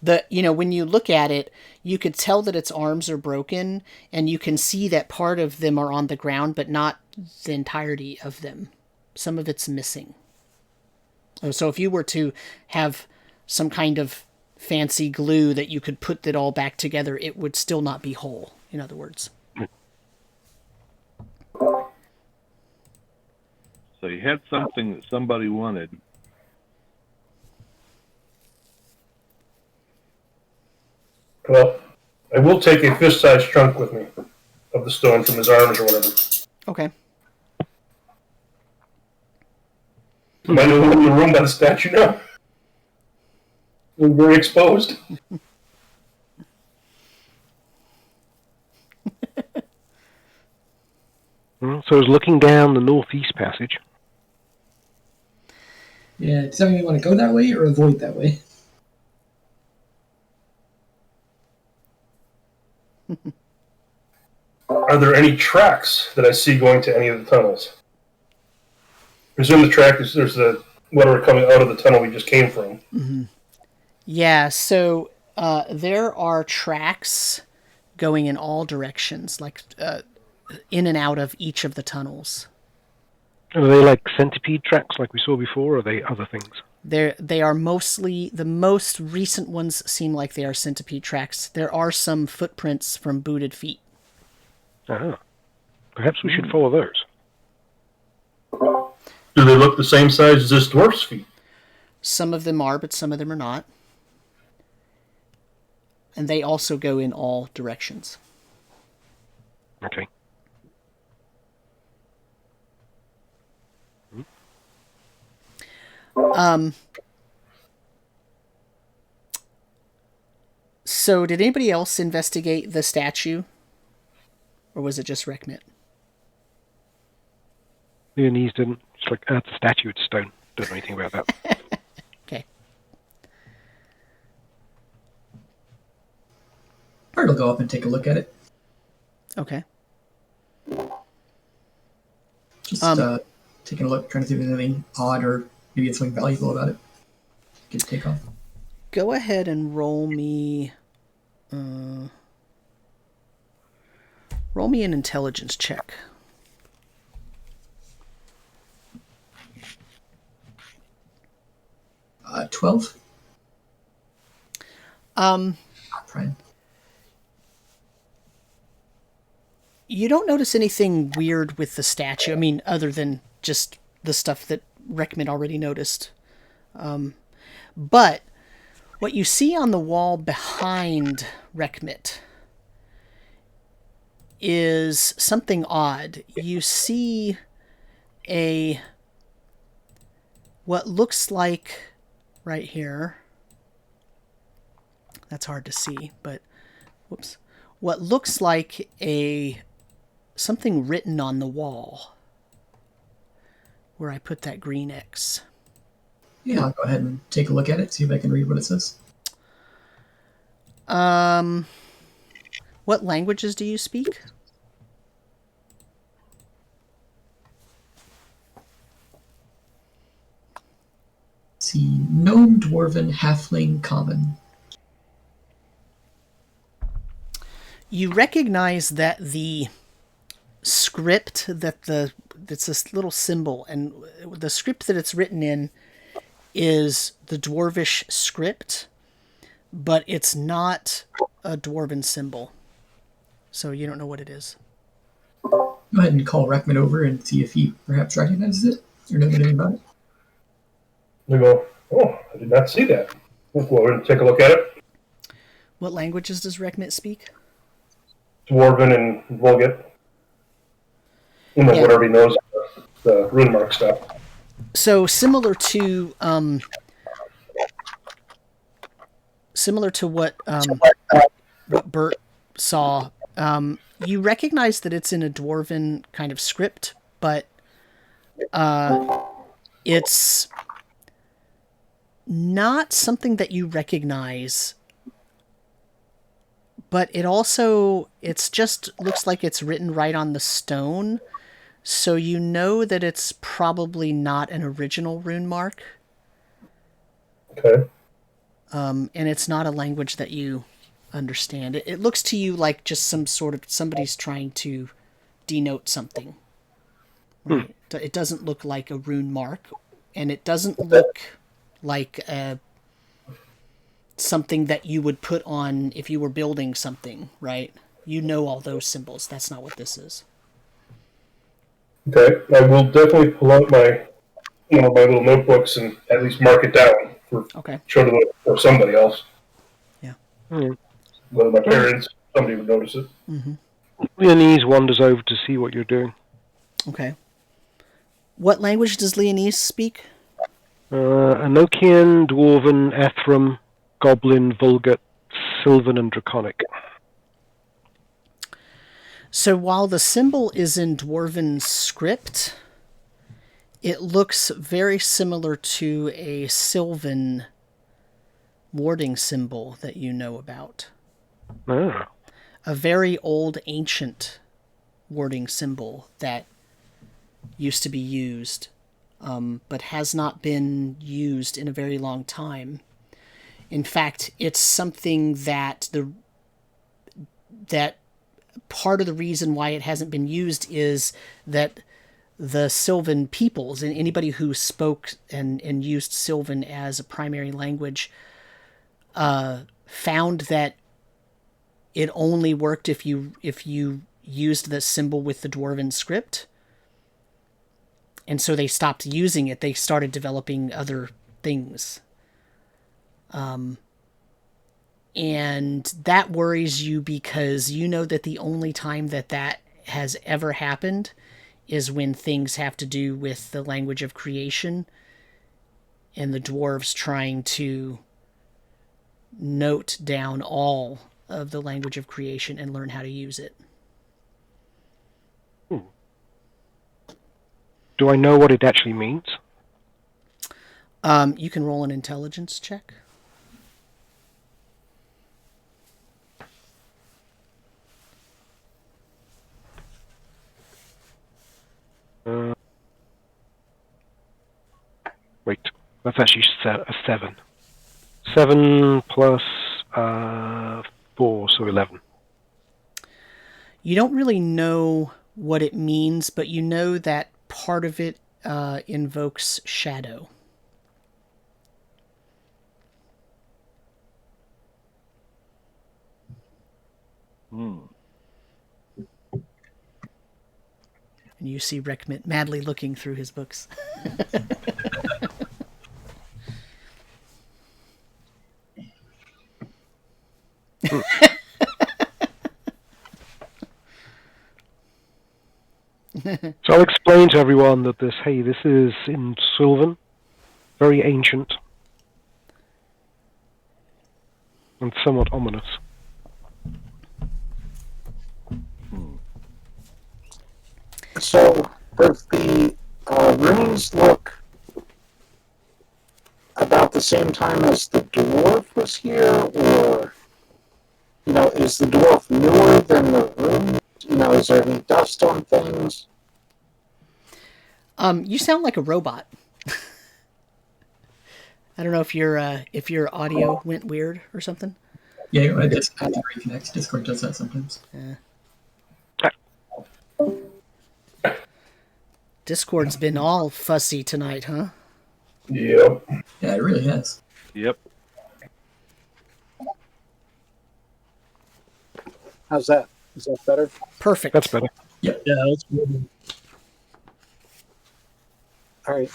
When you look at it, you could tell that its arms are broken, and you can see that part of them are on the ground, but not the entirety of them. Some of it's missing. So if you were to have some kind of fancy glue that you could put it all back together, it would still not be whole, in other words. So you had something that somebody wanted. Well, I will take a fist-sized chunk with me of the stone from his arms or whatever. Okay. Am I in the room by the statue now? We're very exposed. So I was looking down the northeast passage. Yeah, does anyone want to go that way or avoid that way? Are there any tracks that I see going to any of the tunnels? Presume the track is there's the whatever coming out of the tunnel we just came from. Mm-hmm. Yeah, so there are tracks going in all directions, like in and out of each of the tunnels. Are they like centipede tracks like we saw before, or are they other things? They are mostly, the most recent ones seem like they are centipede tracks. There are some footprints from booted feet. Perhaps we should follow those. Do they look the same size as this dwarf's feet? Some of them are, but some of them are not. And they also go in all directions. Okay. So did anybody else investigate the statue? Or was it just Rekmit? Leanise didn't. It's like, it's a statue, it's stone. Don't know anything about that. Okay. Burt will go up and take a look at it. Okay. Just taking a look, trying to see if there's anything odd or maybe it's something valuable about it. Get to take off. Go ahead and roll me an intelligence check. Uh, 12. Prime. You don't notice anything weird with the statue. I mean, other than just the stuff that Rekmit already noticed. But what you see on the wall behind Rekmit is something odd. You see what looks like right here. That's hard to see, but whoops. What looks like something written on the wall where I put that green X. Yeah, I'll go ahead and take a look at it, see if I can read what it says. What languages do you speak? See, Gnome, Dwarven, Halfling, Common. You recognize that the script it's this little symbol, and the script that it's written in is the Dwarvish script, but it's not a Dwarven symbol. So you don't know what it is. Go ahead and call Rekmit over and see if he perhaps recognizes it or knows anything about it. They go, oh, I did not see that. We'll go over and take a look at it. What languages does Rekmit speak? Dwarven and Vulgate. And then whatever he knows, the Runemark stuff. So similar to what Burt saw, you recognize that it's in a Dwarven kind of script, but it's not something that you recognize but it's just looks like it's written right on the stone, so you know that it's probably not an original Runemark. Okay. And it's not a language that you understand. It looks to you like just somebody's trying to denote something. Right? It doesn't look like a Runemark, and it doesn't look like something that you would put on if you were building something, right? You know all those symbols. That's not what this is. Okay. I will definitely pull out my little notebooks and at least mark it down for show to or somebody else. Yeah. Whether my parents, somebody would notice it. Mm-hmm. Leanise wanders over to see what you're doing. Okay. What language does Leanise speak? Enochian, Dwarven, Ethram, Goblin, Vulgate, Sylvan, and Draconic. So while the symbol is in Dwarven script, it looks very similar to a Sylvan warding symbol that you know about. Ah. A very old, ancient warding symbol that used to be used, but has not been used in a very long time. In fact, it's something that part of the reason why it hasn't been used is that the Sylvan peoples and anybody who spoke and used Sylvan as a primary language found that it only worked if you used the symbol with the Dwarven script. And so they stopped using it. They started developing other things. And that worries you because you know that the only time that has ever happened is when things have to do with the language of creation and the dwarves trying to note down all of the language of creation and learn how to use it. Do I know what it actually means? You can roll an intelligence check. Wait, that's actually a 7. 7 plus 4, so 11. You don't really know what it means, but you know that part of it invokes shadow. And you see Rekmit madly looking through his books. So I'll explain to everyone that this is in Sylvan, very ancient, and somewhat ominous. So, does the runes look about the same time as the dwarf was here, or, is the dwarf newer than the runes? Is there any dust on things? You sound like a robot. I don't know if your audio went weird or something. Yeah, I just had to reconnect. Discord does that sometimes. Yeah. Discord's been all fussy tonight, huh? Yep. Yeah, it really has. Yep. How's that? Is that better? Perfect. That's better. Yep. Yeah, that's good. All right.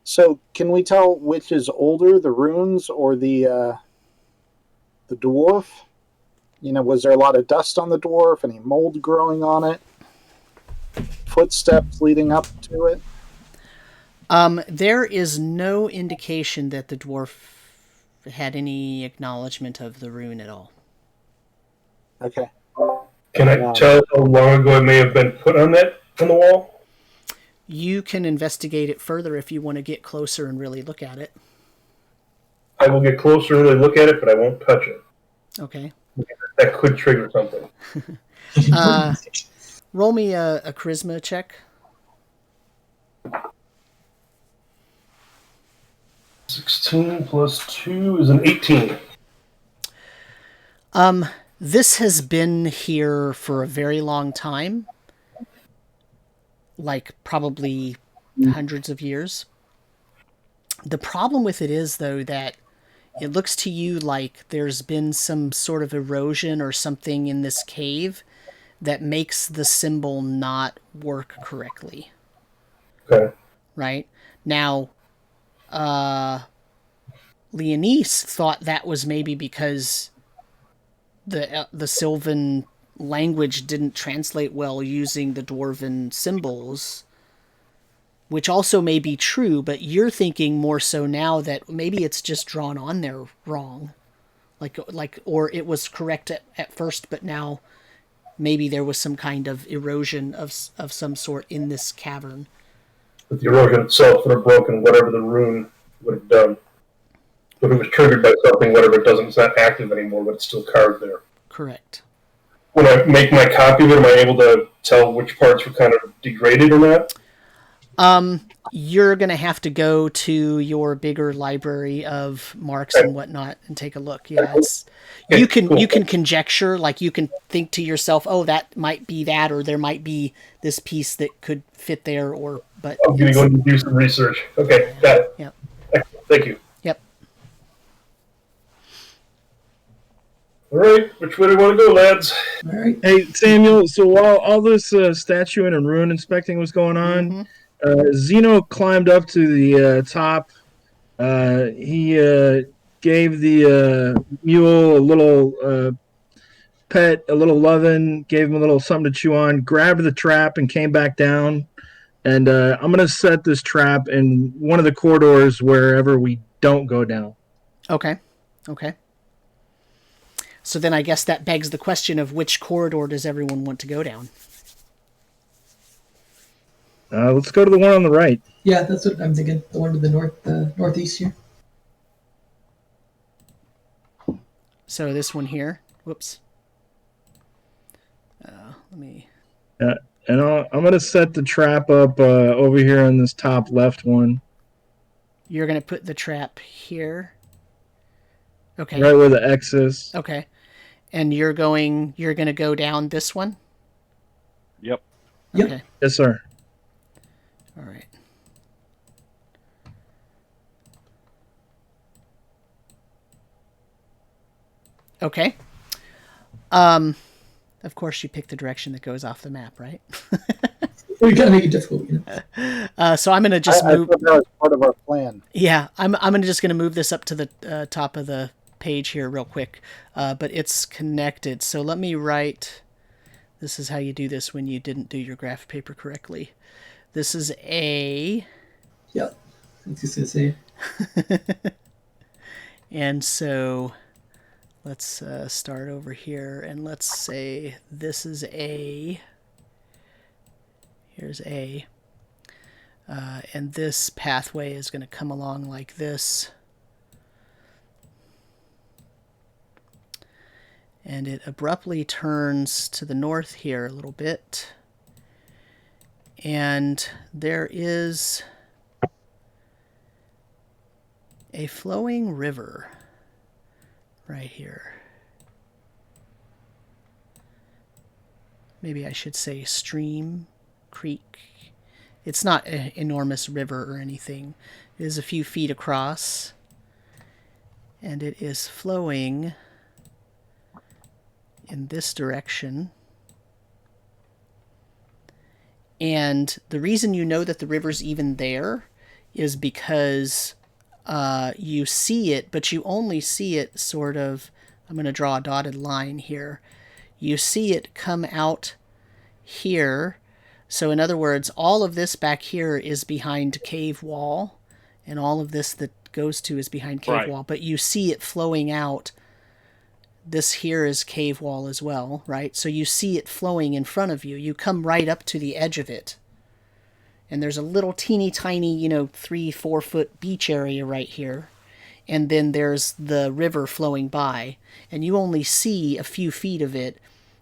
So can we tell which is older, the runes or the dwarf? Was there a lot of dust on the dwarf? Any mold growing on it? Footsteps leading up to it? There is no indication that the dwarf had any acknowledgement of the rune at all. Okay. Can I tell how long ago it may have been put on the wall? You can investigate it further if you want to get closer and really look at it. I will get closer and really look at it, but I won't touch it. Okay. That could trigger something. Roll me a charisma check. 16 plus 2 is an 18. This has been here for a very long time. Like, probably hundreds of years. The problem with it is, though, that it looks to you like there's been some sort of erosion or something in this cave that makes the symbol not work correctly. Okay. Right? Now, Leanise thought that was maybe because the Sylvan language didn't translate well using the Dwarven symbols, which also may be true, but you're thinking more so now that maybe it's just drawn on there wrong. Or it was correct at first, but now maybe there was some kind of erosion of some sort in this cavern. But the erosion itself would have broken whatever the rune would have done. If it was triggered by something, whatever it doesn't, it's not active anymore, but it's still carved there. Correct. When I make my copy of it, am I able to tell which parts were kind of degraded or not? You're going to have to go to your bigger library of marks and whatnot and take a look. Yeah, you can conjecture, like you can think to yourself, oh, that might be that, or there might be this piece that could fit there, but I'm going to go and do some research. Okay, got it. Yep. Thank you. Yep. All right, which way do we want to go, lads? All right. Hey, Samuel, so while all this statuing and rune inspecting was going on, Zeno climbed up to the top. He gave the mule a little pet, a little lovin', gave him a little something to chew on, grabbed the trap, and came back down. And I'm going to set this trap in one of the corridors wherever we don't go down. Okay. So then I guess that begs the question of which corridor does everyone want to go down? Let's go to the one on the right. Yeah, that's what I'm thinking. The one to the northeast here. So this one here. Whoops. Let me... And I'm going to set the trap up over here on this top left one. You're going to put the trap here? Okay. Right where the X is. Okay. And you're going to go down this one? Yep. Okay. Yes, sir. All right. Okay. Of course you pick the direction that goes off the map, right? We gotta make it difficult, So I'm gonna just move. I thought that was part of our plan. Yeah, I'm just gonna move this up to the top of the page here real quick, but it's connected. So let me write. This is how you do this when you didn't do your graph paper correctly. This is A. Yep. I was just gonna say. And so let's start over here, and let's say this is A. Here's A. And this pathway is going to come along like this. And it abruptly turns to the north here a little bit. And there is a flowing river right here. Maybe I should say stream, creek. It's not an enormous river or anything. It is a few feet across. And it is flowing in this direction. And the reason you know that the river's even there is because you see it, but you only see it sort of, I'm going to draw a dotted line here. You see it come out here. So in other words, all of this back here is behind cave wall, and all of this that goes to is behind cave wall, but you see it flowing out. This here is cave wall as well, right? So you see it flowing in front of you. You come right up to the edge of it. And there's a little teeny tiny, 3-4 foot beach area right here. and then there's the river flowing by, and you only see a few feet of it,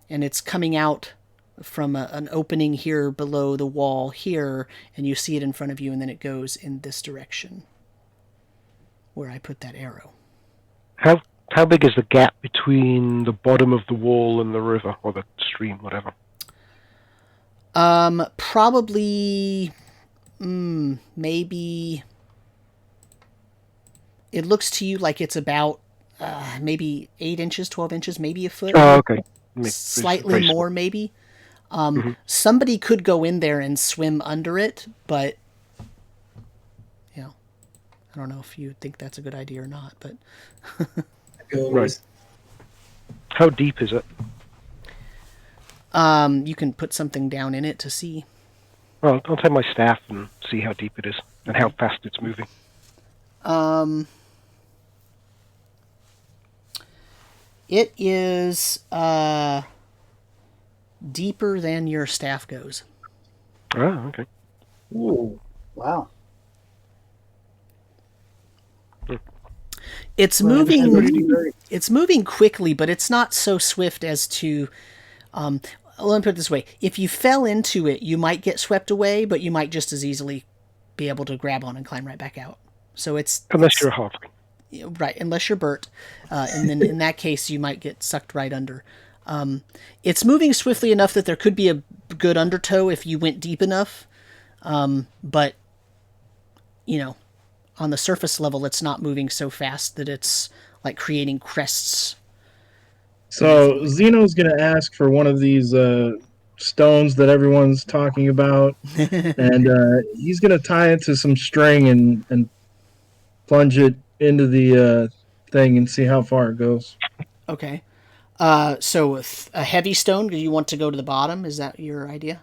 and it's coming out from an opening here below the wall here, and you see it in front of you, and then it goes in this direction where I put that arrow. How big is the gap between the bottom of the wall and the river, or the stream, whatever? Probably, maybe. It looks to you like it's about maybe 8 inches, 12 inches, maybe a foot. Oh, okay. Slightly more, maybe. Somebody could go in there and swim under it, but I don't know if you think that's a good idea or not. But right. How deep is it? You can put something down in it to see. Well, I'll take my staff and see how deep it is and how fast it's moving. It is deeper than your staff goes. Oh, okay. Ooh, wow. It's moving. It's moving quickly, but it's not so swift as to. Let me put it this way: if you fell into it, you might get swept away, but you might just as easily be able to grab on and climb right back out. So unless you're a halfling, right? Unless you're Burt, and then in that case, you might get sucked right under. It's moving swiftly enough that there could be a good undertow if you went deep enough, but on the surface level, it's not moving so fast that it's like creating crests. So Zeno's going to ask for one of these stones that everyone's talking about, and he's going to tie it to some string and plunge it into the thing and see how far it goes. Okay. So a heavy stone, do you want to go to the bottom? Is that your idea?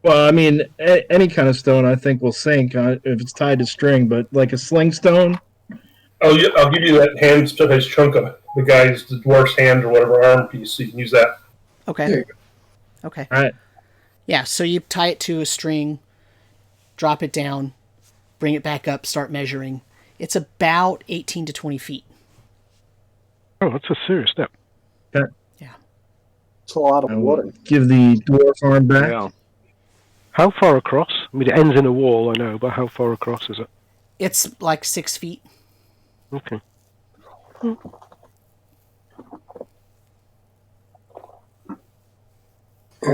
Well, I mean, any kind of stone I think will sink if it's tied to string, but like a sling stone. I'll give you that hand-sized chunk of the dwarf's hand or whatever arm piece, so you can use that. Okay. There you go. Okay. All right. Yeah, so you tie it to a string, drop it down, bring it back up, start measuring. It's about 18 to 20 feet. Oh, that's a serious step. Okay. Yeah. It's a lot of water. Give the dwarf arm back. Yeah. How far across? I mean, it ends in a wall, I know, but how far across is it? It's like 6 feet. Okay. All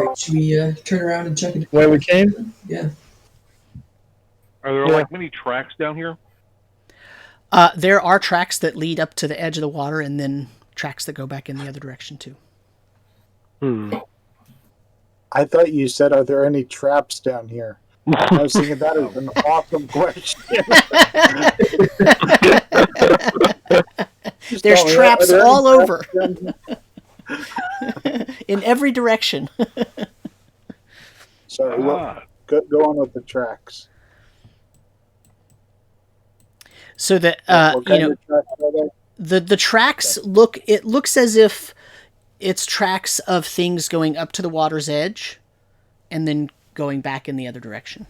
right, should we turn around and check it? Where we came? Yeah. Are there like many tracks down here? There are tracks that lead up to the edge of the water, and then tracks that go back in the other direction too. I thought you said, "Are there any traps down here?" I was thinking that is an awesome question. There's traps all over, in every direction. Sorry, go on with the tracks. So that What kind of tracks are they? the tracks looks as if it's tracks of things going up to the water's edge, and then going back in the other direction.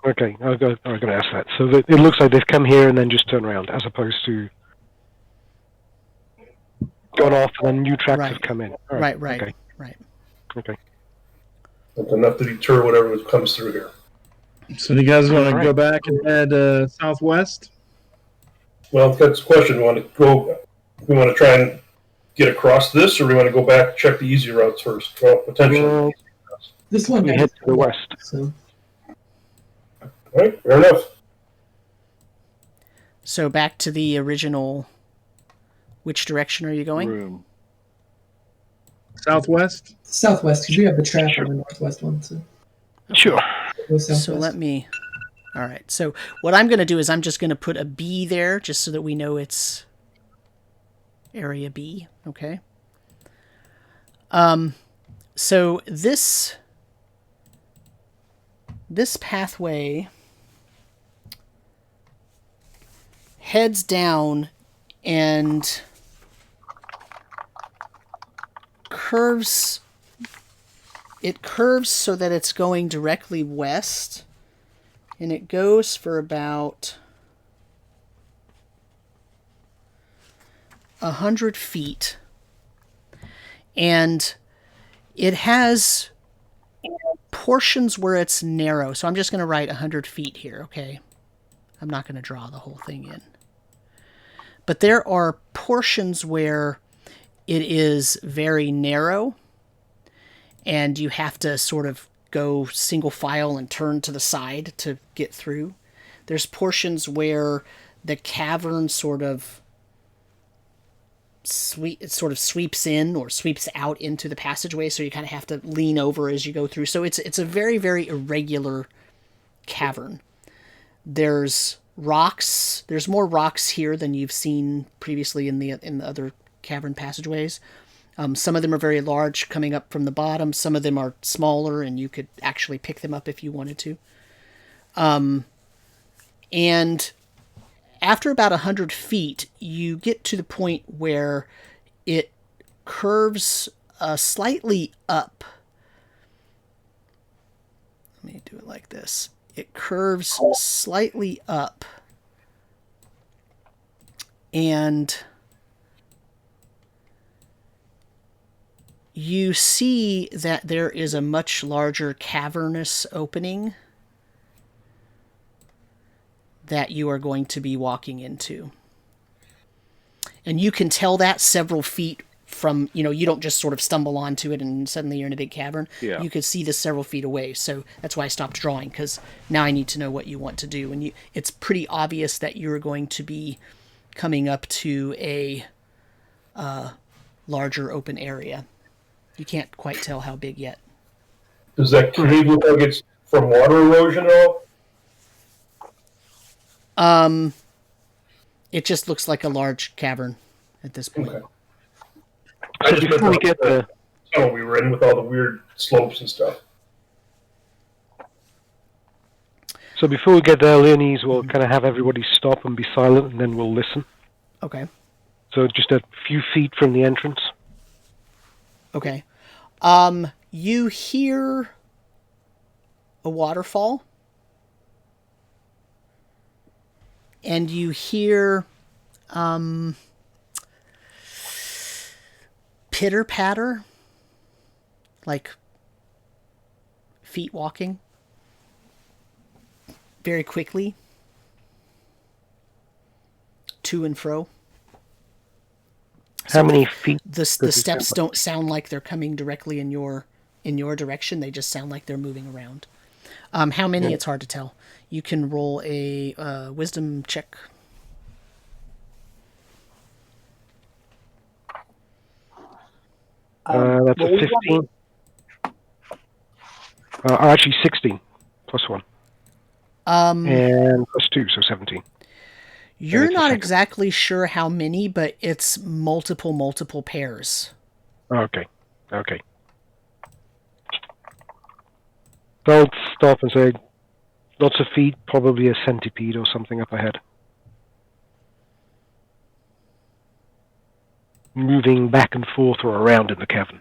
Okay, I'm going to ask that. So it looks like they've come here and then just turn around, as opposed to gone off and then new tracks have come in. All Right. Okay. That's enough to deter whatever comes through here. So do you guys want to go back and head southwest? Well, that's the question. We want to try and get across this, or we want to go back and check the easy routes first? Well, potentially. This one We head to the west. So All right, fair enough. So back to the original. Which direction are you going? Room. Southwest? southwest, because we have the trap on the northwest one. So Sure. go southwest. So let me. All right. So what I'm going to do is I'm just going to put a B there, just so that we know it's area B. Okay. So this pathway heads down and curves. It curves so that it's going directly west, and it goes for about 100 feet, and it has portions where it's narrow. So I'm just going to write 100 feet here, okay? I'm not going to draw the whole thing in. But there are portions where it is very narrow, and you have to sort of go single file and turn to the side to get through. There's portions where the cavern sort of sweeps in or sweeps out into the passageway, so you kind of have to lean over as you go through. So it's a very, very irregular cavern. There's rocks. There's more rocks here than you've seen previously in the other cavern passageways. Some of them are very large coming up from the bottom. Some of them are smaller, and you could actually pick them up if you wanted to. And after about 100 feet, you get to the point where it curves slightly up. Let me do it like this. It curves slightly up. And you see that there is a much larger cavernous opening that you are going to be walking into. And you can tell that several feet from, you don't just sort of stumble onto it and suddenly you're in a big cavern. Yeah. You could see this several feet away. So that's why I stopped drawing, because now I need to know what you want to do. And it's pretty obvious that you're going to be coming up to a larger open area. You can't quite tell how big yet. Does that cave look like it's from water erosion at all? It just looks like a large cavern at this point. Okay. So before we get the tunnel we were in with all the weird slopes and stuff. So before we get there, Leanise will kind of have everybody stop and be silent, and then we'll listen. Okay. So just a few feet from the entrance. Okay. You hear a waterfall, and you hear pitter-patter, like feet walking very quickly to and fro. How many feet? The steps don't sound like they're coming directly in your direction. They just sound like they're moving around. How many? It's hard to tell. You can roll a wisdom check. That's a 15. Actually, 16 plus 1. And plus 2, so 17. You're not exactly sure how many, but it's multiple pairs. Okay. I'll stop and say, lots of feet, probably a centipede or something up ahead. Moving back and forth or around in the cavern.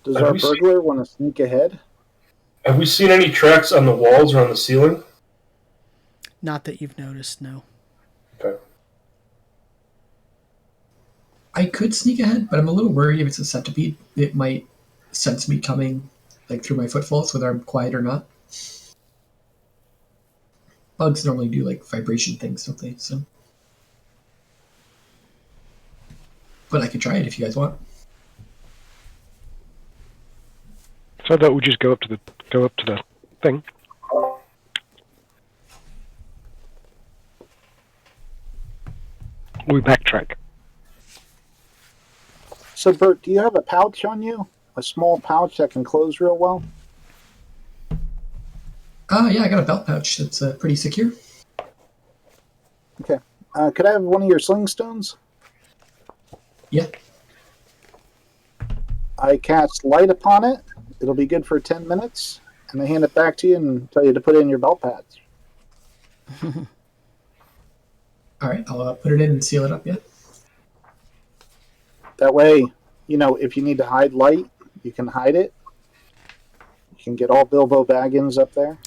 Does our burglar want to sneak ahead? Have we seen any tracks on the walls or on the ceiling? Not that you've noticed, no. Okay. I could sneak ahead, but I'm a little worried if it's a centipede. It might sense me coming, like through my footfalls, whether I'm quiet or not. Bugs normally do like vibration things, don't they? So, but I could try it if you guys want. So that would just go up to the thing. We backtrack. So, Burt, do you have a pouch on you? A small pouch that can close real well? Yeah, I got a belt pouch that's pretty secure. Okay. Could I have one of your sling stones? Yeah. I cast light upon it. It'll be good for 10 minutes. And I hand it back to you and tell you to put it in your belt pads. All right, I'll put it in and seal it up, yeah? That way, if you need to hide light, you can hide it. You can get all Bilbo Baggins up there.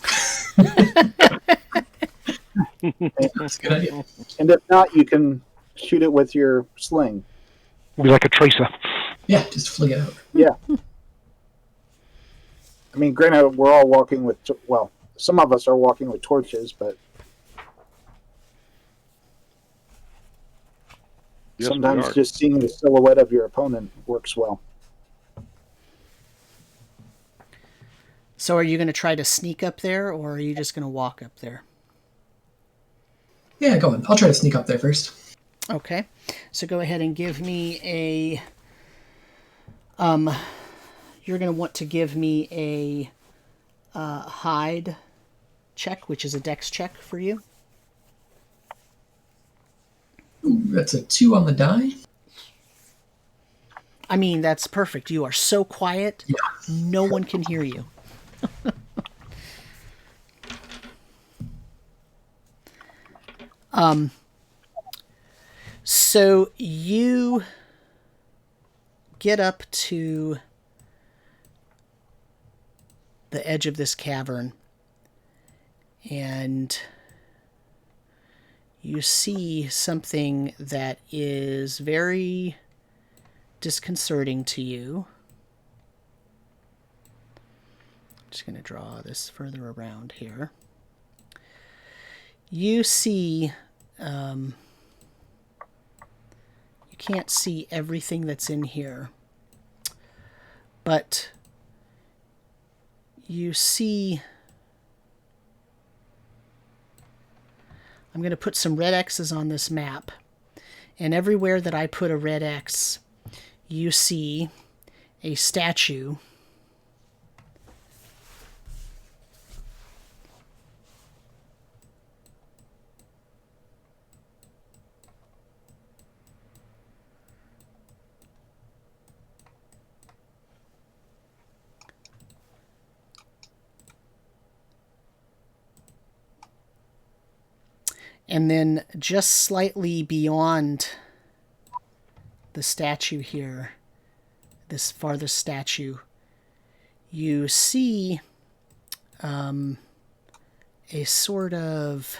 That's a good idea. And if not, you can shoot it with your sling. Be like a tracer. Yeah, just fling it out. Yeah. I mean, granted, we're all walking with, well, some of us are walking with torches, but Yes, we sometimes are. just seeing the silhouette of your opponent works well. So are you going to try to sneak up there, or are you just going to walk up there? Yeah, go on. I'll try to sneak up there first. Okay. So go ahead and give me a... you're going to want to give me a hide check, which is a dex check for you. Ooh, that's a 2 on the die. I mean, that's perfect. You are so quiet, Yeah. no one can hear you. So you get up to the edge of this cavern, and you see something that is very disconcerting to you. I'm just going to draw this further around here. You see, you can't see everything that's in here, but you see, I'm going to put some red X's on this map, and everywhere that I put a red X, you see a statue and then just slightly beyond the statue here, this farthest statue, you see a sort of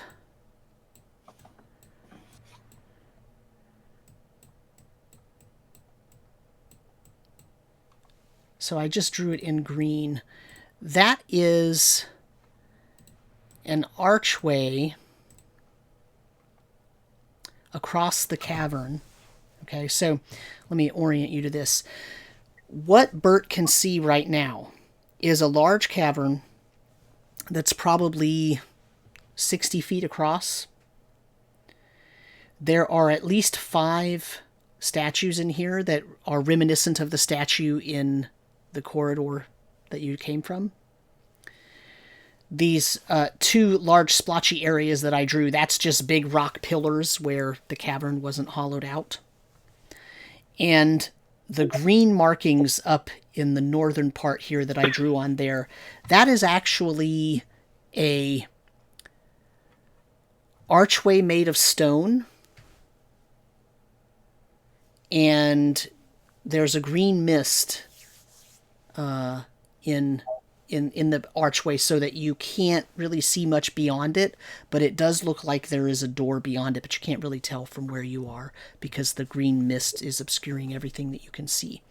so I just drew it in green. That is an archway across the cavern. Okay, so let me orient you to this. What Burt can see right now is a large cavern that's probably 60 feet across. There are at least 5 statues in here that are reminiscent of the statue in the corridor that you came from. These 2 large splotchy areas that I drew, that's just big rock pillars where the cavern wasn't hollowed out. And the green markings up in the northern part here that I drew on there, that is actually a archway made of stone. And there's a green mist in the archway so that you can't really see much beyond it, but it does look like there is a door beyond it, but you can't really tell from where you are because the green mist is obscuring everything that you can see.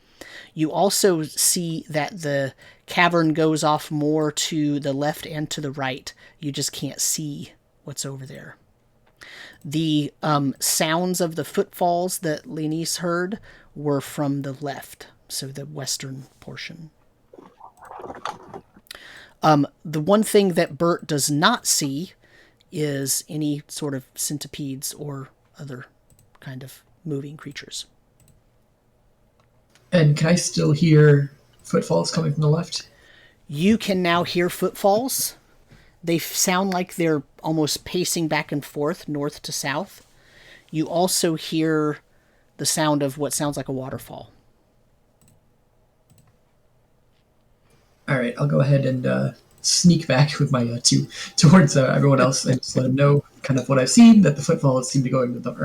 You also see that the cavern goes off more to the left and to the right. You just can't see what's over there. The sounds of the footfalls that Leanise heard were from the left, so the western portion. The one thing that Burt does not see is any sort of centipedes or other kind of moving creatures. And can I still hear footfalls coming from the left? You can now hear footfalls. They sound like they're almost pacing back and forth, north to south. You also hear the sound of what sounds like a waterfall. All right, I'll go ahead and sneak back with my 2 towards everyone else and just let them know kind of what I've seen, that the footfalls seem to go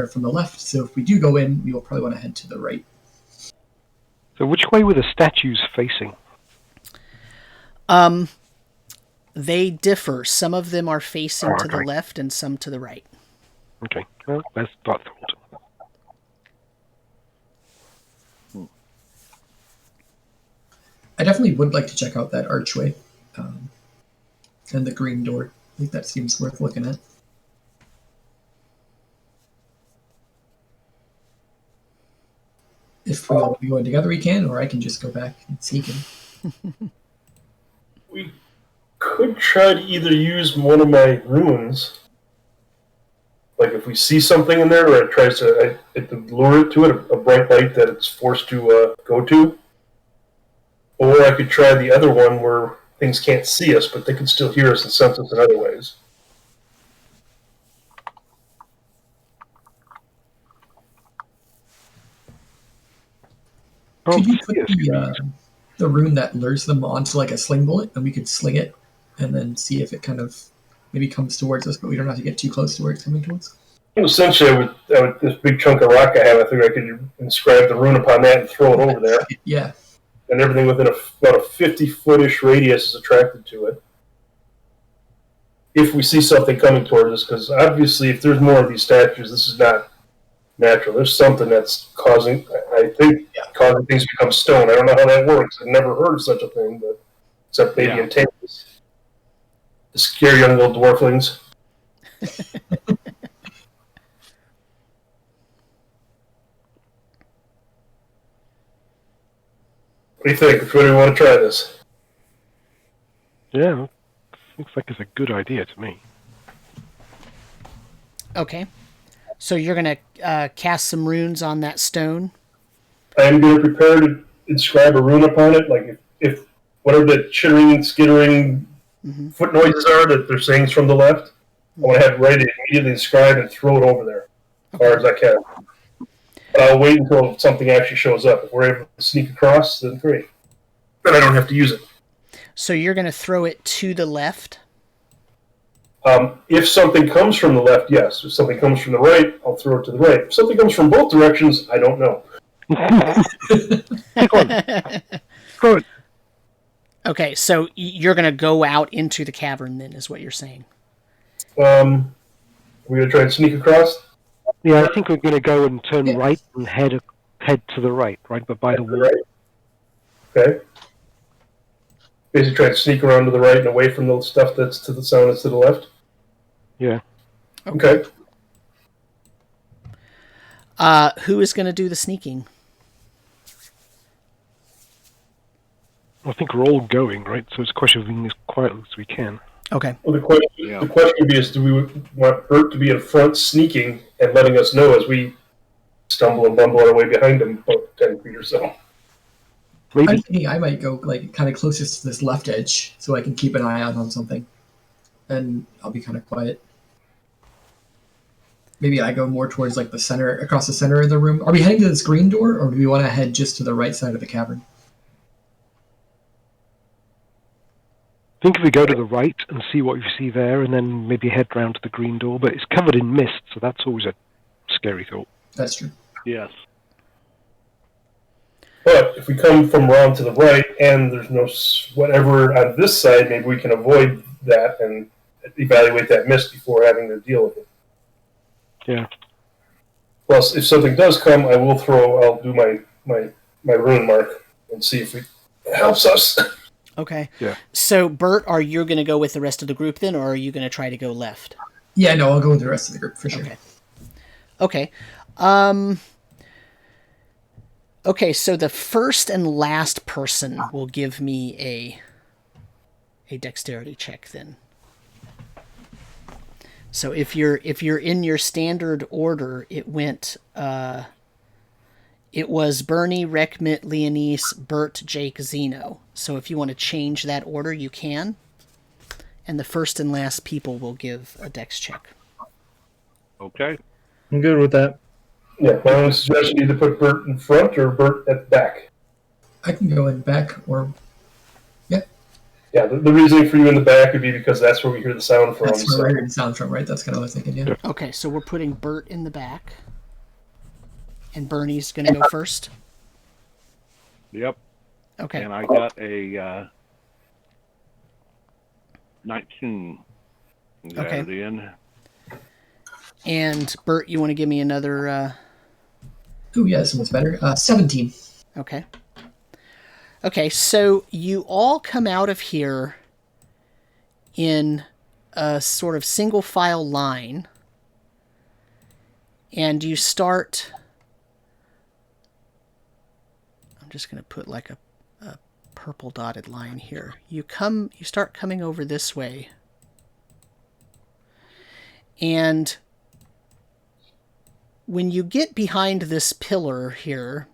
from the left. So if we do go in, we will probably want to head to the right. So which way were the statues facing? They differ. Some of them are facing to the Okay. left and some to the right. Okay, well, that's that thought. I definitely would like to check out that archway and the green door. I think that seems worth looking at. If we all be going together, we can, or I can just go back and sneak in. We could try to either use one of my runes, like if we see something in there, or it tries to lure it to it, a bright light that it's forced to go to. Or I could try the other one where things can't see us, but they can still hear us and sense us in other ways. Could you put the rune that lures them onto like a sling bullet, and we could sling it, and then see if it kind of maybe comes towards us, but we don't have to get too close to where it's coming towards? Well, essentially, I would this big chunk of rock I have, I figure I could inscribe the rune upon that and throw it over there. Yeah. And everything within about a 50-footish radius is attracted to it. If we see something coming towards us, because obviously if there's more of these statues, this is not natural. There's something that's causing, I think, causing things to become stone. I don't know how that works. I've never heard of such a thing, but except maybe in tales. The scary young little dwarflings. What do you think? If we want to try this? Yeah, looks like it's a good idea to me. Okay. So you're going to cast some runes on that stone? I am going to prepare to inscribe a rune upon it, like if whatever the chittering, skittering foot noises are that they're saying is from the left, I want to have it ready to immediately inscribe and throw it over there as far as I can. But I'll wait until something actually shows up. If we're able to sneak across, then great. Then I don't have to use it. So you're going to throw it to the left? If something comes from the left, yes. If something comes from the right, I'll throw it to the right. If something comes from both directions, I don't know. Throw it. Okay, so you're going to go out into the cavern then, is what you're saying? We're going to try and sneak across? Yeah, I think we're going to go and turn right and head to the right, but by the wall. Right. Okay. Basically try to sneak around to the right and away from the stuff that's to the sound that's to the left? Yeah. Okay. Who is going to do the sneaking? I think we're all going, right? So it's a question of being as quiet as we can. Okay. Well, the question would be is, do we want Burt to be in front sneaking and letting us know as we stumble and bumble our way behind him about 10 feet or so? Maybe. I'm thinking I might go like kind of closest to this left edge so I can keep an eye out on something. And I'll be kind of quiet. Maybe I go more towards like the center, across the center of the room. Are we heading to this green door, or do we want to head just to the right side of the cavern? I think if we go to the right and see what we see there, and then maybe head round to the green door, but it's covered in mist, so that's always a scary thought. That's true. Yes. But if we come from round to the right and there's no whatever on this side, maybe we can avoid that and evaluate that mist before having to deal with it. Yeah. Plus, if something does come, I'll do my Runemark and see if it helps us. Okay. Yeah. So, Burt, are you going to go with the rest of the group then, or are you going to try to go left? Yeah, no, I'll go with the rest of the group for sure. Okay. Okay, so the first and last person will give me a dexterity check then. So if you're in your standard order, it was Burnie, Rekmit, Leanise, Burt, Jake, Zeno. So if you want to change that order, you can. And the first and last people will give a dex check. Okay. I'm good with that. Yeah, my only suggestion is either put Burt in front or Burt at the back. I can go in back, or Yeah, the reasoning for you in the back would be because that's where we hear the sound from. that's where I heard the sound from, right? That's kind of what I was thinking, yeah. Okay, so we're putting Burt in the back. And Burnie's going to go first? Yep. Okay. And I got a 19. Okay. Add it in. And Burt, you want to give me another? Oh yeah, this one's better. 17. Okay. Okay, so you all come out of here in a sort of single file line, and you start. I'm just going to put like a purple dotted line here. You start coming over this way, and when you get behind this pillar here,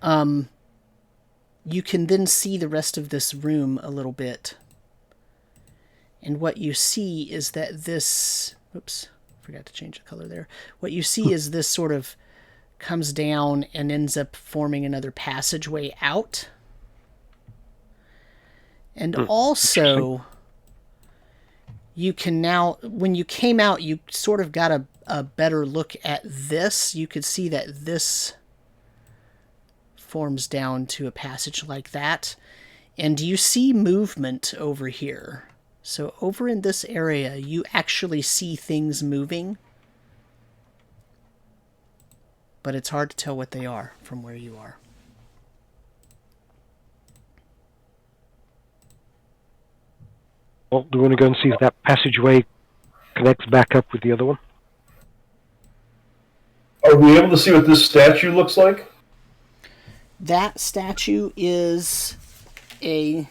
you can then see the rest of this room a little bit. And what you see is that this... Oops, forgot to change the color there. What you see is this sort of comes down and ends up forming another passageway out. And also, you can now... When you came out, you sort of got a better look at this. You could see that this forms down to a passage like that. And you see movement over here. So over in this area, you actually see things moving. But it's hard to tell what they are from where you are. Well, do we want to go and see if that passageway connects back up with the other one? Are we able to see what this statue looks like? That statue is a...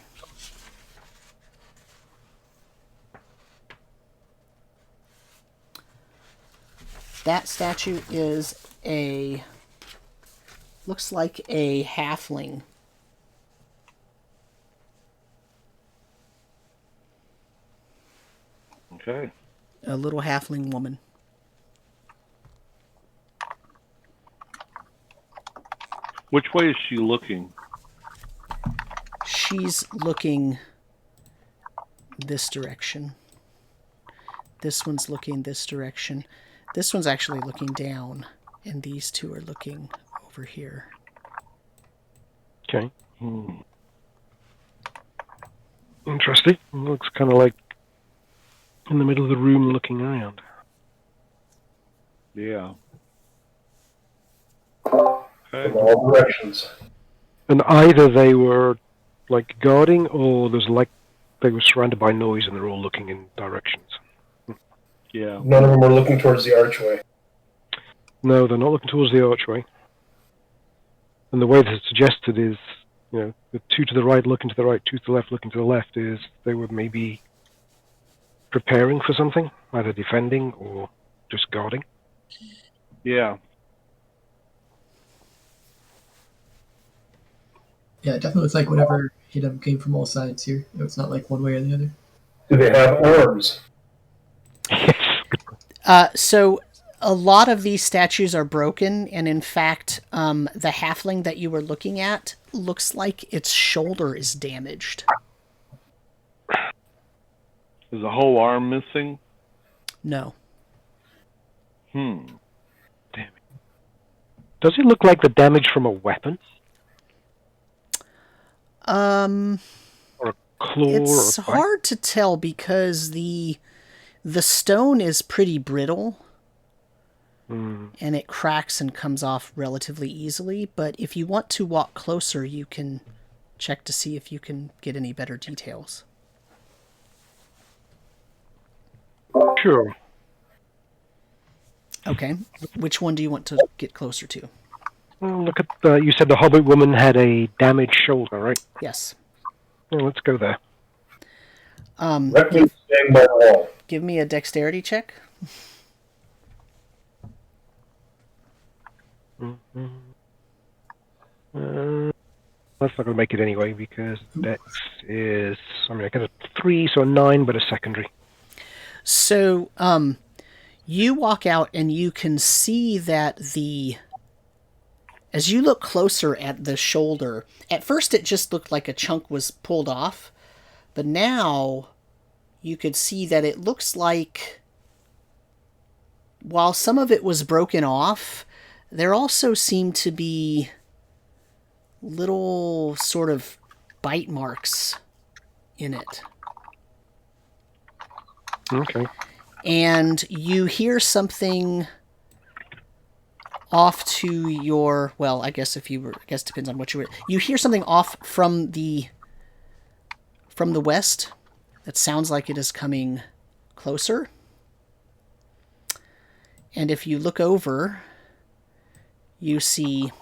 That statue is a... Looks like a halfling. Okay. A little halfling woman. Which way is she looking? She's looking this direction. This one's looking this direction. This one's actually looking down, and these two are looking over here. Okay. Interesting. Looks kind of like in the middle of the room looking around. Yeah. From all directions. And either they were like guarding, or there's like they were surrounded by noise and they're all looking in directions. Yeah. None of them are looking towards the archway. No, they're not looking towards the archway. And the way that it's suggested is, you know, the two to the right looking to the right, two to the left looking to the left, is they were maybe preparing for something, either defending or just guarding. Yeah, Yeah. it definitely looks like whatever hit him came from all sides here. It's not like one way or the other. Do they have arms? So a lot of these statues are broken, and in fact, the halfling that you were looking at looks like its shoulder is damaged. Is a whole arm missing? No. Damn it. Does it look like the damage from a weapon? Or a claw? It's or a bite? hard to tell because the stone is pretty brittle. And it cracks and comes off relatively easily, but if you want to walk closer, you can check to see if you can get any better details. Sure. Okay. Which one do you want to get closer to? Well, look at you said the Hobbit woman had a damaged shoulder, right? Yes. Well, let's go there. Rekmit staying by the wall. Give me a dexterity check. That's not going to make it anyway because Dex is, I mean, I get a 3, so a 9, but a secondary. So, you walk out and you can see that as you look closer at the shoulder, at first it just looked like a chunk was pulled off, but now you could see that it looks like, while some of it was broken off, there also seemed to be little sort of bite marks in it. Okay. And you hear something off to your, well, I guess it depends on what you hear something off from the west that sounds like it is coming closer. And if you look over, you see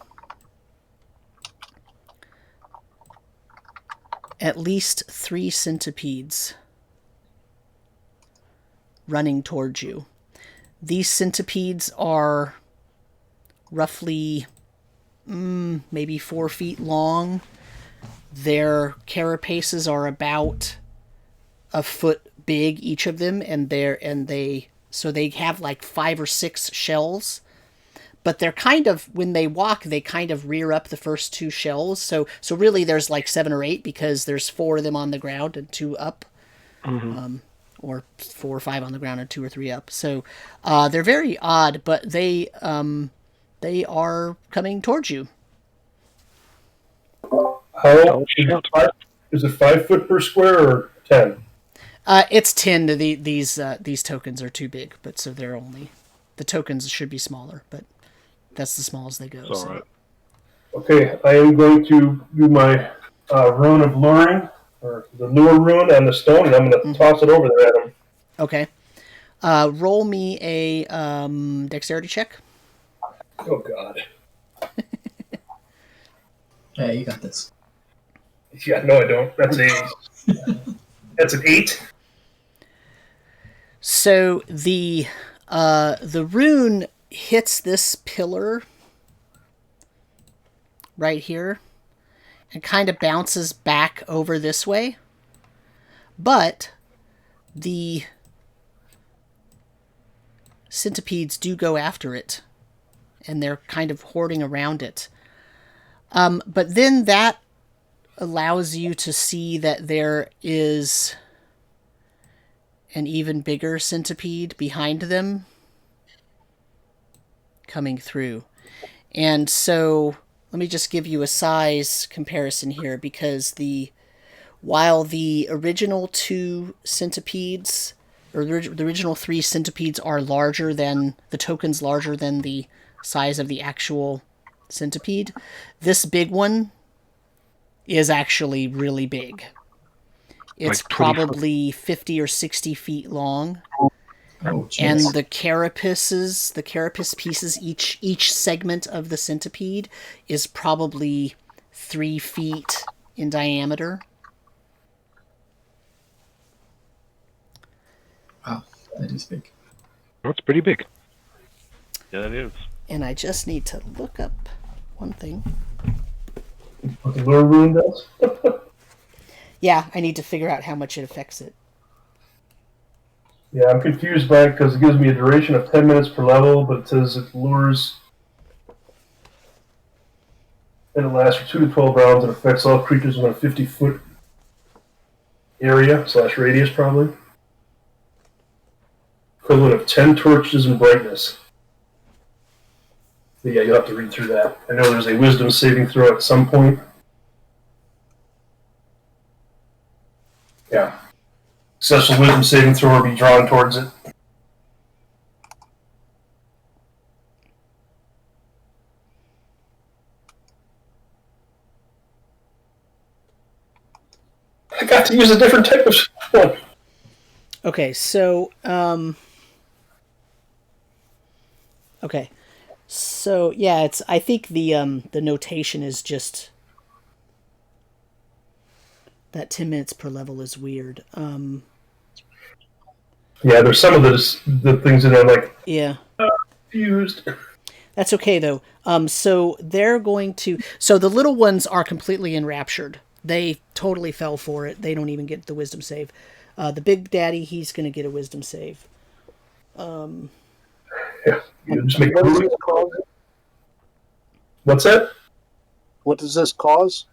at least 3 centipedes running towards you. These centipedes are roughly maybe 4 feet long. Their carapaces are about a foot big, each of them, and they have like 5 or 6 shells. But they're kind of, when they walk, they kind of rear up the first 2 shells. So really there's like 7 or 8 because there's 4 of them on the ground and 2 up. Mm-hmm. Or 4 or 5 on the ground and 2 or 3 up. So they're very odd, but they are coming towards you. How is it 5 foot per square or 10? It's 10. These tokens are too big, but so they're only, the tokens should be smaller, but that's the smallest they go. It's all right. Okay, I am going to do my rune of luring, or the lure rune on the stone, and I'm going to toss it over there at him. Okay. Roll me a dexterity check. Oh, God. Yeah, you got this. Yeah, no, I don't. That's an 8. So the rune hits this pillar right here and kind of bounces back over this way, but the centipedes do go after it, and they're kind of hoarding around it. But then that allows you to see that there is an even bigger centipede behind them coming through. And so let me just give you a size comparison here, because while the original 2 centipedes, or the original 3 centipedes are larger than, the tokens larger than the size of the actual centipede, this big one is actually really big. It's Like probably 50 or 60 feet long. Oh, geez. And the carapace pieces, each segment of the centipede is probably 3 feet in diameter. Wow, that is big. That's pretty big. Yeah, it is. And I just need to look up one thing. What the lure rune does? Yeah, I need to figure out how much it affects it. Yeah, I'm confused by it because it gives me a duration of 10 minutes per level, but it says it lures and it lasts for 2 to 12 rounds and affects all creatures within a 50-foot area / radius, probably. Equivalent of 10 torches in brightness. But yeah, you'll have to read through that. I know there's a wisdom saving throw at some point. Yeah. Successful wisdom saving throw will be drawn towards it. I got to use a different type of one. Okay, so okay. So yeah, I think the notation is just that 10 minutes per level is weird. Yeah, there's some of the things in there like confused. That's okay though. So they're going to. So the little ones are completely enraptured. They totally fell for it. They don't even get the wisdom save. The big daddy, he's going to get a wisdom save. Yeah, just make What does this cause? What's that? What does this cause?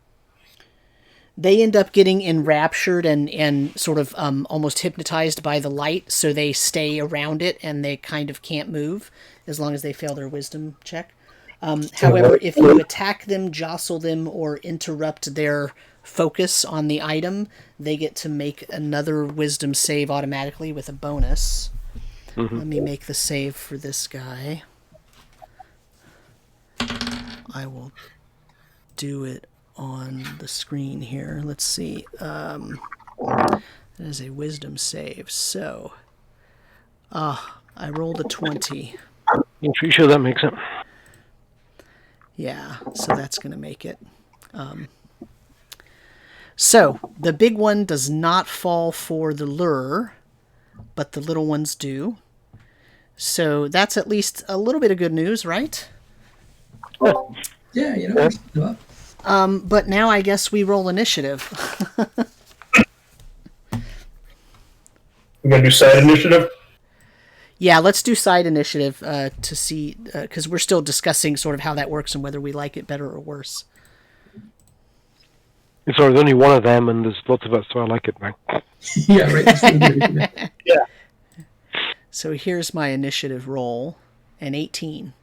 They end up getting enraptured and sort of almost hypnotized by the light, so they stay around it and they kind of can't move as long as they fail their wisdom check. However, if you attack them, jostle them, or interrupt their focus on the item, they get to make another wisdom save automatically with a bonus. Let me make the save for this guy. I will do it on the screen here. Let's see. That is a wisdom save. So, I rolled a 20. I'm pretty sure that makes it. Yeah, so that's going to make it. So, the big one does not fall for the lure, but the little ones do. So, that's at least a little bit of good news, right? Yeah, you know. But now I guess we roll initiative. We're going to do side initiative? Yeah, let's do side initiative to see, because we're still discussing sort of how that works and whether we like it better or worse. Sorry, there's only one of them, and there's lots of us, so I like it, man. Yeah, right. Yeah. So here's my initiative roll, an 18.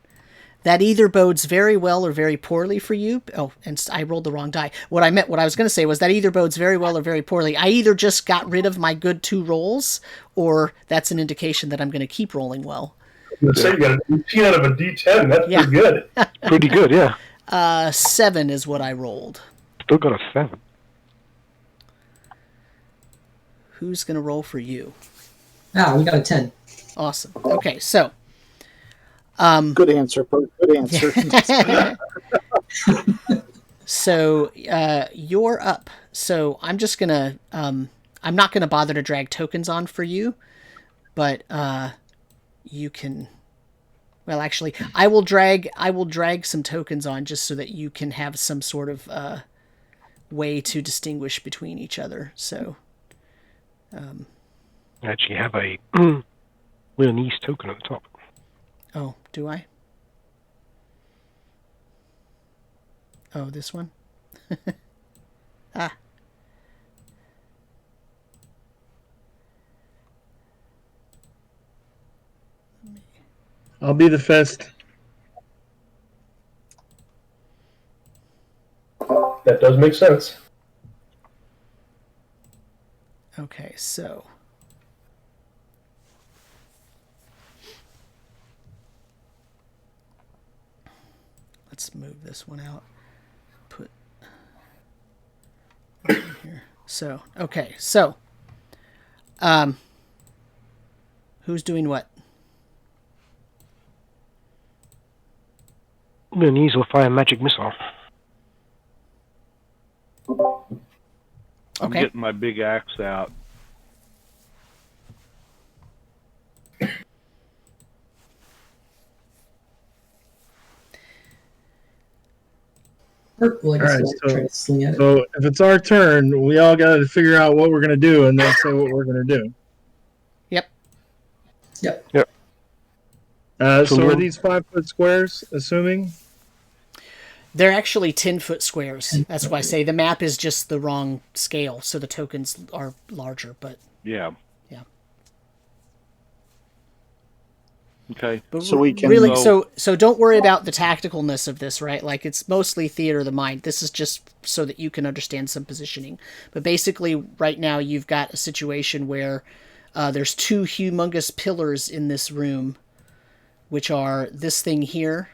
That either bodes very well or very poorly for you. Oh, and I rolled the wrong die. What I was going to say was that either bodes very well or very poorly. I either just got rid of my good 2 rolls, or that's an indication that I'm going to keep rolling well. You got a D10 out of a D10. That's pretty good. Pretty good, yeah. 7 is what I rolled. Still got a 7. Who's going to roll for you? We got a 10. Awesome. Okay, so... Good answer, Burt. Good answer. So you're up. So I'm just gonna I'm not gonna bother to drag tokens on for you, but you can. Well, actually, I will drag some tokens on just so that you can have some sort of way to distinguish between each other. So I actually have a Leanise token at the top. Oh, do I? Oh, this one? I'll be the fist. That does make sense. Okay, so... Let's move this one out. Put in here. So, okay. So, who's doing what? Leanise will fire magic missile. I'm Okay. getting my big axe out. Well, I guess Alright, we'll try to sling at it. So if it's our turn, we all got to figure out what we're going to do and then say what we're going to do. Yep. Yep. So are these 5-foot squares, assuming? They're actually 10-foot squares. That's why I say the map is just the wrong scale, so the tokens are larger, but... Yeah. Yeah. Okay. But So we can- really, so don't worry about the tacticalness of this, right? Like, it's mostly theater of the mind. This is just so that you can understand some positioning. But basically, right now, you've got a situation where there's 2 humongous pillars in this room, which are this thing here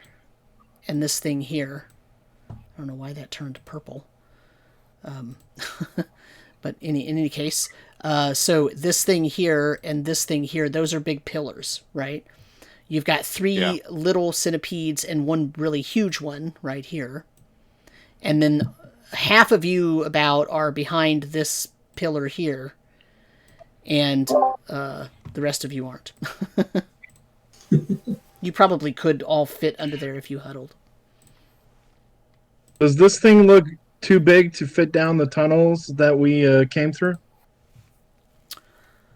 and this thing here. I don't know why that turned purple. But in any case, so this thing here and this thing here, those are big pillars, right? You've got 3 little centipedes and 1 really huge one right here. And then half of you about are behind this pillar here. And the rest of you aren't. You probably could all fit under there if you huddled. Does this thing look too big to fit down the tunnels that we came through?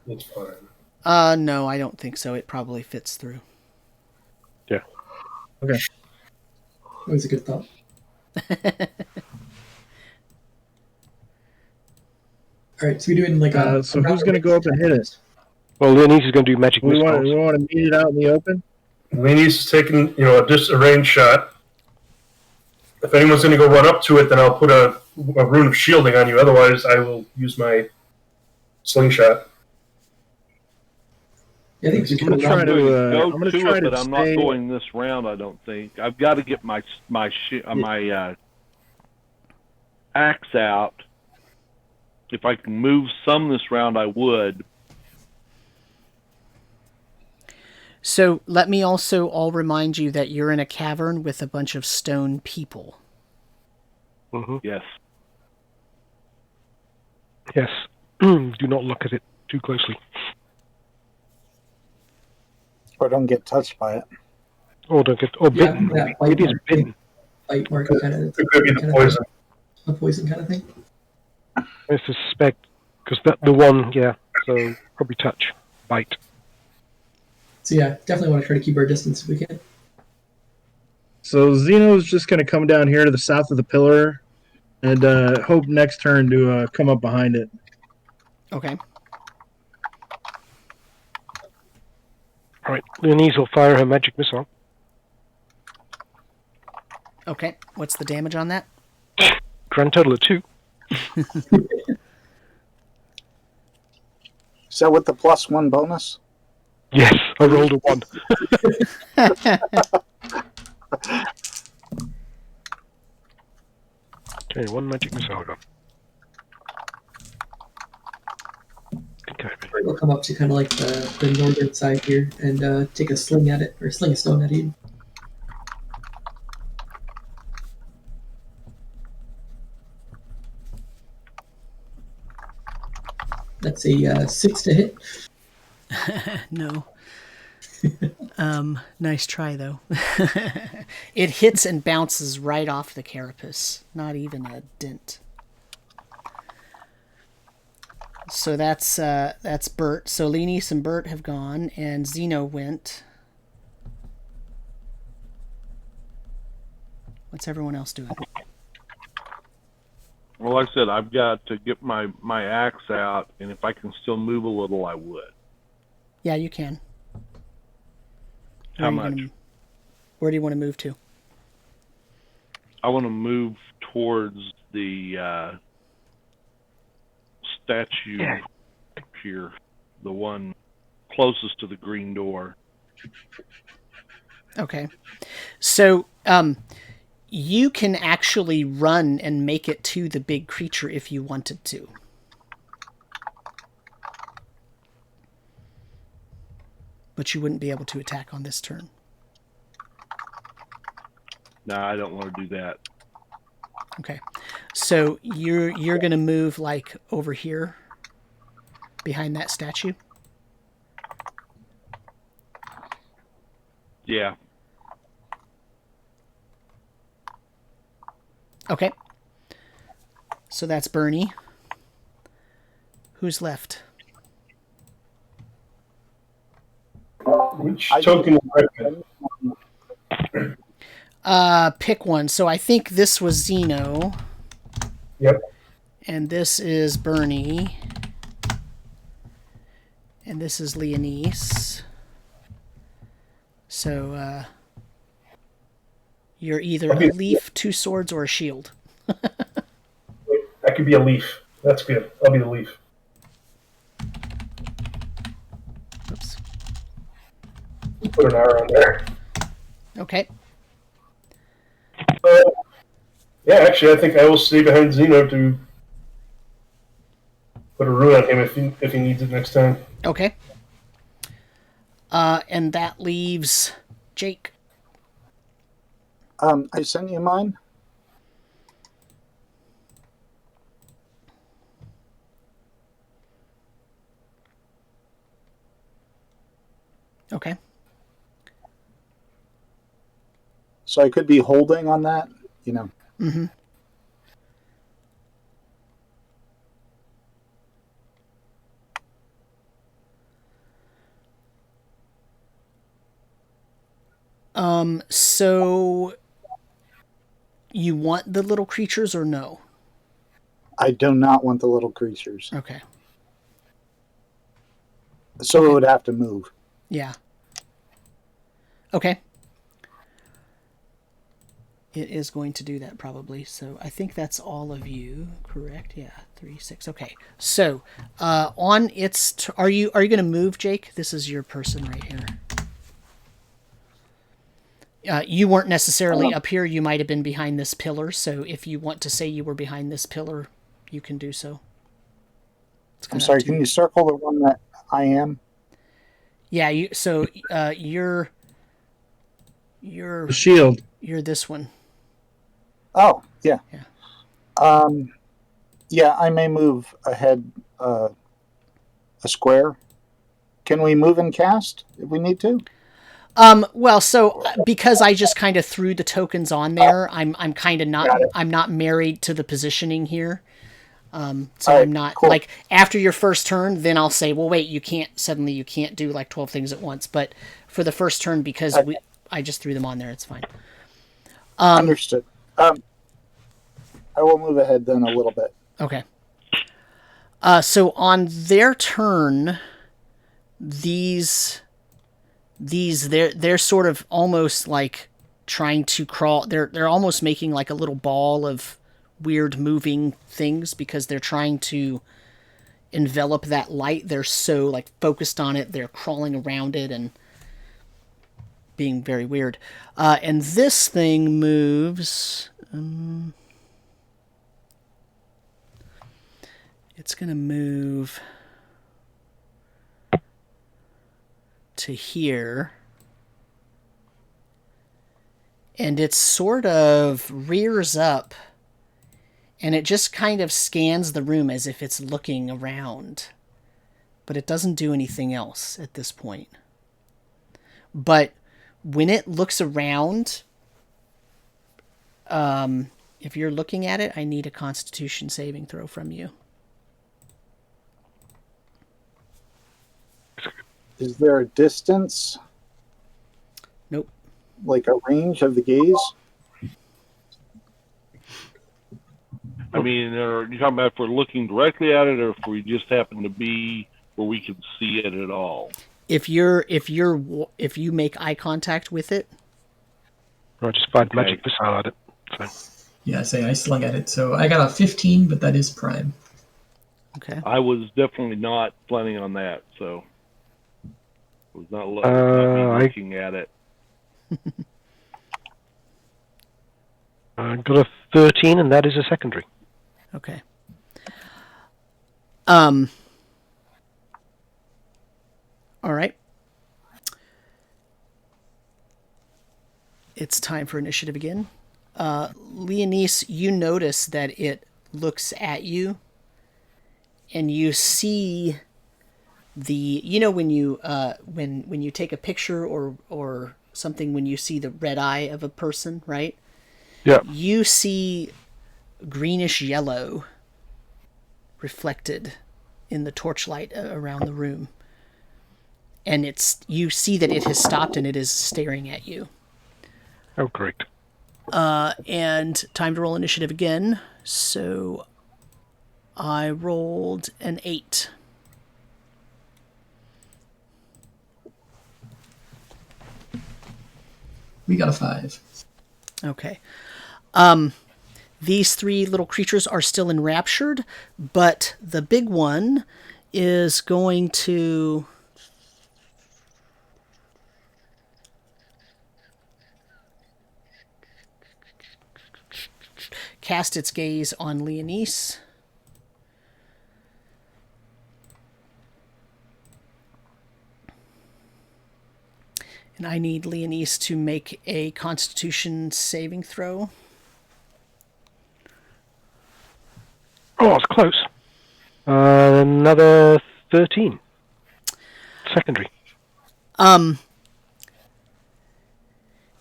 It's fine. No, I don't think so. It probably fits through. Yeah. Okay. That was a good thought. Alright, so we're doing like a... So who's going to go up and hit it? Well, Leanise is going to do magic We missiles. want to meet it out in the open? Leanise is taking, just a range shot. if anyone's going to go run up to it, then I'll put a rune of shielding on you. Otherwise, I will use my slingshot. I think we I'm gonna could try to. Go I'm gonna to try it, to but I'm stay. not going this round. I don't think. I've got to get my axe out. If I can move some this round, I would. So let me also all remind you that you're in a cavern with a bunch of stone people. Yes. Yes. Do not look at it too closely. Or don't get touched by it. Or don't get. Or Yeah, bitten. that It is bitten. bite mark kind of. It could be the poison. A poison kind of thing. I suspect because the one, yeah. So probably touch, bite. So yeah, definitely want to try to keep our distance if we can. So Zeno's just going to come down here to the south of the pillar, and hope next turn to come up behind it. Okay. All right. Leanise will fire her magic missile. Okay. What's the damage on that? Grand total of 2. Is that with the +1 bonus? Yes, I rolled a 1. Okay, 1 magic missile gone. Okay. We'll come up to kind of like the northern side here and take a sling at it, or sling a stone at it. That's a 6 to hit. No. Nice try, though. It hits and bounces right off the carapace. Not even a dent. So that's Burt. So Leanise and Burt have gone, and Zeno went. What's everyone else doing? Well, like I said, I've got to get my axe out, and if I can still move a little, I would. Yeah, you can. How much? Where do you want to move to? I want to move towards the statue here, the one closest to the green door. Okay. So, you can actually run and make it to the big creature if you wanted to. But you wouldn't be able to attack on this turn. No, I don't want to do that. Okay. So you're going to move like over here behind that statue? Yeah. Okay. So that's Burnie. Who's left? Which token is Rekmit? Pick one. So I think this was Zeno. Yep. And this is Burnie. And this is Leanise. So, you're either a leaf, 2 swords, or a shield. That could be a leaf. That's good. I'll be the leaf. Oops. Put an R on there. Okay. Yeah, actually, I think I will stay behind Zeno to put a rune on him if he needs it next time. Okay. And that leaves Jake. I sent you mine. Okay. So I could be holding on that, you know. Mm-hmm. So you want the little creatures or no? I do not want the little creatures. Okay. So it would have to move. Yeah. Okay. It is going to do that probably. So I think that's all of you, correct? Yeah, 3, 6. Okay. So on its, are you going to move, Jake? This is your person right here. You weren't necessarily up here. You might have been behind this pillar. So if you want to say you were behind this pillar, you can do so. I'm sorry. Can you circle the one that I am? Yeah. You're The shield. You're this one. Oh, yeah. Yeah. Yeah, I may move ahead a square. Can we move and cast if we need to? Well, so because I just kind of threw the tokens on there, I'm kind of not married to the positioning here. So right, I'm not cool. like after your first turn, then I'll say, well, wait, you can't do like 12 things at once. But for the first turn, because I just threw them on there, it's fine. Understood. I will move ahead then a little bit. Okay. So on their turn, they're sort of almost like trying to crawl. They're almost making like a little ball of weird moving things because they're trying to envelop that light. They're so like focused on it. They're crawling around it and being very weird. And this thing moves. It's going to move to here. And it sort of rears up. And it just kind of scans the room as if it's looking around. But it doesn't do anything else at this point. But when it looks around, if you're looking at it, I need a Constitution saving throw from you. Is there a distance? Nope. Like a range of the gaze? I mean, are you talking about if we're looking directly at it, or if we just happen to be where we can see it at all? If you make eye contact with it, I just applied magic missile at it. So. Yeah, I slung at it. So I got a 15, but that is prime. okay. I was definitely not planning on that, so I was not looking at it. I got a 13, and that is a secondary. Okay. All right. It's time for initiative again. Leanise, you notice that it looks at you, and you see when you when you take a picture or something, when you see the red eye of a person, right? Yeah. You see greenish yellow reflected in the torchlight around the room. And you see that it has stopped and it is staring at you. Oh, great. And time to roll initiative again. So I rolled an 8. We got a 5. Okay. These 3 little creatures are still enraptured, but the big one is going to cast its gaze on Leanise. And I need Leanise to make a Constitution saving throw. Oh, it's close. Another 13. Secondary.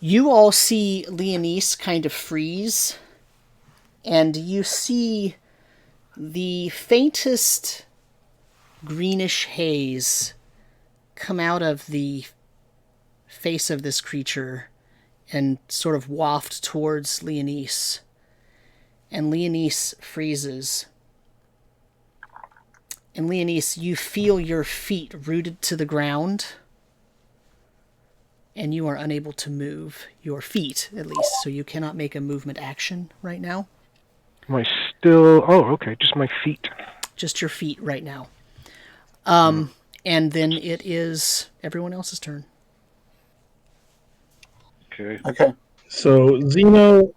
You all see Leanise kind of freeze, and you see the faintest greenish haze come out of the face of this creature and sort of waft towards Leanise. And Leanise freezes. And Leanise, you feel your feet rooted to the ground. and you are unable to move your feet, at least, so you cannot make a movement action right now. Am I still... Oh, okay, just my feet. Just your feet right now. And then it is everyone else's turn. Okay. Okay. So Zeno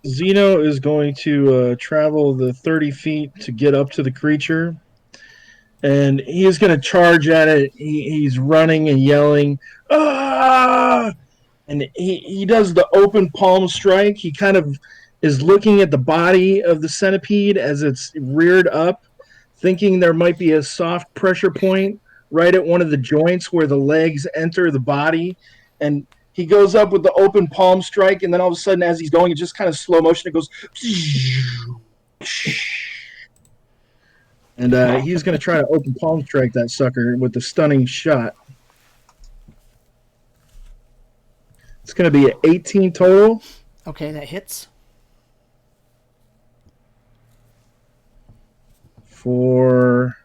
is going to travel the 30 feet to get up to the creature, and he is going to charge at it. He's running and yelling, "Ah!" And he does the open palm strike. He kind of is looking at the body of the centipede as it's reared up, thinking there might be a soft pressure point right at one of the joints where the legs enter the body, and he goes up with the open palm strike, and then all of a sudden, as he's going, it just kind of slow motion. It goes, and he's going to try to open palm strike that sucker with the stunning shot. It's going to be an 18 total. Okay, that hits. For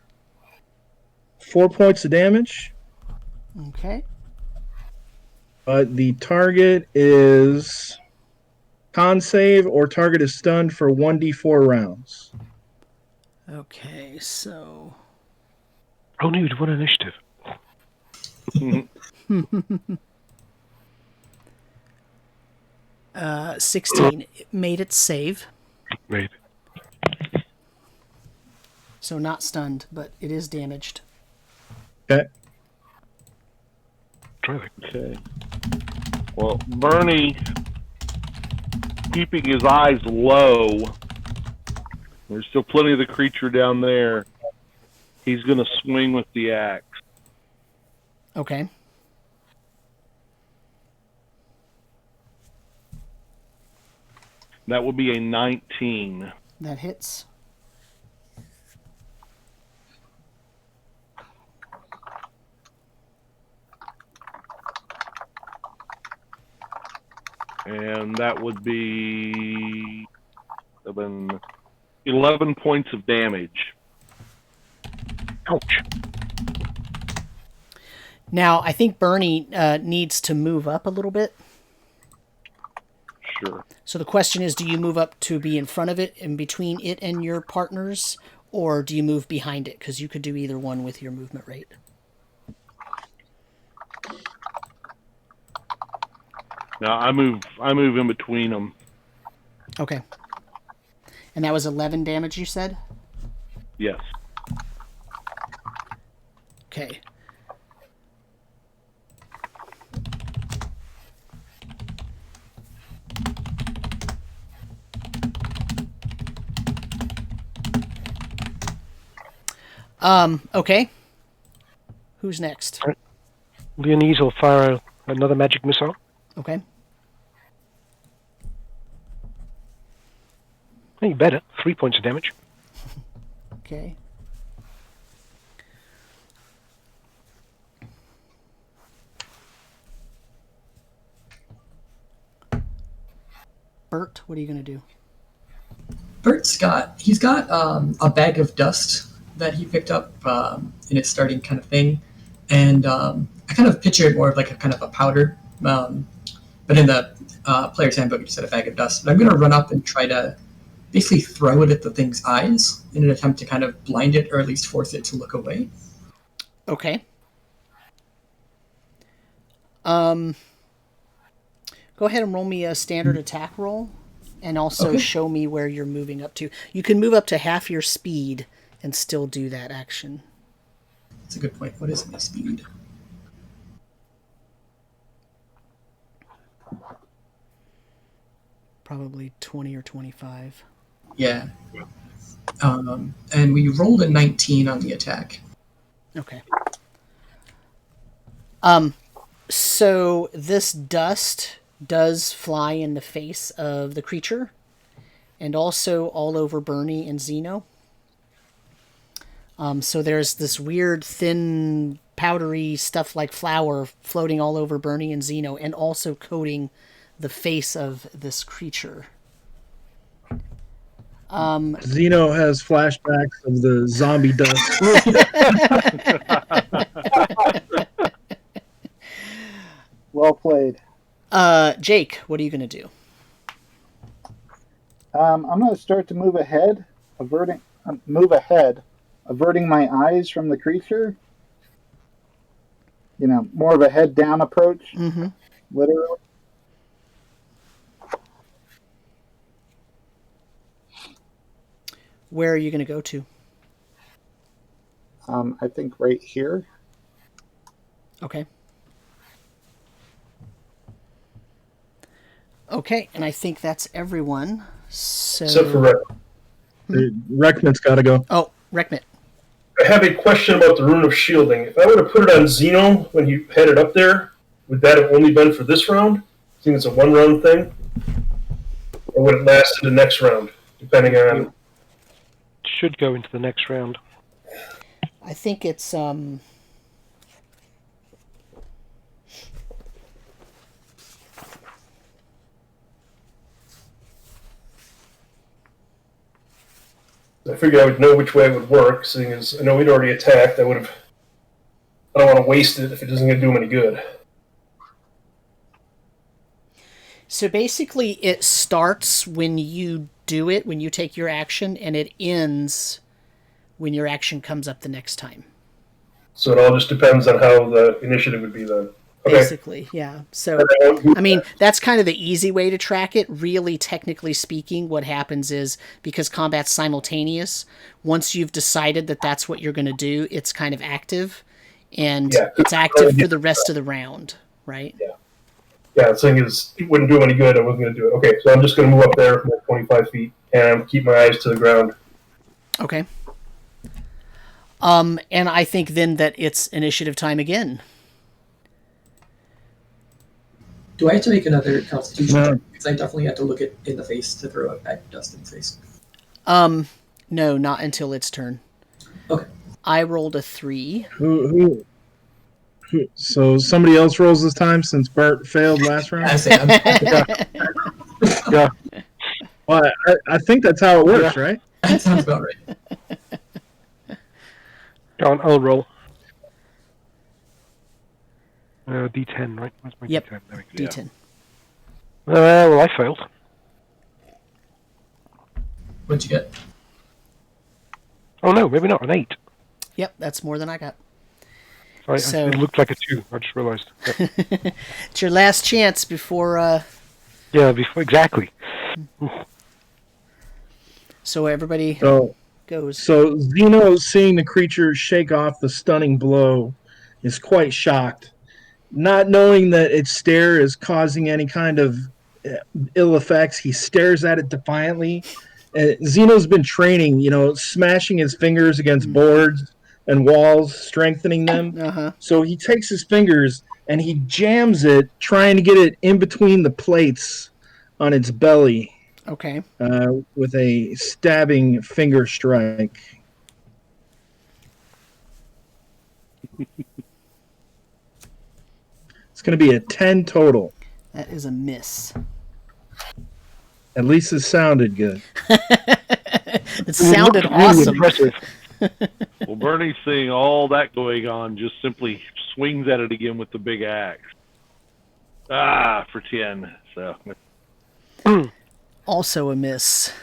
4 points of damage. Okay. But the target is con save or target is stunned for 1d4 rounds. Okay, so... Oh, dude, what initiative? 16. It made it save. Maybe. So not stunned, but it is damaged. Okay. Try that. Okay. Well, Burnie, keeping his eyes low, there's still plenty of the creature down there. He's going to swing with the axe. Okay. That would be a 19. That hits. And that would be 11 points of damage. Ouch. Now, I think Burnie needs to move up a little bit. Sure. So the question is, do you move up to be in front of it, in between it and your partners, or do you move behind it? Because you could do either one with your movement rate. No, I move in between them. Okay. And that was 11 damage, you said? Yes. Okay. Okay. Who's next? Leanise will fire another magic missile. Okay. You better. 3 points of damage. Okay. Burt, what are you going to do? Burt's got a bag of dust that he picked up in its starting kind of thing, and I kind of picture it more of like a kind of a powder, but in the player's handbook it just said a bag of dust. But I'm going to run up and try to basically throw it at the thing's eyes in an attempt to kind of blind it, or at least force it to look away. Okay. Go ahead and roll me a standard attack roll, and also show me where you're moving up to. You can move up to half your speed and still do that action. That's a good point. What is my speed? Probably 20 or 25. Yeah. And we rolled a 19 on the attack. Okay. So this dust does fly in the face of the creature, and also all over Burnie and Zeno. So there's this weird, thin, powdery stuff like flour floating all over Burnie and Zeno, and also coating the face of this creature. Zeno has flashbacks of the zombie dust. Well Well played. Jake, what are you going to do? I'm going to start to move ahead, averting my eyes from the creature. You know, more of a head-down approach, literally. Where are you going to go to? I think right here. Okay. Okay, and I think that's everyone. So... Except for Rek. Rekmit's got to go. Oh, Rekmit. I have a question about the Rune of Shielding. If I were to put it on Zeno when he headed up there, would that have only been for this round? I think it's a one-round thing? Or would it last to the next round, depending on... Should go into the next round. I think it's I figured I would know which way it would work, seeing as I know we'd already attacked. I don't want to waste it if it isn't going to do him any good. so basically it starts when you do it, when you take your action, and it ends when your action comes up the next time. So it all just depends on how the initiative would be then. Okay. Basically, yeah. So, I mean, that's kind of the easy way to track it. Really, technically speaking, what happens is, because combat's simultaneous, once you've decided that that's what you're going to do, it's kind of active, and it's active for the rest of the round, right? Yeah. Yeah, the thing is, it wouldn't do him any good. I wasn't going to do it. Okay, so I'm just going to move up there from 25 feet and keep my eyes to the ground. Okay. And I think then that it's initiative time again. Do I have to make another Constitution No. check? Because I definitely have to look it in the face to throw it back dust in the face. No, not until its turn. Okay. I rolled a 3. Who? So somebody else rolls this time since Burt failed last round? I say, Yeah. Well, I think that's how it works, right? that sounds about right. Go on, I'll roll. D10, right? Where's my Yep. D10? There we go. D10. Well, I failed. What'd you get? Oh no, maybe not. An 8. Yep, that's more than I got. So, it looked like a 2. I just realised. Yep. It's your last chance before... Yeah, exactly. So everybody So goes. So Zeno, seeing the creature shake off the stunning blow, is quite shocked. Not knowing that its stare is causing any kind of ill effects, he stares at it defiantly. Zeno's been training, smashing his fingers against boards and walls, strengthening them. Uh-huh. So he takes his fingers and he jams it, trying to get it in between the plates on its belly. Okay. With a stabbing finger strike. It's going to be a 10 total. That is a miss. At least it sounded good. It sounded Really awesome. impressive. Well, Burnie, seeing all that going on, just simply swings at it again with the big axe. For 10. So, Also a miss.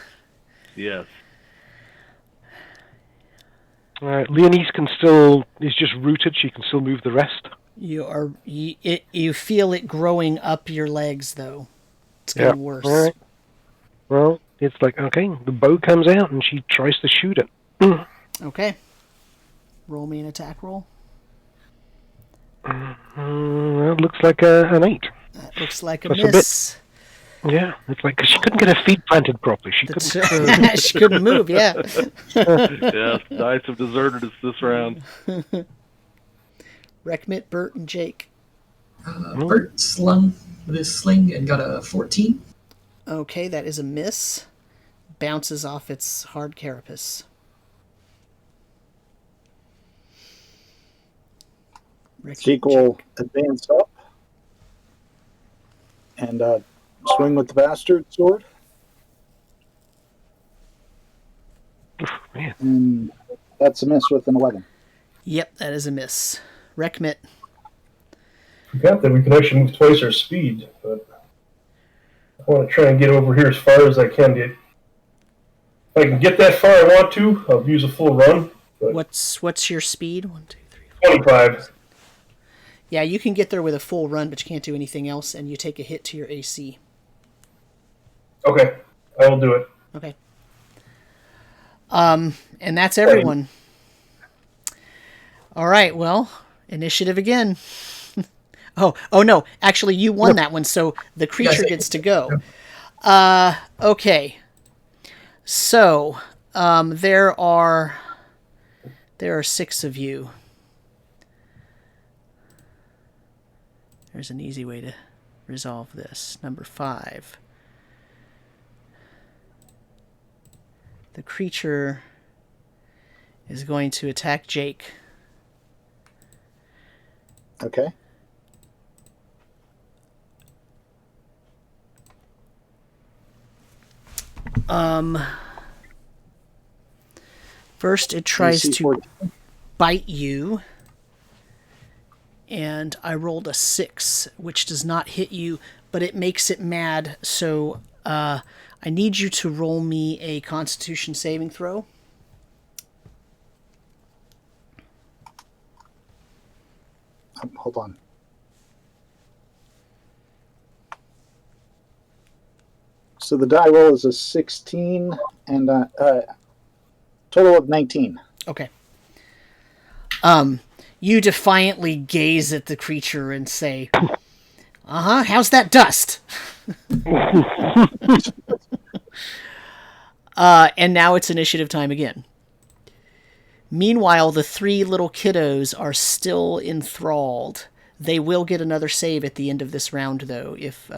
yes. Leanise is just rooted. She can still move the rest. You feel it growing up your legs, though. It's getting worse. All right. Well, it's like, okay, the bow comes out and she tries to shoot it. Okay. Roll me an attack roll. Well, it looks like an 8. That looks like a That's a miss. Yeah, it's like, 'cause she couldn't get her feet planted properly. She couldn't. She couldn't move, yeah. Yes, dice have deserted us this round. Rekmit, Burt, and Jake. Burt slung with his sling and got a 14. Okay, that is a miss. Bounces off its hard carapace. Jake will advance up and swing with the bastard sword. Man. And that's a miss with an 11. Yep, that is a miss. Rekmit. Forgot that we can actually move twice our speed, but I want to try and get over here as far as I can get. If I can get that far I want to, I'll use a full run. But What's your speed? 1, 2, 3, 4. 25. Yeah, you can get there with a full run, but you can't do anything else, and you take a hit to your AC. Okay, I will do it. Okay. And that's everyone. All right, well, initiative again. oh no, actually you won that one, so the creature gets to go. Okay. So, there are 6 of you. There's an easy way to resolve this. Number 5. The creature is going to attack Jake. Okay. First it tries AC to 14. bite you, and I rolled a 6, which does not hit you, but it makes it mad, so I need you to roll me a Constitution saving throw. Hold on. So the die roll is a 16 and total of 19. Okay. You defiantly gaze at the creature and say, how's that dust? And now it's initiative time again. Meanwhile, the 3 little kiddos are still enthralled. They will get another save at the end of this round, though, if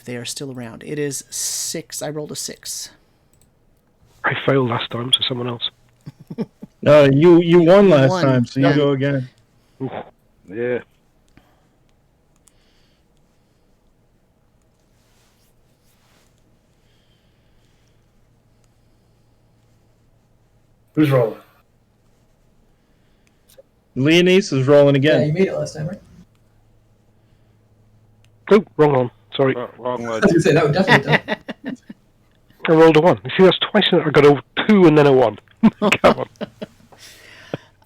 they are still around. It is 6. I rolled a 6. I failed last time, so someone else. No, you won last won. time, so Yeah. you go again. Yeah. Who's rolling? Leanise is rolling Yeah, again. you made it last time, right? Oh, wrong one. Sorry. Wrong I ledge. was going to say, that would definitely do. I rolled a 1. You see, that's twice in I got a 2 and then a 1. Come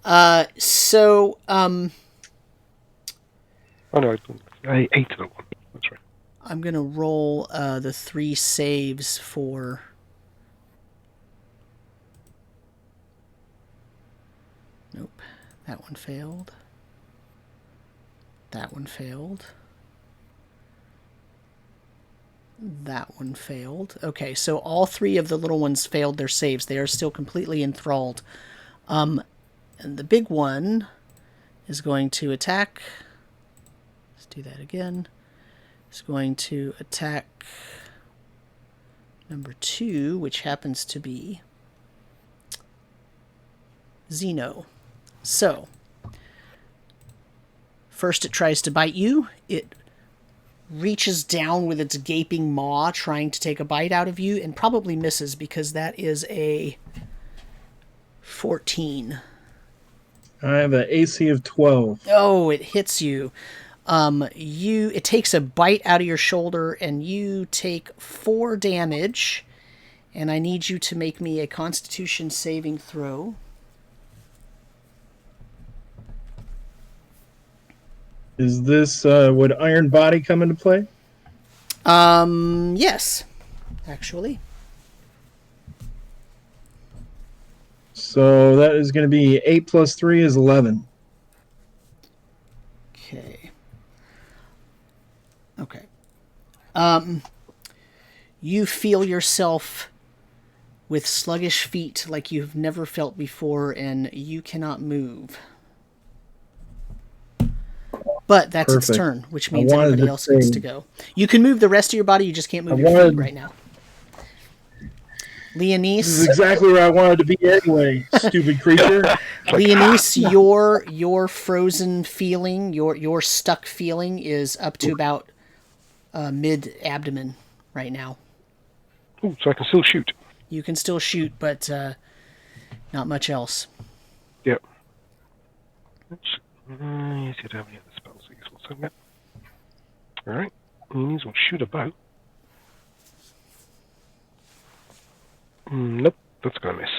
on. So, Oh no, 8 and a 1. That's right. I'm going to roll the 3 saves for... Nope. That one failed. That one failed. That one failed. Okay, so all 3 of the little ones failed their saves. They are still completely enthralled. And the big one is going to attack. Let's do that again. It's going to attack number 2, which happens to be Zeno. So, first it tries to bite you. It reaches down with its gaping maw, trying to take a bite out of you, and probably misses because that is a 14. I have an AC of 12. Oh, it hits you. It takes a bite out of your shoulder, and you take 4 damage. And I need you to make me a Constitution saving throw. Is this would Iron Body come into play? Yes, actually. So that is going to be 8 plus 3 is 11. Okay. You feel yourself with sluggish feet like you've never felt before, and you cannot move. But that's its Perfect. turn, which means wanted everybody to else gets say- to go. You can move the rest of your body, you just can't move I your feet wanted- right now. This is Leanise, exactly where I wanted to be anyway, stupid creature. Leanise, your frozen feeling, your stuck feeling is up to about mid-abdomen right now. Oh, so I can still shoot. You can still shoot, but not much else. Yep. Yes, you don't have any other spells. Okay. All right. Leanise will shoot a bow. Nope, that's going to miss.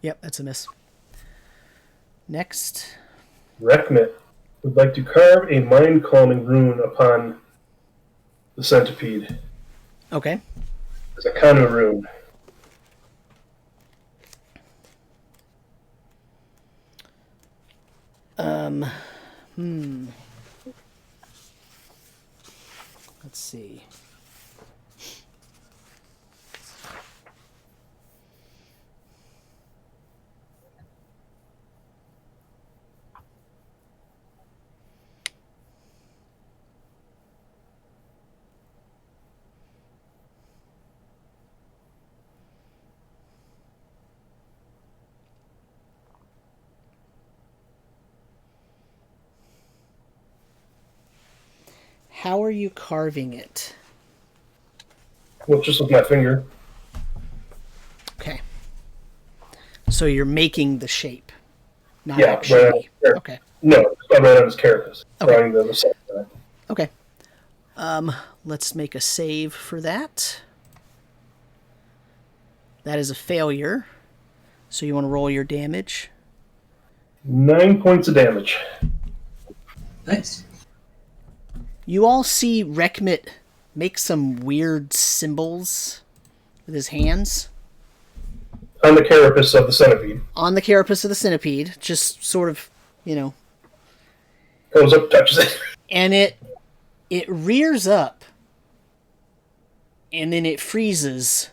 Yep, that's a miss. Next. Rekmit would like to carve a mind-calming rune upon the centipede. Okay. It's a Kanu rune. Let's see. How are you carving it? Well, just with my finger. Okay. So you're making the shape, not Yeah, actually. right. Okay. No, it's not right on his carapace. Okay. Drawing the side. Okay. Let's make a save for that. That is a failure. So you want to roll your damage. 9 points of damage. Nice. You all see Rekmit make some weird symbols with his hands On the carapace of the centipede. on the carapace of the centipede, just sort of, Goes up, touches it. and it rears up, and then it freezes,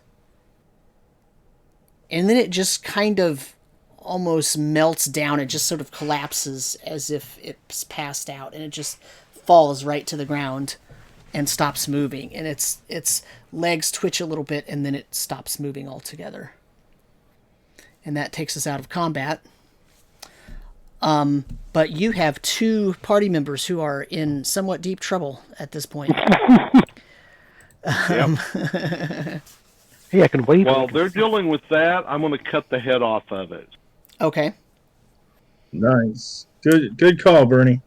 and then it just kind of almost melts down. It just sort of collapses as if it's passed out, and it just falls right to the ground and stops moving, and its legs twitch a little bit, and then it stops moving altogether. And that takes us out of combat. But you have 2 party members who are in somewhat deep trouble at this point. Hey, I can wave. While they're dealing with that, I'm going to cut the head off of it. Okay. Nice. Good call, Burnie.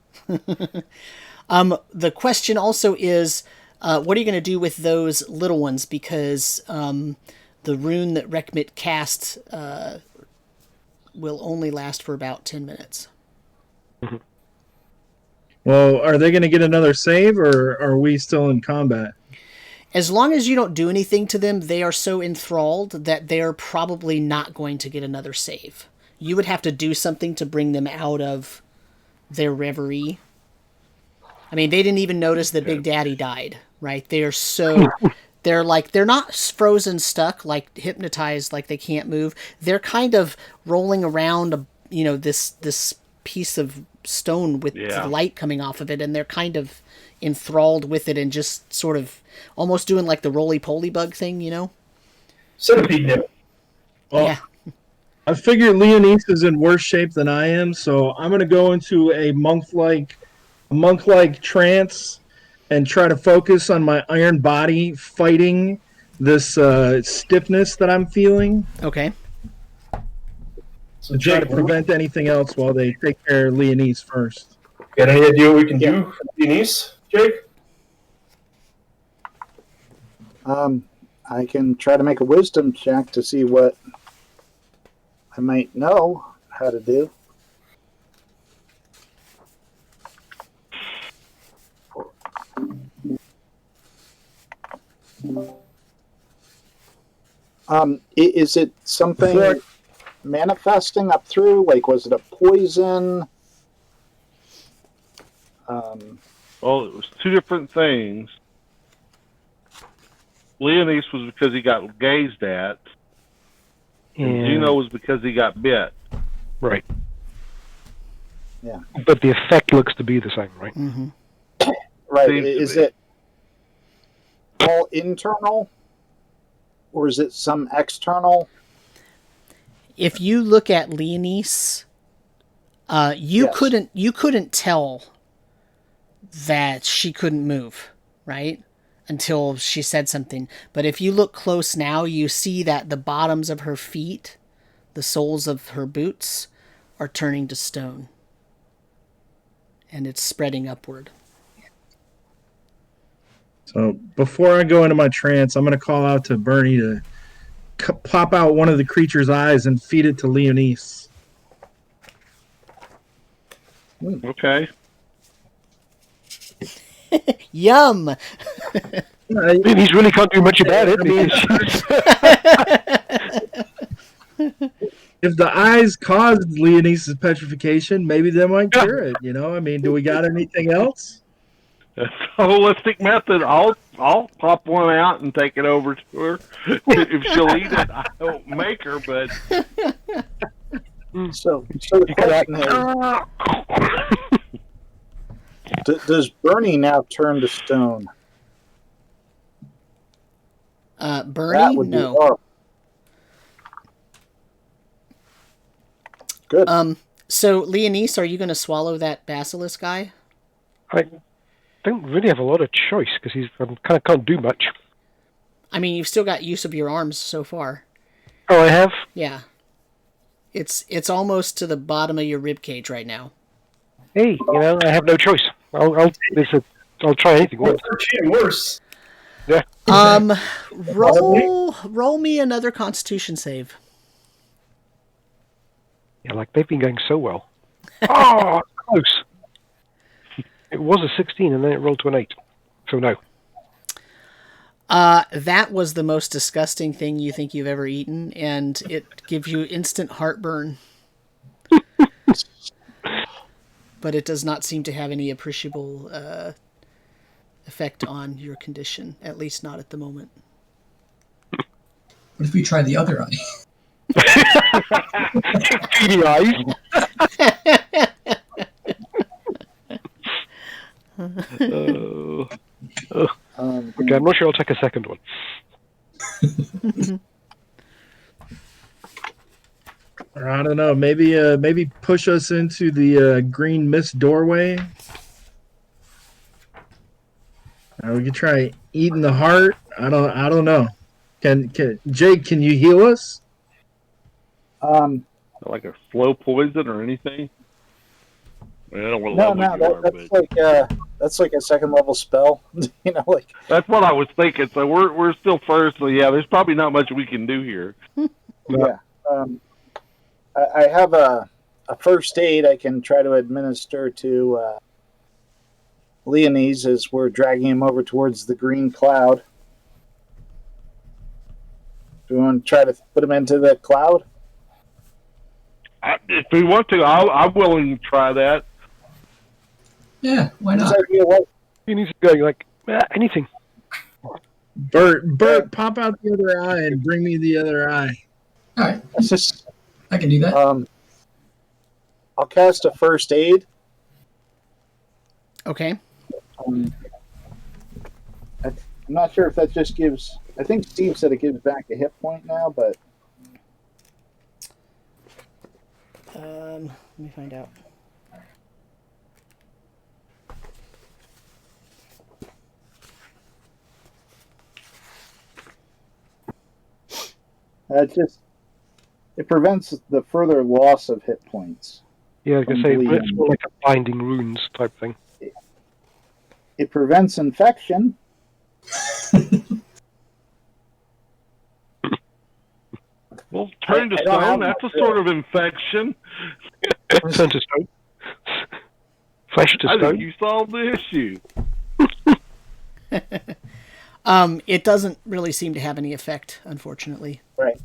The question also is, what are you going to do with those little ones? Because the rune that Rekmit cast will only last for about 10 minutes. Well, are they going to get another save, or are we still in combat? As long as you don't do anything to them, they are so enthralled that they're probably not going to get another save. You would have to do something to bring them out of their reverie. I mean, they didn't even notice that Big Daddy died, right? They're not frozen stuck, like hypnotized, like they can't move. They're kind of rolling around, this piece of stone with the light coming off of it, and they're kind of enthralled with it and just sort of almost doing like the roly-poly bug thing, Centipede nip. Well, yeah. I figure Leanise is in worse shape than I am, so I'm going to go into a monk-like trance and try to focus on my iron body fighting this stiffness that I'm feeling. Okay. So And try to Jake, prevent anything else while they take care of Leanise first. got any idea what we can do for Leanise, Jake? I can try to make a wisdom check to see what I might know how to do. Is it something manifesting up through? Like, was it a poison? Well, it was 2 different things. Leanise was because he got gazed at, and Gino was because he got bit. Right. Yeah. But the effect looks to be the same, right? Mm-hmm. Right. Seems to Is be. it all internal, or is it some external? If you look at Leanise, you Yes. couldn't tell that she couldn't move, right? Until she said something. But if you look close now, you see that the bottoms of her feet, the soles of her boots, are turning to stone. And it's spreading upward. So before I go into my trance, I'm going to call out to Burnie to pop out one of the creature's eyes and feed it to Leanise. Okay. Yum! I mean, he really can't do much about it. If the eyes caused Leanise's petrification, maybe they might cure it. You know, I mean, do we got anything else? That's a holistic method. I'll pop one out and take it over to her. If she'll eat it, I don't make her, but So the question is, does Burnie now turn to stone? Burnie? That would be No. horrible. Good. So, Leanise, are you going to swallow that basilisk guy? I don't really have a lot of choice because he's kind of can't do much. I mean, you've still got use of your arms so far. Oh, I have? Yeah. It's almost to the bottom of your rib cage right now. Hey, I have no choice. I'll try anything once. Worse. Yeah. Roll me another Constitution save. Yeah, like they've been going so well. Oh, close. It was a 16 and then it rolled to an 8. So no. That was the most disgusting thing you think you've ever eaten, and it gives you instant heartburn. But it does not seem to have any appreciable effect on your condition, at least not at the moment. What if we try the other eye? Beady eyes. Okay, I'm not sure I'll take a second one. Or I don't know. Maybe push us into the green mist doorway. We could try eating the heart. I don't know. Can Jake? Can you heal us? like a slow poison or anything. I mean, I don't want to that's like a second level spell. Like that's what I was thinking. So we're still first. So yeah, there's probably not much we can do here. Yeah. I have a first aid I can try to administer to Leanise as we're dragging him over towards the green cloud. Do we want to try to put him into the cloud? If we want to, I'm willing to try that. Yeah, why not? He needs to go like anything. Burt, pop out the other eye and bring me the other eye. All right, I can do that. I'll cast a first aid. Okay. I'm not sure if that just gives. I think Steve said it gives back a hit point now, but let me find out. It prevents the further loss of hit points. Yeah, I was going to say, it's more like a binding runes type thing. It prevents infection. Well, turn to stone, that's a sort of infection. Turn to stone. Flesh to I stone. think you solved the issue. It doesn't really seem to have any effect, unfortunately. Right.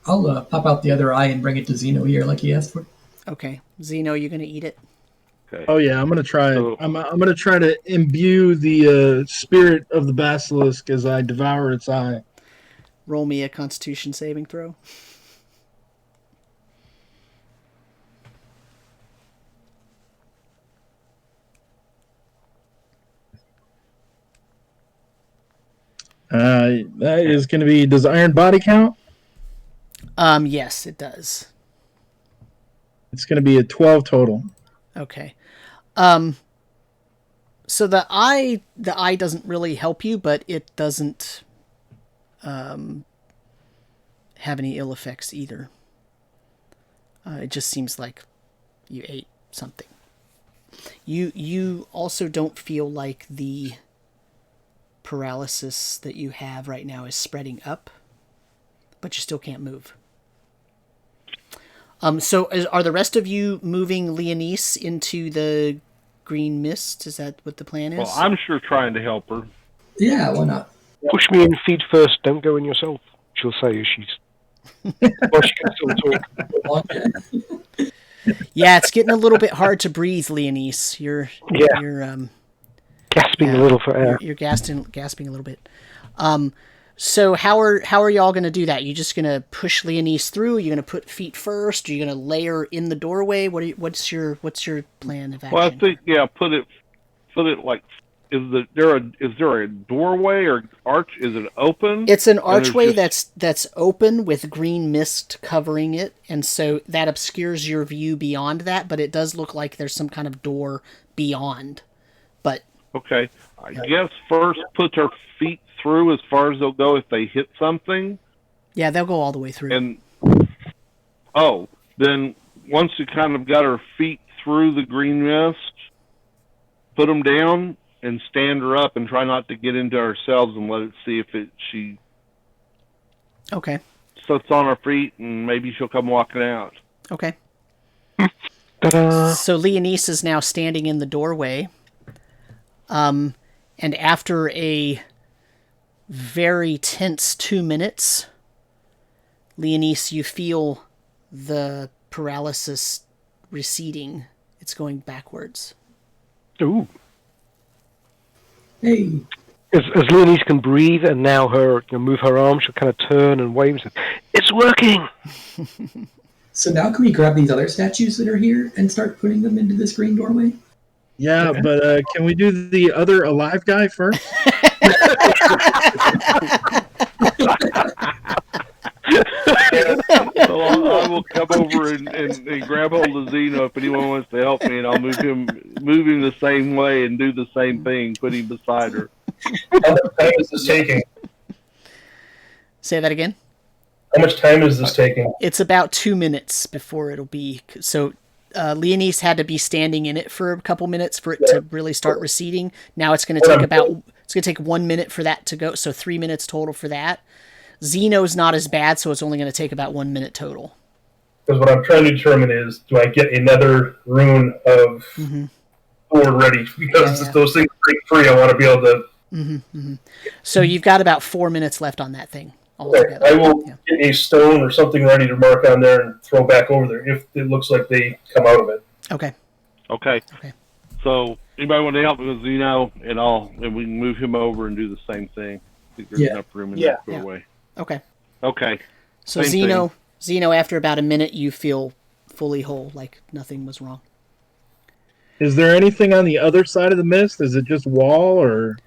I'll pop out the other eye and bring it to Zeno here, like he asked for. Okay, Zeno, you gonna eat it? Okay. Oh yeah, I'm gonna try. I'm gonna try to imbue the spirit of the basilisk as I devour its eye. Roll me a Constitution saving throw. That is going to be. Does Iron Body count? Yes, it does. It's going to be a 12 total. Okay. So the eye doesn't really help you, but it doesn't have any ill effects either. It just seems like you ate something. You also don't feel like the paralysis that you have right now is spreading up, but you still can't move. Are the rest of you moving Leanise into the green mist? Is that what the plan is? Well, I'm sure trying to help her. Yeah, why not? Push me in feet first, don't go in yourself, she'll say as she's... well, she can still talk. Yeah, it's getting a little bit hard to breathe, Leanise. You're Gasping a little for air. You're gasping a little bit. So how are y'all going to do that? You just going to push Leanise through? You're going to put feet first? Are you going to lay her in the doorway? What's your plan of action? Well, I think put it like, is there a doorway or arch? Is it open? It's an archway that's open with green mist covering it, and so that obscures your view beyond that. But it does look like there's some kind of door beyond. But okay, I guess first put her feet through as far as they'll go if they hit something. Yeah, they'll go all the way through. And then once you kind of got her feet through the green mist, put them down and stand her up and try not to get into ourselves and let it see if she okay sits on her feet and maybe she'll come walking out. Okay. Ta-da. So Leanise is now standing in the doorway. And after a very tense 2 minutes, Leanise, you feel the paralysis receding. It's going backwards. Ooh. Hey. As Leanise can breathe and now move her arm, she'll kind of turn and wave and say, "It's working!" So now can we grab these other statues that are here and start putting them into this green doorway? Yeah, but can we do the other alive guy first? So I will come over and grab hold of Zeno if anyone wants to help me, and I'll move him the same way and do the same thing, put him beside her. How much time is this taking? Say that again? How much time is this taking? It's about 2 minutes before it'll be... So Leanise had to be standing in it for a couple minutes for it to really start receding. Now it's going to take 1 minute for that to go, so 3 minutes total for that. Zeno's not as bad, so it's only going to take about 1 minute total. Because what I'm trying to determine is, do I get another rune of sword ready? Because those things break free, I want to be able to... So you've got about 4 minutes left on that thing. Okay. I will get a stone or something ready to mark on there and throw back over there if it looks like they come out of it. Okay. So anybody want to help me with Zeno, and we can move him over and do the same thing. I think there's enough room in that doorway. Okay. So Same Zeno, after about a minute, you feel fully whole, like nothing was wrong. Is there anything on the other side of the mist? Is it just wall or?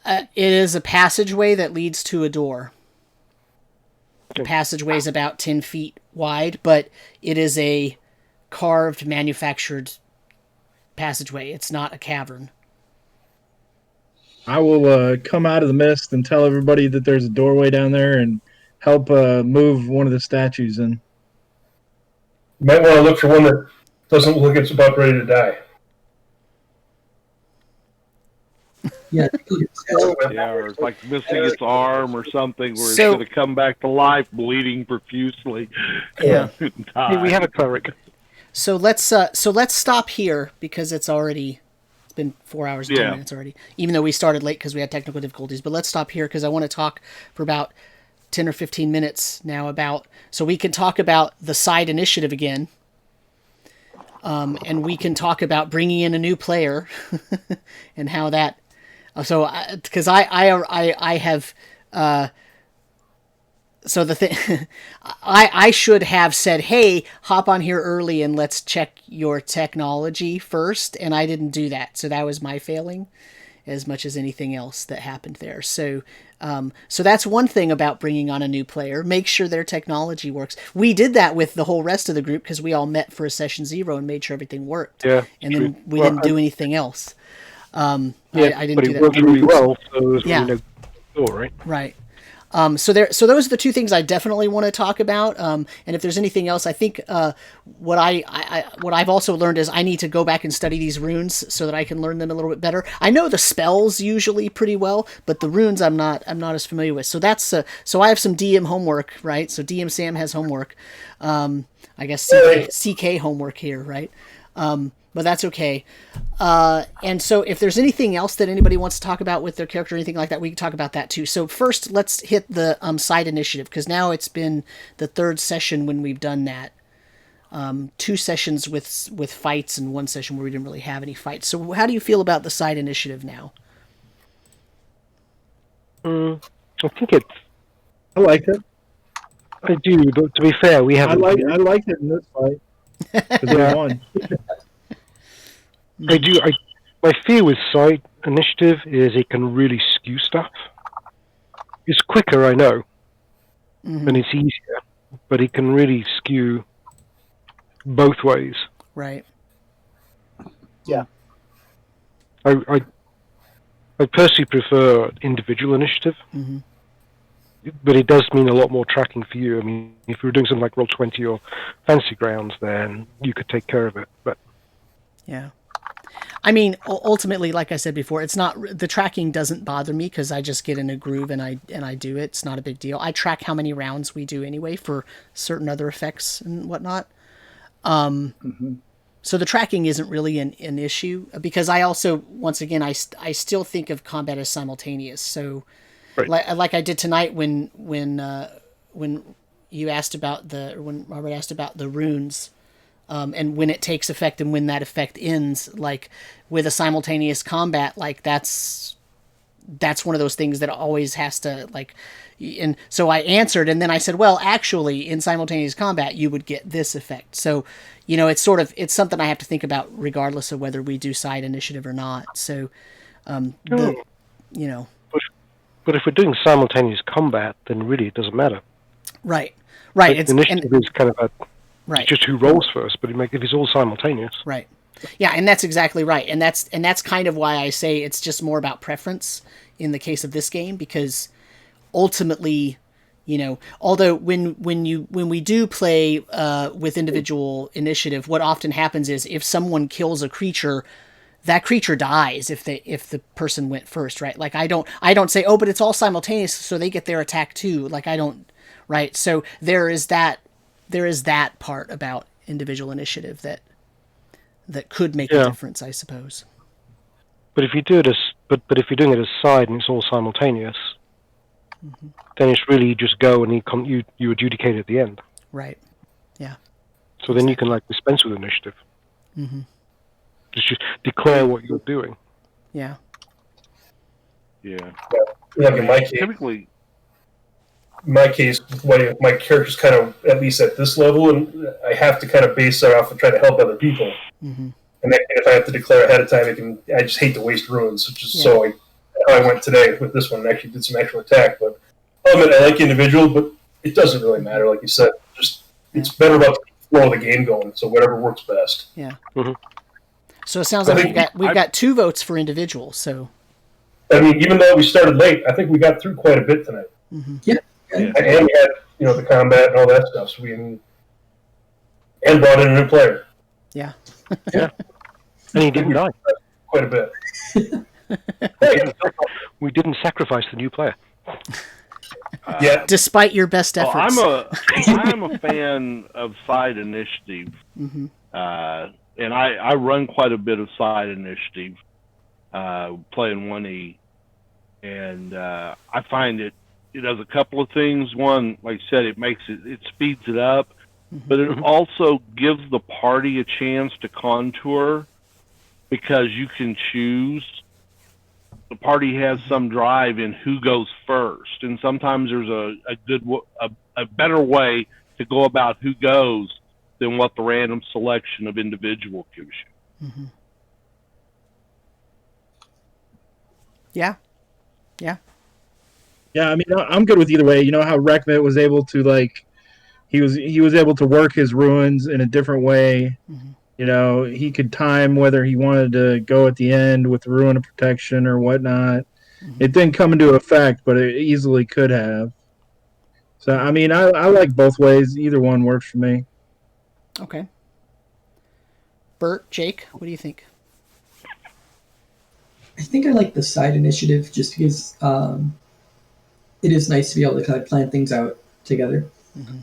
It is a passageway that leads to a door. The passageway is about 10 feet wide, but it is a carved, manufactured passageway. It's not a cavern. I will come out of the mist and tell everybody that there's a doorway down there and help move one of the statues in. You might want to look for one that doesn't look like it's about ready to die. Yeah, or it's like missing its arm or something where it's going to come back to life bleeding profusely. Yeah. Hey, we have a cleric. So let's stop here because it's been 4 hours and 10 minutes already, even though we started late because we had technical difficulties. But let's stop here because I want to talk for about 10 or 15 minutes now so we can talk about the side initiative again. And we can talk about bringing in a new player and how that... So, because I have, so the thing, I should have said, hey, hop on here early and let's check your technology first, and I didn't do that. So that was my failing as much as anything else that happened there. So, so that's one thing about bringing on a new player. Make sure their technology works. We did that with the whole rest of the group because we all met for a session 0 and made sure everything worked. Yeah. And then we didn't do anything else. I didn't but do it that. worked really well, so Yeah. no door, right? Right. So those are the two things I definitely want to talk about. And if there's anything else, I think what I've also learned is I need to go back and study these runes so that I can learn them a little bit better. I know the spells usually pretty well, but the runes I'm not as familiar with. So that's so I have some DM homework, right? So DM Sam has homework. I guess CK homework here, right? But that's okay. And so if there's anything else that anybody wants to talk about with their character or anything like that, we can talk about that too. So first, let's hit the side initiative, because now it's been the third session when we've done that. 2 sessions with fights and 1 session where we didn't really have any fights. So how do you feel about the side initiative now? I think I liked it. I do, but to be fair, we haven't. I liked it in this fight because we won. I do. My fear with side initiative is it can really skew stuff. It's quicker, I know, and it's easier, but it can really skew both ways. Right. Yeah. I personally prefer individual initiative, but it does mean a lot more tracking for you. I mean, if we were doing something like Roll20 or Fantasy Grounds, then you could take care of it. But yeah. I mean, ultimately, like I said before, it's not, the tracking doesn't bother me because I just get in a groove and I do it. It's not a big deal. I track how many rounds we do anyway for certain other effects and whatnot. So the tracking isn't really an issue, because I also, once again, I still think of combat as simultaneous. So like I did tonight when you asked about when Robert asked about the runes, and when it takes effect and when that effect ends, like with a simultaneous combat, like that's one of those things that always has to, like, and so I answered, and then I said, well, actually in simultaneous combat, you would get this effect. So, it's something I have to think about regardless of whether we do side initiative or not. So, But if we're doing simultaneous combat, then really it doesn't matter. Right. Initiative is kind of right. It's just who rolls first, but if it's all simultaneous. Right. Yeah, and that's exactly right. And that's kind of why I say it's just more about preference in the case of this game, because ultimately, although when we do play with individual initiative, what often happens is if someone kills a creature, that creature dies if the person went first, right? Like I don't say, oh, but it's all simultaneous, so they get their attack too. Like I don't, right? So there is that part about individual initiative that could make a difference, I suppose. But if you do it but if you're doing it as side and it's all simultaneous, then it's really you just go and you adjudicate at the end. Right. Yeah. So then you can dispense with initiative. Just declare what you're doing. Yeah. Yeah. Like in my case, Typically, my character's kind of, at least at this level, and I have to kind of base it off and try to help other people. And then if I have to declare ahead of time, I just hate to waste runes, which is how I went today with this one. And actually did some actual attack, but I like individual, but it doesn't really matter. Like you said, it's better about the flow of the game going. So whatever works best. Yeah. So it sounds like we've got 2 votes for individual. So I mean, even though we started late, I think we got through quite a bit tonight. Yeah. And we had the combat and all that stuff. So and brought in a new player. Yeah. Yeah. And he didn't die. Quite a bit. We didn't sacrifice the new player. Yeah. Despite your best efforts. I'm a fan of side initiative, and I run quite a bit of side initiative, playing 1E, and I find it does a couple of things. One, like I said, it speeds it up, but it also gives the party a chance to contour, because you can choose. The party has some drive in who goes first, and sometimes there's a better way to go about who goes than what the random selection of individual gives you. Yeah. Yeah, I mean, I'm good with either way. You know how Rekmit was able to he was able to work his ruins in a different way. He could time whether he wanted to go at the end with Ruin of Protection or whatnot. It didn't come into effect, but it easily could have. So I mean, I like both ways. Either one works for me. Okay. Burt, Jake, what do you think? I think I like the side initiative just because it is nice to be able to kind of plan things out together. Mm-hmm.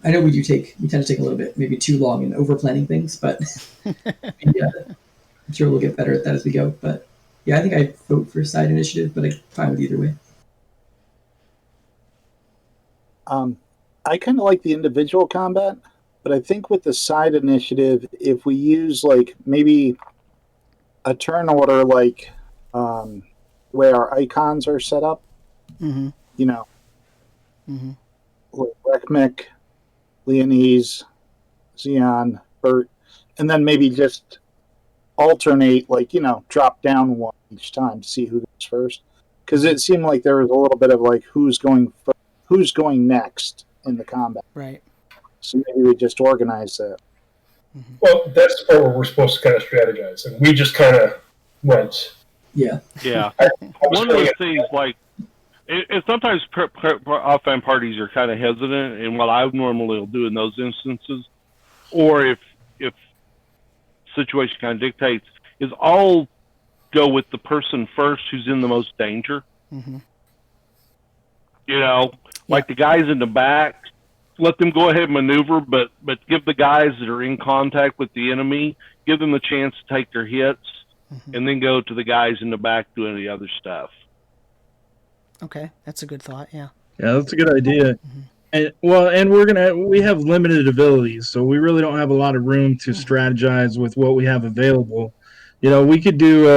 I know we tend to take a little bit, maybe too long in over planning things, but yeah, I'm sure we'll get better at that as we go. But yeah, I think I vote for side initiative, but I'm fine with either way. I kind of like the individual combat, but I think with the side initiative, if we use like maybe a turn order, like where our icons are set up, Mm-hmm. you know, Mm-hmm. like Rekmit, Leanise, Xeon, Burt, and then maybe just alternate, like, you know, drop down one each time to see who goes first. Because it seemed like there was a little bit of like who's going next in the combat. Right. So maybe we just organize that. Mm-hmm. Well, that's the part where we're supposed to kind of strategize, and we just kind of went. Yeah. Yeah. I was One of those feeling things, like, it sometimes offhand parties are kind of hesitant, and what I normally will do in those instances, or if situation kind of dictates, is I'll go with the person first who's in the most danger. Mm-hmm. You know, like the guys in the back, let them go ahead and maneuver, but give the guys that are in contact with the enemy, give them the chance to take their hits, Mm-hmm. and then go to the guys in the back doing the other stuff. Okay, that's a good thought. Yeah. Yeah, that's a good idea. Mm-hmm. And we have limited abilities, so we really don't have a lot of room to strategize with what we have available. You know, we could do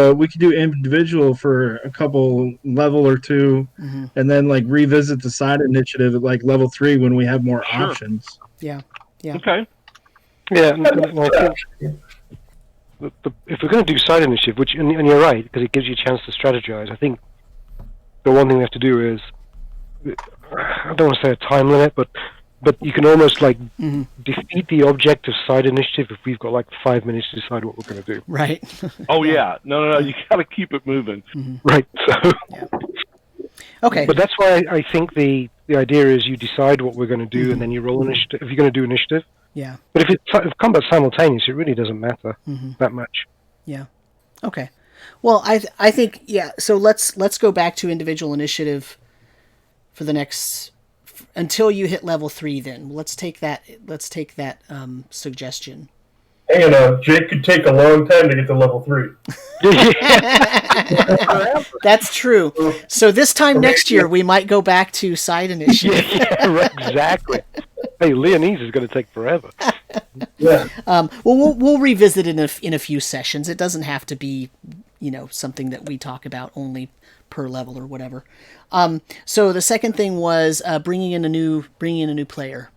individual for a couple level or two, Mm-hmm. and then like revisit the side initiative at like level 3 when we have more Sure. options. Yeah. Yeah. Okay. Yeah, and I think if we're going to do side initiative, and you're right, because it gives you a chance to strategize, I think the one thing we have to do is, I don't want to say a time limit, but you can almost like Mm-hmm. defeat the object of side initiative if we've got like 5 minutes to decide what we're going to do. Right. Oh, yeah. No, you got to keep it moving. Mm-hmm. Right, so... Yeah. Okay. But that's why I think the idea is you decide what we're going to do, Mm-hmm. and then you roll initiative, if you're going to do initiative. Yeah. But if combat's simultaneous, it really doesn't matter Mm-hmm. that much. Yeah. Okay. Well, I think, yeah. So let's go back to individual initiative for the next until you hit level 3. Then let's take that suggestion. hanging on. Jake could take a long time to get to level 3. That's true. So this time next year, we might go back to side initiative. Yeah, right, exactly. Hey, Leanise is going to take forever. Yeah. Well, we'll revisit it in a few sessions. It doesn't have to be, something that we talk about only per level or whatever. So the second thing was bringing in a new player.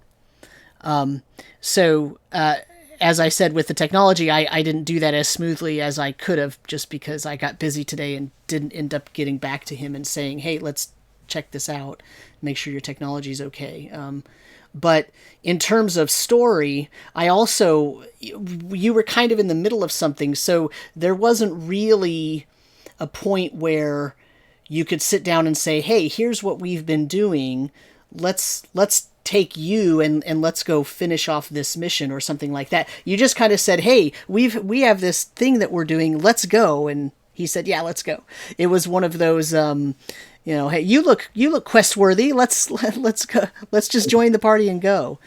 As I said, with the technology, I didn't do that as smoothly as I could have, just because I got busy today and didn't end up getting back to him and saying, hey, let's check this out, make sure your technology is okay. But in terms of story, you were kind of in the middle of something, so there wasn't really a point where you could sit down and say, hey, here's what we've been doing. Let's take you and let's go finish off this mission or something like that. You just kind of said, hey, we have this thing that we're doing, let's go. And he said, yeah, let's go. It was one of those, hey, you look quest worthy. Let's go. Let's just join the party and go.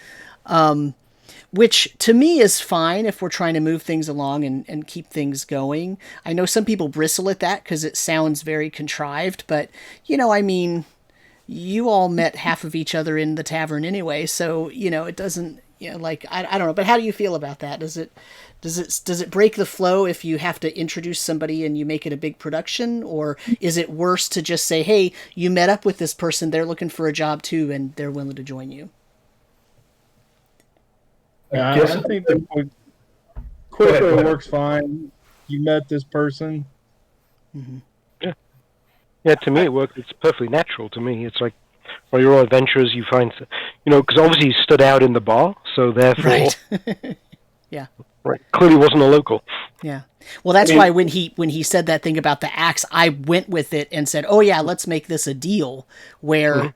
Which to me is fine if we're trying to move things along and keep things going. I know some people bristle at that because it sounds very contrived, but you all met half of each other in the tavern anyway, so it doesn't I don't know. But how do you feel about that? Does it break the flow if you have to introduce somebody and you make it a big production, or is it worse to just say, hey, you met up with this person, they're looking for a job too, and they're willing to join you? I think the quicker works fine. You met this person. Mm-hmm. Yeah, to me it works. It's perfectly natural to me. It's like, well, you're all adventurers. You find, because obviously he stood out in the bar, so therefore, right. Yeah, right, clearly wasn't a local. Yeah, well, that's why when he said that thing about the axe, I went with it and said, oh yeah, let's make this a deal where,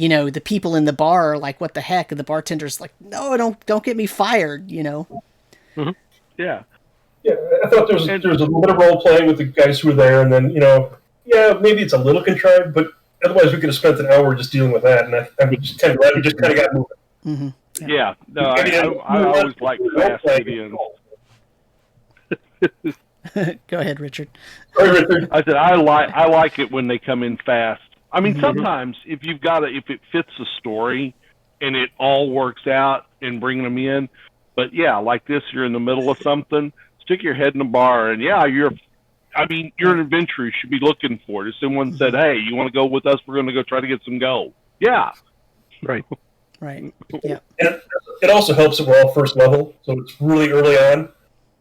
you know, the people in the bar are like, what the heck? And the bartender's like, no, don't get me fired, you know? Yeah. Yeah, I thought there was a little bit of role playing with the guys who were there, and then, you know, yeah, maybe it's a little contrived, but otherwise we could have spent an hour just dealing with that, and I'm just kind of glad we just kind of got moving. Mm-hmm. Yeah. No, I always like fast videos. Go ahead, Richard. Sorry, Richard. I said I like it when they come in fast. I mean, sometimes if it fits the story and it all works out and bringing them in, but yeah, like this, you're in the middle of something, stick your head in the bar, and yeah, you're an adventurer. You should be looking for it. If someone said, "Hey, you want to go with us? We're going to go try to get some gold." Yeah, Right. Right. Yeah. And it also helps that we're all first level, so it's really early on.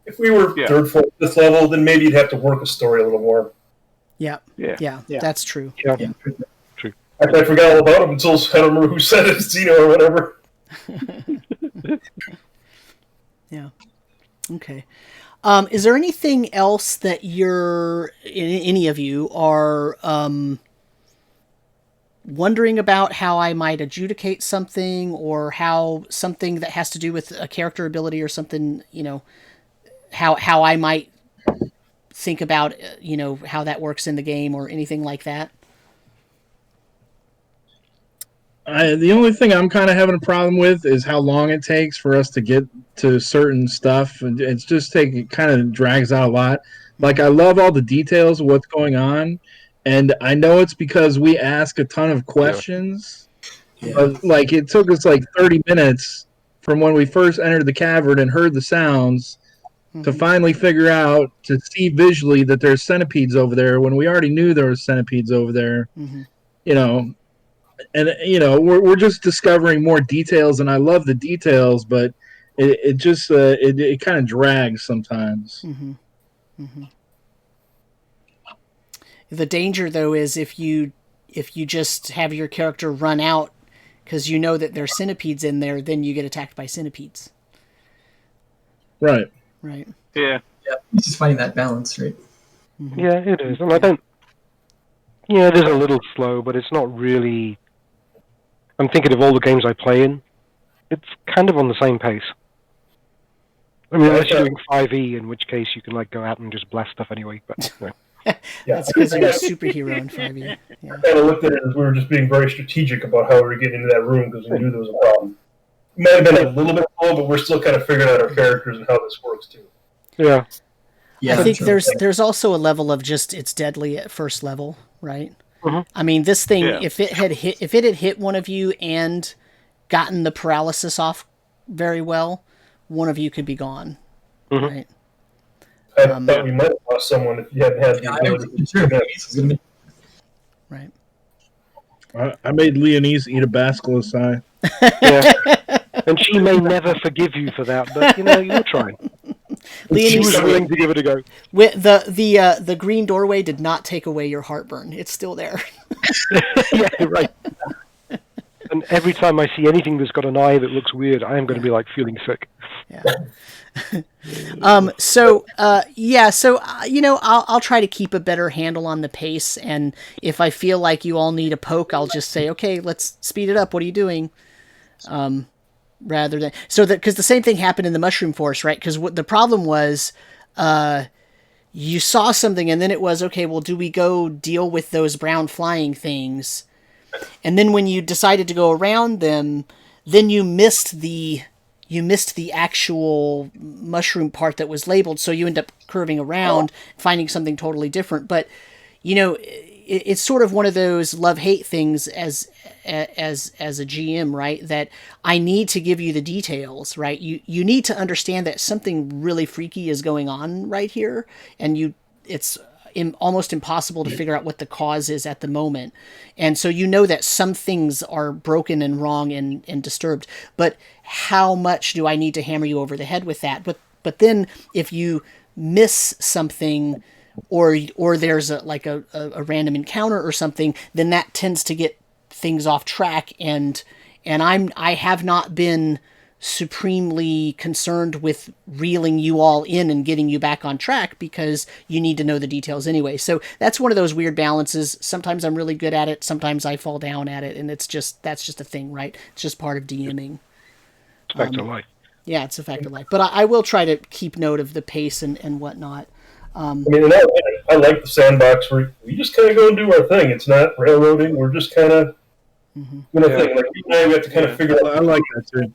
If we were third, fourth, fifth level, then maybe you'd have to work a story a little more. Yeah. That's true. Yeah. Actually, I forgot all about him until I don't remember who said it, Zeno or whatever. Yeah. Okay. Is there anything else that any of you are wondering about, how I might adjudicate something, or how something that has to do with a character ability or something, you know, how I might think about, you know, how that works in the game or anything like that? The only thing I'm kind of having a problem with is how long it takes for us to get to certain stuff. And it kind of drags out a lot. Like, I love all the details of what's going on, and I know it's because we ask a ton of questions. Yeah. But, like, it took us like 30 minutes from when we first entered the cavern and heard the sounds to finally figure out, to see visually that there's centipedes over there, when we already knew there were centipedes over there. You know, and, you know, we're just discovering more details, and I love the details, but it just it kind of drags sometimes. The danger, though, is if you just have your character run out because you know that there's centipedes in there, then you get attacked by centipedes. Right. Right. Yeah. It's just finding that balance, right? Yeah, it is. And I don't... Yeah, it is a little slow, but it's not really... I'm thinking of all the games I play in. It's kind of on the same pace. I mean, unless you're doing 5e, in which case you can like go out and just blast stuff anyway. But no. That's because you're a superhero in 5e. Yeah. I kind of looked at it as we were just being very strategic about how we were getting into that room because we knew there was a problem. It might have been a little bit slow, but we're still kind of figuring out our characters and how this works too. Yeah. Yeah, I think sure. there's also a level of just it's deadly at first level, right? I mean, this thing, if it had hit one of you and gotten the paralysis off very well, one of you could be gone, right? I thought we might have lost someone if you hadn't had the ability. Sure. Right. I made Leanise eat a basilisk eye. Yeah. And she may never forgive you for that, but you know, you're trying. She was willing to give it a go. The green doorway did not take away your heartburn. It's still there. Yeah, right. And every time I see anything that's got an eye that looks weird, I am going to be like feeling sick. Yeah. So you know, I'll try to keep a better handle on the pace, and if I feel like you all need a poke, I'll just say, okay, let's speed it up. What are you doing? Rather than because the same thing happened in the Mushroom Forest, right? Because what the problem was, you saw something, and then it was, okay, well, do we go deal with those brown flying things? And then when you decided to go around them, then you missed the actual mushroom part that was labeled, so you end up curving around, finding something totally different. But, you know, it's sort of one of those love-hate things as a GM, right? That I need to give you the details, right? You need to understand that something really freaky is going on right here, and it's almost impossible to figure out what the cause is at the moment. And so you know that some things are broken and wrong and disturbed, but how much do I need to hammer you over the head with that? But then if you miss something, or there's a random encounter or something, then that tends to get things off track. And I have not been supremely concerned with reeling you all in and getting you back on track because you need to know the details anyway. So that's one of those weird balances. Sometimes I'm really good at it. Sometimes I fall down at it, and that's just a thing, right? It's just part of DMing. It's back to life. Yeah, it's a fact of life. But I will try to keep note of the pace and whatnot. I mean, I like the sandbox where we just kind of go and do our thing. It's not railroading. We're just kind of doing a thing. Like, now we have to kind of figure out. I like that too.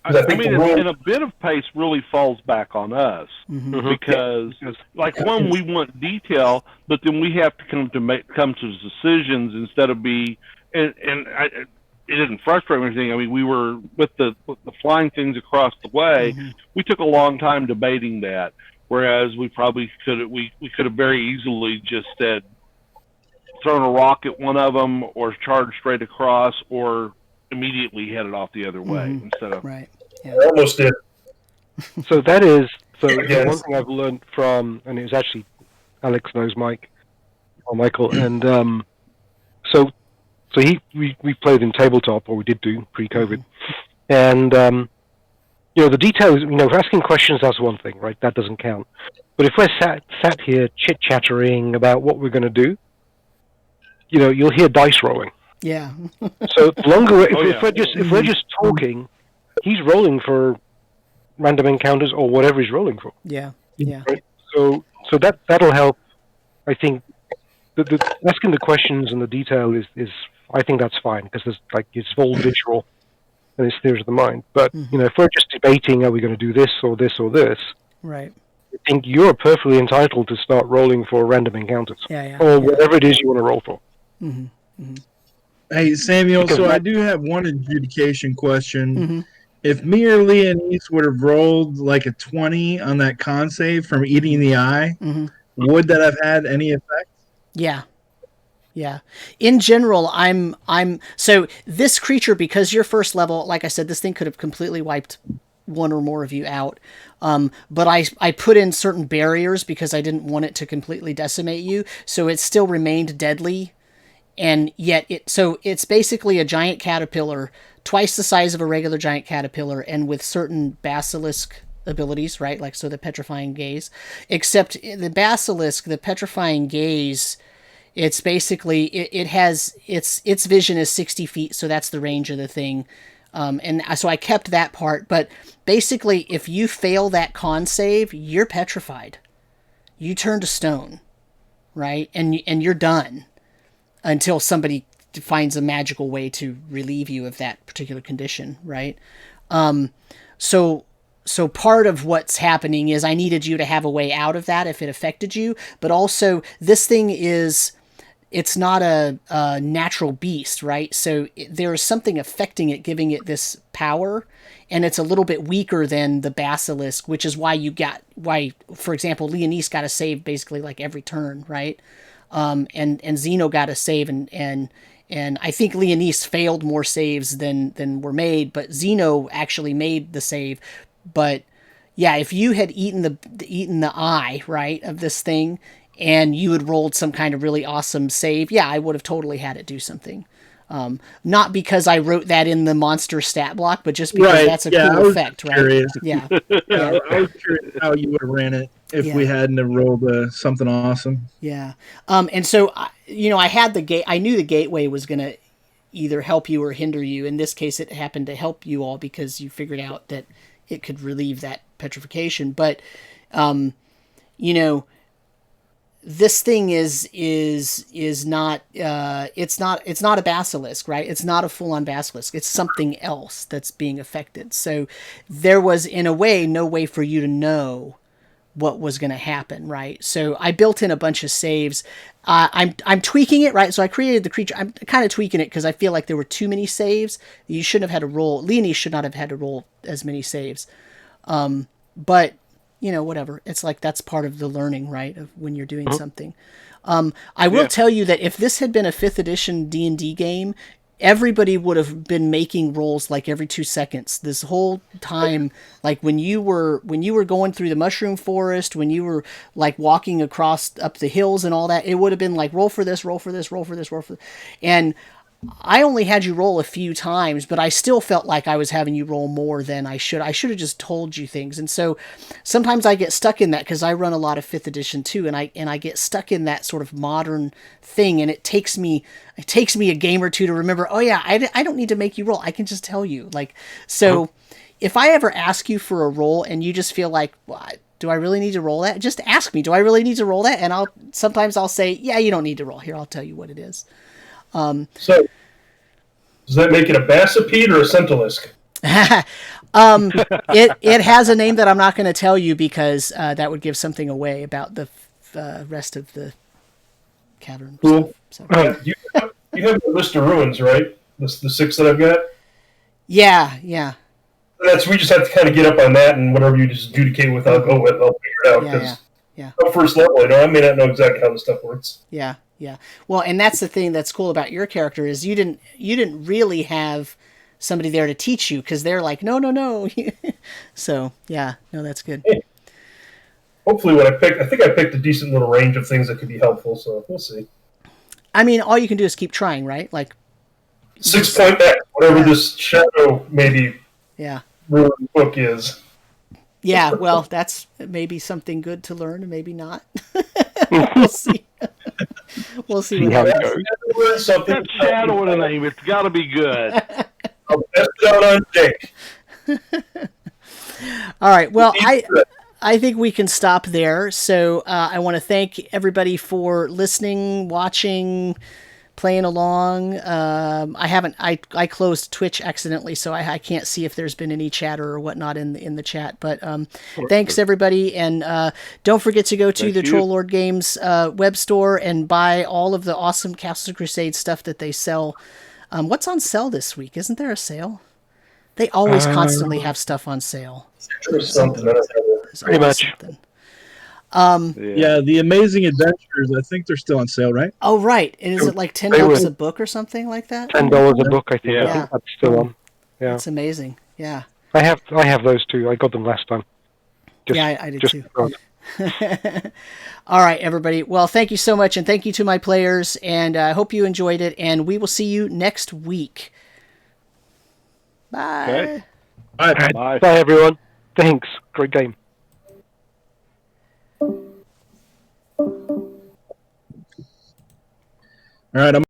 I mean, and a bit of pace really falls back on us because, like, one, we want detail, but then we have to come to decisions instead of it didn't frustrate me or anything. I mean, we were with the flying things across the way. We took a long time debating that, whereas we probably could have very easily just said thrown a rock at one of them or charged straight across or immediately headed off the other way instead of right. Yeah. I almost did. So that is Yes. one thing I've learned from, and it was actually Alex knows Mike or Michael, and so we played in tabletop, or we did do pre-COVID, and the details. Asking questions, that's one thing, right? That doesn't count. But if we're sat here chit chattering about what we're going to do, you'll hear dice rolling. Yeah. So the longer if we're just talking, he's rolling for random encounters or whatever he's rolling for. Yeah. Yeah. Right? So that'll help. I think the asking the questions and the detail is I think that's fine because it's all visual and it's theory of the mind. But if we're just debating, are we going to do this or this or this? Right. I think you're perfectly entitled to start rolling for random encounters or whatever it is you want to roll for. Hey, Samuel, so I do have one adjudication question. If me or Leanise would have rolled like a 20 on that con save from eating the eye, would that have had any effect? Yeah. Yeah. In general, so this creature, because you're first level, like I said, this thing could have completely wiped one or more of you out. But I put in certain barriers because I didn't want it to completely decimate you. So it still remained deadly. And yet it's basically a giant caterpillar, twice the size of a regular giant caterpillar, and with certain basilisk abilities, right? Like, so the petrifying gaze, except the basilisk, the petrifying gaze, it's basically, it has, its vision is 60 feet. So that's the range of the thing. And so I kept that part, but basically if you fail that con save, you're petrified. You turn to stone, right? And you're done. Until somebody finds a magical way to relieve you of that particular condition, right? So part of what's happening is I needed you to have a way out of that if it affected you, but also this thing it's not a natural beast, right? So there is something affecting it, giving it this power, and it's a little bit weaker than the basilisk, which is why for example, Leanise got a save basically like every turn, right? And Zeno got a save, and I think Leanise failed more saves than were made, but Zeno actually made the save. But yeah, if you had eaten the eye, right, of this thing, and you had rolled some kind of really awesome save, yeah, I would have totally had it do something. Not because I wrote that in the monster stat block, but just because that's a cool effect, right? Curious. Yeah. I was curious how you would have ran it if we hadn't have rolled something awesome. Yeah. And so, I had I knew the gateway was going to either help you or hinder you. In this case, it happened to help you all because you figured out that it could relieve that petrification. But, this thing is not, it's not a basilisk, right? It's not a full-on basilisk. It's something else that's being affected. So there was, in a way, no way for you to know what was going to happen, right? So I built in a bunch of saves. I'm tweaking it, right? So I created the creature. I'm kind of tweaking it because I feel like there were too many saves. You shouldn't have had to roll. Leanise should not have had to roll as many saves. But whatever. It's like that's part of the learning, right? Of when you're doing something. I will tell you that if this had been a 5th edition D&D game, everybody would have been making rolls like every 2 seconds this whole time. Like when you were going through the mushroom forest, when you were like walking across up the hills and all that, it would have been like roll for this, roll for this, roll for this, roll for this. And I only had you roll a few times, but I still felt like I was having you roll more than I should. I should have just told you things. And so sometimes I get stuck in that because I run a lot of 5th edition too, and I get stuck in that sort of modern thing, and it takes me a game or two to remember, oh yeah, I don't need to make you roll. I can just tell you. Like, so if I ever ask you for a roll and you just feel like, well, do I really need to roll that? Just ask me, do I really need to roll that? And sometimes I'll say, yeah, you don't need to roll. Here, I'll tell you what it is. So, does that make it a Bassipede or a Centilisk? It has a name that I'm not going to tell you because that would give something away about the rest of the cavern. Cool. So. You have a list of ruins, right? The 6 that I've got? Yeah. We just have to kind of get up on that, and whatever you just adjudicate with, I'll go with. I'll figure it out. Yeah. First level, I may not know exactly how this stuff works. Yeah. Well, and that's the thing that's cool about your character is you didn't really have somebody there to teach you because they're like, no. So yeah, no, that's good. Hey, hopefully, what I think I picked a decent little range of things that could be helpful. So we'll see. I mean, all you can do is keep trying, right? Like 6 point X, whatever this shadow maybe. Yeah. Ruin book is. Yeah, well, that's maybe something good to learn, and maybe not. We'll see. We'll see how what it happens. goes. That shadow in a name, it's got to be good. I'll test it out on Dick. All right. Well, I think we can stop there. So I want to thank everybody for listening, watching, playing along. I closed Twitch accidentally, so I can't see if there's been any chatter or whatnot in the chat. But thanks everybody, and don't forget to go to the Troll Lord Games web store and buy all of the awesome Castles Crusades stuff that they sell. What's on sale this week? Isn't there a sale? They always constantly have stuff on sale. Pretty much. Yeah, the Amazing Adventures, I think they're still on sale, right? Oh, right. And is it like $10 a book or something like that? $10 a book, I think. Yeah. I think that's still on. Yeah. That's amazing. Yeah. I have those too. I got them last time. I did too. All right, everybody. Well, thank you so much, and thank you to my players, and I hope you enjoyed it, and we will see you next week. Bye. Okay. Bye, everyone. Thanks. Great game. All right,